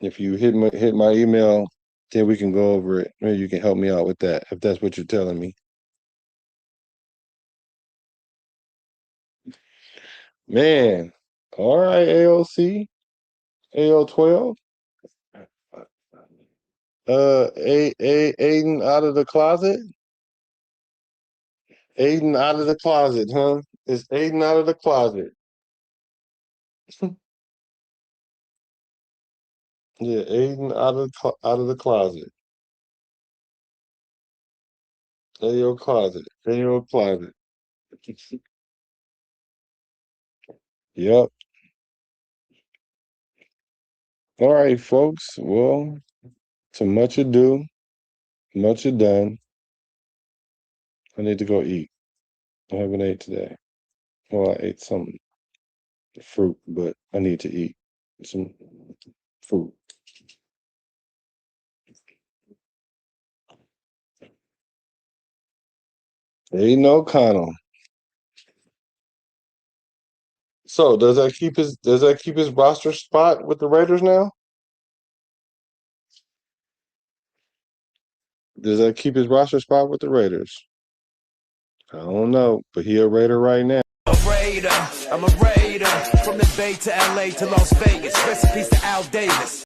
If you hit my email, then we can go over it. Or you can help me out with that if that's what you're telling me. Man, all right, AOC, AO12. Aiden out of the closet. Aiden out of the closet, huh? Is Aiden out of the closet? Yeah, Aiden out of the closet. AO closet. AO closet. Yep. All right, folks. Well, to much ado, much ado. I need to go eat. I haven't ate today. Well, I ate some fruit, but I need to eat some fruit. Ain't no O'Connell. So does that keep his roster spot with the Raiders now? Does that keep his roster spot with the Raiders? I don't know, but he a Raider right now. I'm a Raider from the Bay to LA to Las Vegas. Recipes to Al Davis.